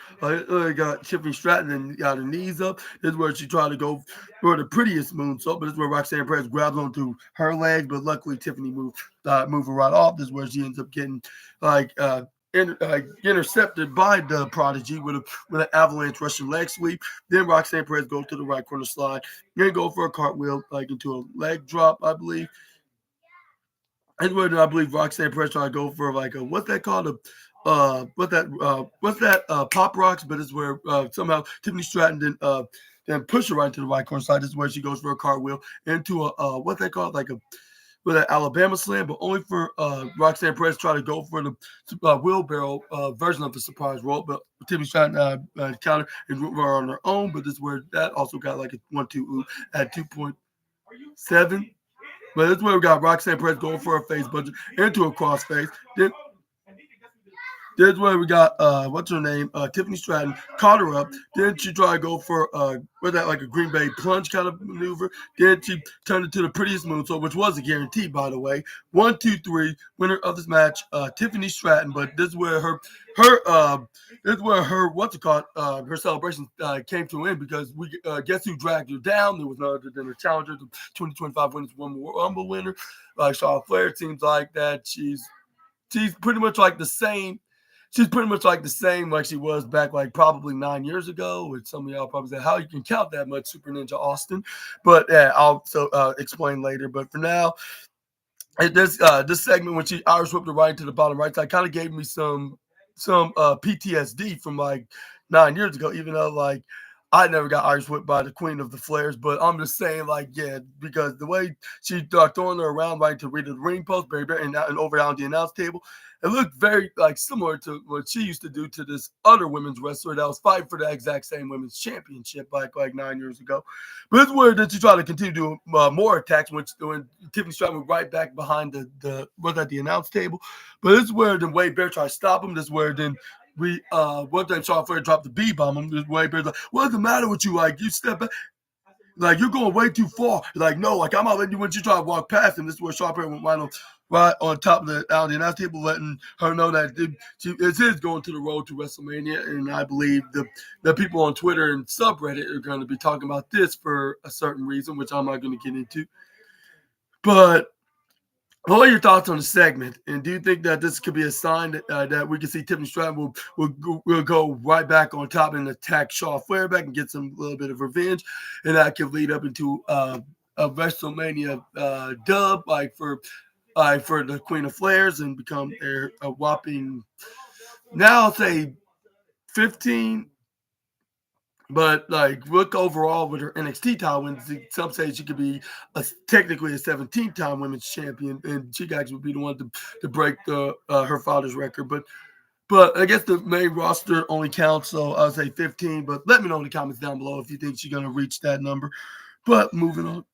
Got Tiffany Stratton and got her knees up. This is where she tried to go for the prettiest moonsault, but this is where Roxanne Perez grabs onto her legs, but luckily Tiffany moved her right off. This is where she ends up getting intercepted by the Prodigy with an avalanche Russian leg sweep. Then Roxanne Perez goes to the right corner slide, then go for a cartwheel like into a leg drop, I believe. And where I believe Roxanne Perez tried to go for like a what's that called what's that pop rocks, but it's where somehow Tiffany Stratton then push her right to the right corner side. This is where she goes for a cartwheel into a what's that called like a with an Alabama slam, but only for Roxanne Perez try to go for the wheelbarrow version of the surprise roll, but Tiffany Stratton counter and were on her own. But this is where that also got like a 1-2 at 2.7. But this is where we got Roxanne Perez going for a face budget into a crossface. Then this is where we got what's her name? Tiffany Stratton caught her up. Then she tried to go for like a Green Bay plunge kind of maneuver. Then she turned it to the prettiest moonsault, which was a guarantee, by the way. 1, 2, 3, winner of this match, Tiffany Stratton. But this is where her her celebration came to an end because we guess who dragged her down? There was none other than her challenger, the 2025 Women's Rumble winner, Charlotte Flair. It seems like that she's pretty much like the same. She's pretty much like the same like she was back like probably 9 years ago, which some of y'all probably say, how you can count that much, Super Ninja Austin. But I'll explain later. But for now, this segment when she Irish whipped her right into the bottom right side kind of gave me some PTSD from like 9 years ago, even though like I never got Irish whipped by the Queen of the Flares, but I'm just saying, like, yeah, because the way she throwing her around right to read the ring post, baby, and over down the announce table, it looked very like similar to what she used to do to this other women's wrestler that was fighting for the exact same women's championship like 9 years ago. But it's weird that she tried to continue doing more attacks when Tiffany Stratton was right back behind the was at the announce table. But it's where the Wade Bear tried to stop him. This is where then one time Sean Flair dropped the B bomb him. This Wade Bear's like, what's the matter with you? Like, you step back. Like, you're going way too far. Like, no, like, I'm not letting you when you try to walk past him. This is where Sean Flair went right on top of the announce table, letting her know that it is going to the road to WrestleMania. And I believe the people on Twitter and subreddit are going to be talking about this for a certain reason, which I'm not going to get into. But what are your thoughts on the segment? And do you think that this could be a sign that we can see Tiffany Stratton will go right back on top and attack Shaw Flair back and get some little bit of revenge, and that could lead up into a WrestleMania dub for the Queen of Flares and become a whopping, now I'll say 15. But like, look overall with her NXT title wins, some say she could be technically a 17-time women's champion, and she actually would be the one to break her father's record. But I guess the main roster only counts, so I'll say 15. But let me know in the comments down below if you think she's gonna reach that number. But moving on.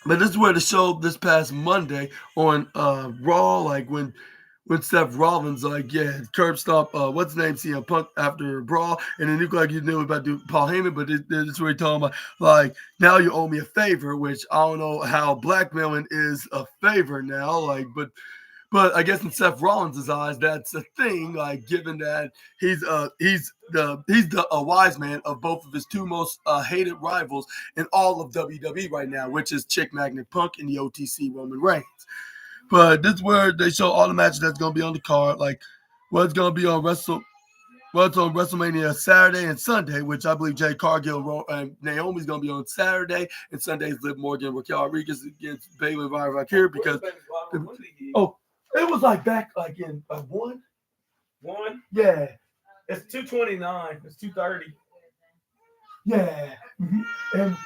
But this is where the show this past Monday on Raw, like when Seth Rollins, like, yeah, curb stomp, what's his name, CM Punk after Brawl, and then looked like you knew about to do Paul Heyman, but it's where he talking about, like, now you owe me a favor, which I don't know how blackmailing is a favor now, like, but I guess in Seth Rollins' eyes, that's a thing. Like, given that he's a wise man of both of his two most hated rivals in all of WWE right now, which is Chick Magnet Punk and the OTC Roman Reigns. But this is where they show all the matches that's going to be on the card, like what's going to be on WrestleMania Saturday and Sunday, which I believe Jay Cargill and Naomi's going to be on Saturday, and Sunday's Liv Morgan and Raquel Rodriguez against Bayley Valkyrie because it was like back like in one. Yeah. It's 229. It's 230. Yeah. Mm-hmm. And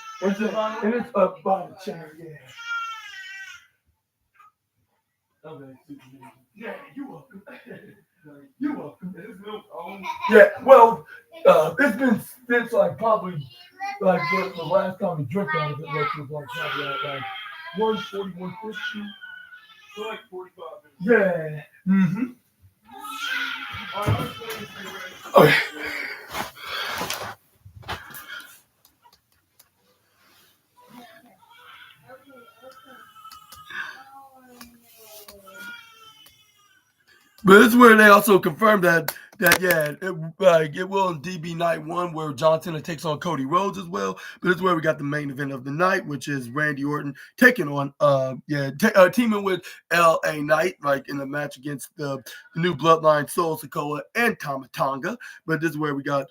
it's up by the chair. Yeah. Okay. Yeah, you welcome. You welcome. Yeah. Well, it's been since like probably like the last time we drank out of it, which was like probably like 140, 150. So like 45 minutes. Yeah. Mm-hmm. All right, Okay. But it's where they also confirmed that yeah, it will indeed be night one where John Cena takes on Cody Rhodes as well. But it's where we got the main event of the night, which is Randy Orton taking on teaming with LA Knight, like in the match against the new Bloodline Solo Sikoa and Tama Tonga. But this is where we got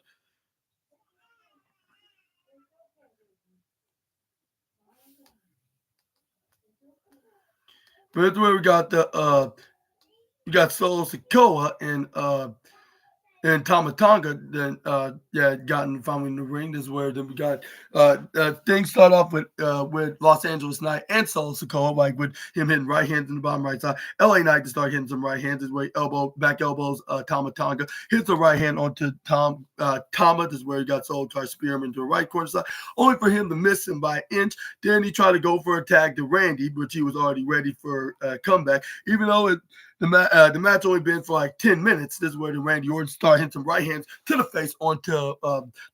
we got Solo Sikoa and Tama Tonga then gotten finally in the ring. This is where then we got things start off with Los Angeles Knight and Solo Sikoa, like with him hitting right hands in the bottom right side. LA Knight to start hitting some right hands. This way back elbows Tama Tonga hits the right hand onto Tama. This is where he got Solo try to spear him into the right corner side, only for him to miss him by an inch. Then he tried to go for a tag to Randy, which he was already ready for a comeback, even though the match only been for like 10 minutes. This is where the Randy Orton start hitting some right hands to the face onto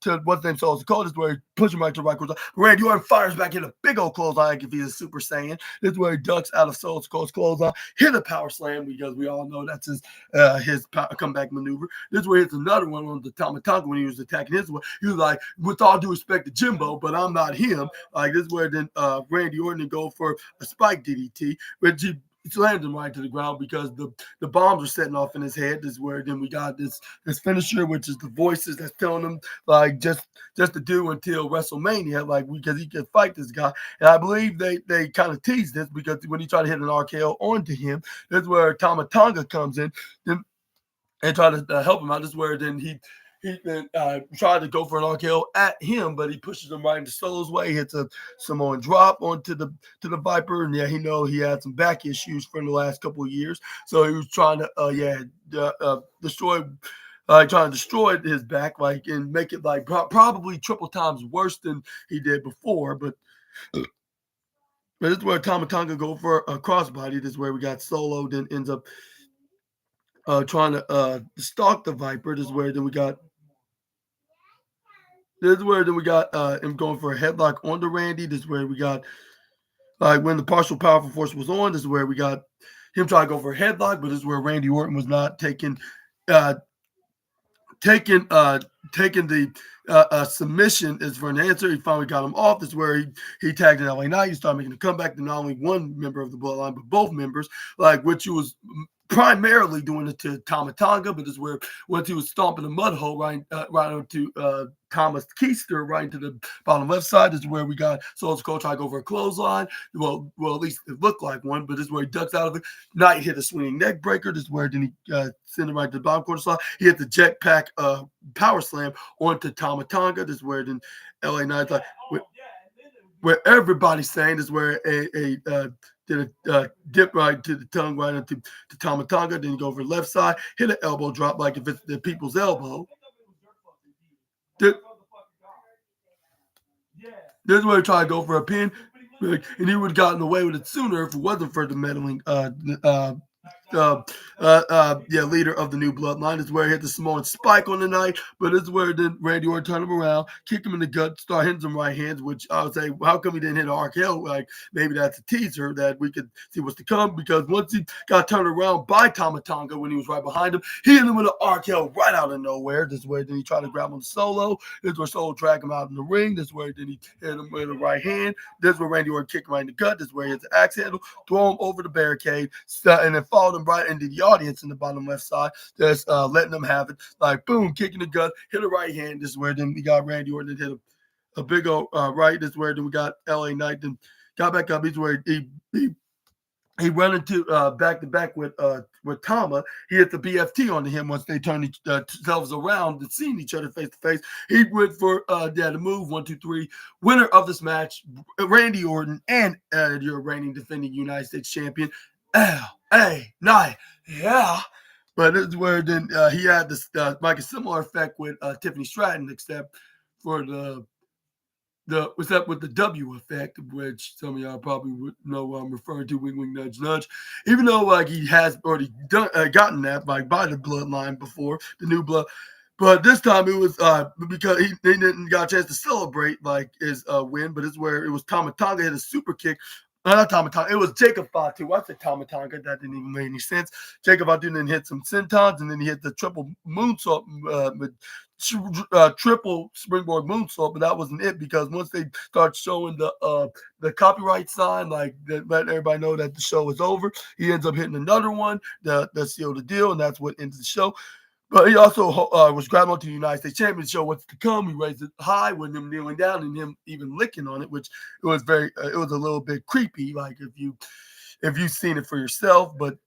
to what's name Solo Sikoa. This is where he pushes him right to the right corner. Randy Orton fires back in a big old clothesline like if he's a Super Saiyan. This is where he ducks out of Solo Sikoa's clothesline, hit a power slam because we all know that's his comeback maneuver. This is where he hits another one on the Tama Tonga when he was attacking his way. He was like, with all due respect to Jimbo, but I'm not him. Like this is where then Randy Orton go for a spike DDT, which he slammed him right to the ground because the bombs are setting off in his head. This is where then we got this finisher, which is the voices that's telling him like just to do until WrestleMania, like because he can fight this guy. And I believe they kind of teased this because when he tried to hit an RKO onto him, that's where Tama Tonga comes in and try to help him out. This is where then he then tried to go for an RKO at him, but he pushes him right into Solo's way, hits a Samoan drop onto the Viper, and he had some back issues for the last couple of years, so he was trying to destroy. Trying to destroy his back, like, and make it like probably triple times worse than he did before. But this is where Tama Tonga go for a crossbody. This is where we got Solo, then ends up trying to stalk the Viper. This is where then we got him going for a headlock on the Randy. This is where we got like when the partial powerful force was on. This is where we got him trying to go for a headlock, but this is where Randy Orton was not taking the submission is for an answer. He finally got him off. This is where he tagged in LA Knight. He started making a comeback to not only one member of the Bloodline, but both members, like which he was primarily doing it to Tama Tonga, but this is where once he was stomping the mud hole right onto Thomas Keister right into the bottom left side. This is where we got Solo's Cole try to go for a clothesline. Well, at least it looked like one, but this is where he ducks out of it. Knight hit a swinging neck breaker. This is where then he sent it right to the bottom corner slot. He hit the jetpack power slam onto Tama Tonga. This is where then LA Knight's like where everybody's saying this is where did a dip right to the tongue right into Tama Tonga. Then you go over the left side, hit an elbow drop like if it's the people's elbow. This is where he tried to go for a pin, and he would have gotten away with it sooner if it wasn't for the meddling leader of the new bloodline. Is where he hit the Samoan spike on the night, but this is where then Randy Orton turned him around, kicked him in the gut, start hitting some right hands, which I would say, how come he didn't hit an RKO? Like maybe that's a teaser that we could see what's to come, because once he got turned around by Tama Tonga when he was right behind him, he hit him with an RKO right out of nowhere. This is where then he tried to grab him Solo. This is where Solo dragged him out in the ring. This is where then he hit him with a right hand. This is where Randy Orton kicked him right in the gut. This is where he hits the axe handle, throw him over the barricade, and then followed him right into the audience in the bottom left side, just letting them have it. Like boom, kicking the gut, hit a right hand. This is where then we got Randy Orton hit a big old right. This is where then we got LA Knight, then got back up. He's where he run into back to back with Tama. He hit the BFT onto him once they turned themselves around and seen each other face to face. He went for the move 1, 2, 3. Winner of this match, Randy Orton, and your reigning defending United States champion, LA Knight. Yeah. But this is where then he had this like a similar effect with Tiffany Stratton, except for what's up with the W effect, which some of y'all probably would know what I'm referring to. Wing, wing, nudge, nudge. Even though like he has already gotten that like by the bloodline before, the new blood. But this time it was because he didn't got a chance to celebrate like his win. But it's where it was Tama Tonga hit a super kick. Not Tama Tonga. It was Jacob Fatu. I said Tama Tonga. That didn't even make any sense. Jacob Fatu then hit some sentons, and then he hit the triple moonsault, triple springboard moonsault. But that wasn't it, because once they start showing the copyright sign, like that, let everybody know that the show is over, he ends up hitting another one that sealed the deal, and that's what ends the show. But he also was grabbed onto the United States Champion to show what's to come. He raised it high with him kneeling down and him even licking on it, which it was it was a little bit creepy, like if you've seen it for yourself. But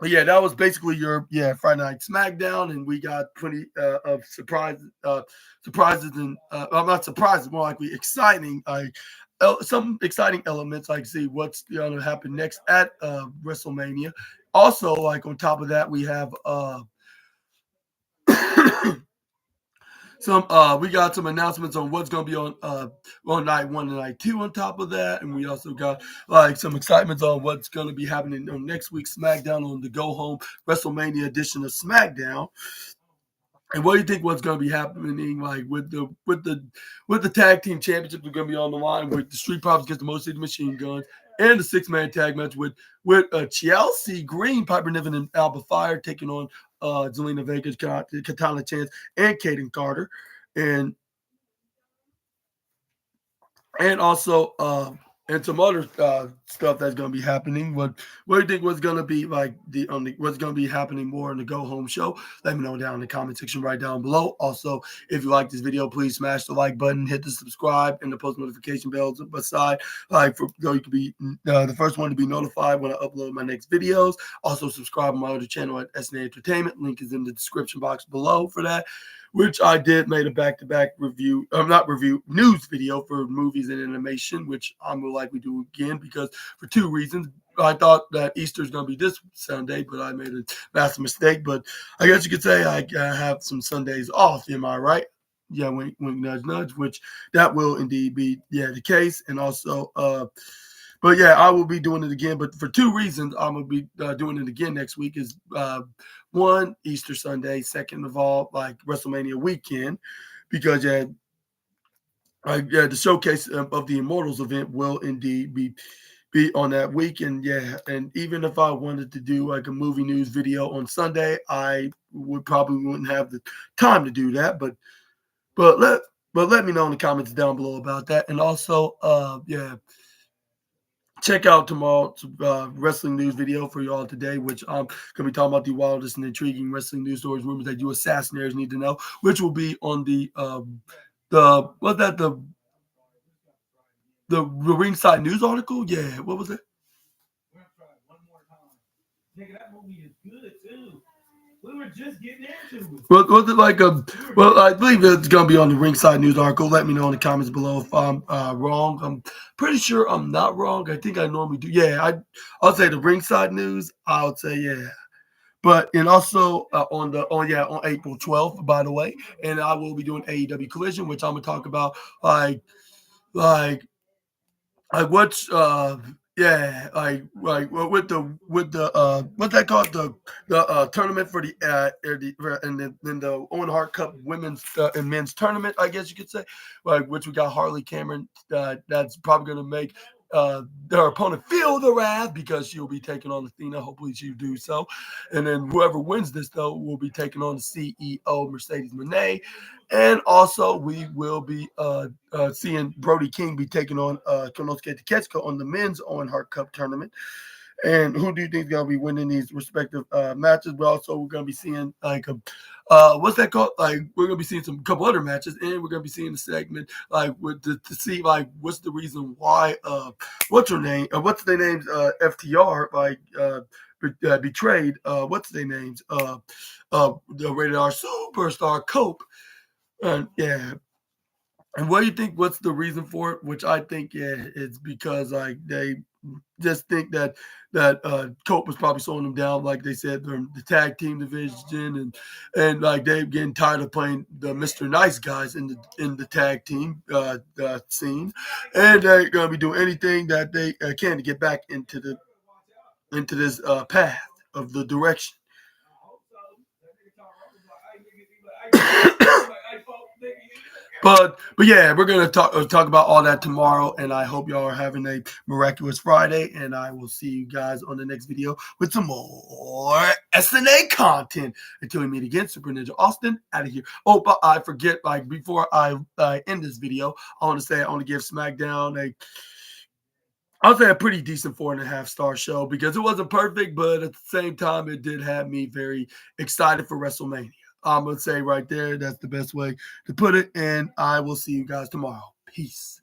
yeah, that was basically your Friday Night SmackDown, and we got plenty of surprises and I'm not surprised, more likely exciting. Some exciting elements, like see what's going to happen next at WrestleMania. Also, like on top of that, we have we got some announcements on what's going to be on night 1 and night 2 on top of that, and we also got like some excitement on what's going to be happening on next week's SmackDown on the Go Home WrestleMania edition of SmackDown. And what do you think what's going to be happening like with the tag team championships are going to be on the line with the Street Profits against the Motor City Machine Guns, and the 6-man tag match with Chelsea Green, Piper Niven, and Alba Fire taking on Zelina Vega, Katana Chance, and Kaden Carter, and also and some other stuff that's going to be happening. What do you think was going to be like what's going to be happening more in the Go Home show? Let me know down in the comment section right down below. Also, if you like this video, please smash the like button, hit the subscribe, and the post notification bells beside, like so you can be the first one to be notified when I upload my next videos. Also, subscribe to my other channel at SNA Entertainment. Link is in the description box below for that. Which I made a back-to-back review, news video for movies and animation, which I'm going to likely do again because for two reasons. I thought that Easter's going to be this Sunday, but I made a massive mistake. But I guess you could say I have some Sundays off. Am I right? Yeah, wink, wink, nudge, nudge, which that will indeed be, the case. And also, but yeah, I will be doing it again. But for two reasons, I'm going to be doing it again next week is one, Easter Sunday. Second of all, like WrestleMania weekend, because the showcase of the Immortals event will indeed be on that week. And and even if I wanted to do like a movie news video on Sunday, I probably wouldn't have the time to do that. But let me know in the comments down below about that. And also, check out tomorrow's wrestling news video for y'all today, which I'm going to be talking about the wildest and intriguing wrestling news stories, rumors that you assassinators need to know, which will be on the ringside news article. Yeah, what was it? One more time. Nigga, that movie is good too. We were just getting into it. Was it like well, I believe it's going to be on the ringside news article. Let me know in the comments below if I'm wrong. I'm pretty sure I'm not wrong. I think I normally do. Yeah, I'll say the ringside news. I would say, yeah. But and also on April 12th, by the way, and I will be doing AEW Collision, which I'm gonna talk about like what's with the what's that called, the tournament for the Owen Hart Cup women's and men's tournament, I guess you could say, like, which we got Harley Cameron that's probably going to make their opponent feel the wrath because she'll be taking on Athena. Hopefully she'll do so. And then whoever wins this, though, will be taking on the CEO, Mercedes Moné. And also we will be seeing Brody King be taking on Konosuke Takeshita on the men's Owen Hart Cup tournament. And who do you think is going to be winning these respective matches? But also we're going to be seeing like what's that called? Like, we're going to be seeing some couple other matches, and we're going to be seeing a segment like to see like what's the reason why what's their names FTR betrayed what's their names the rated R superstar Cope. And and what do you think? What's the reason for it? Which I think, it's because like they just think that Cope was probably slowing them down, like they said, the tag team division, and like they're getting tired of playing the Mr. Nice guys in the tag team scene, and they're gonna be doing anything that they can to get back into this path of the direction. But yeah, we're gonna talk about all that tomorrow, and I hope y'all are having a miraculous Friday, and I will see you guys on the next video with some more SNA content. Until we meet again, Super Ninja Austin out of here. Oh, but I forget, like, before I end this video, I want to say I want to give SmackDown I'll say a pretty decent 4.5-star show, because it wasn't perfect, but at the same time, it did have me very excited for WrestleMania. I'm going to say right there, that's the best way to put it. And I will see you guys tomorrow. Peace.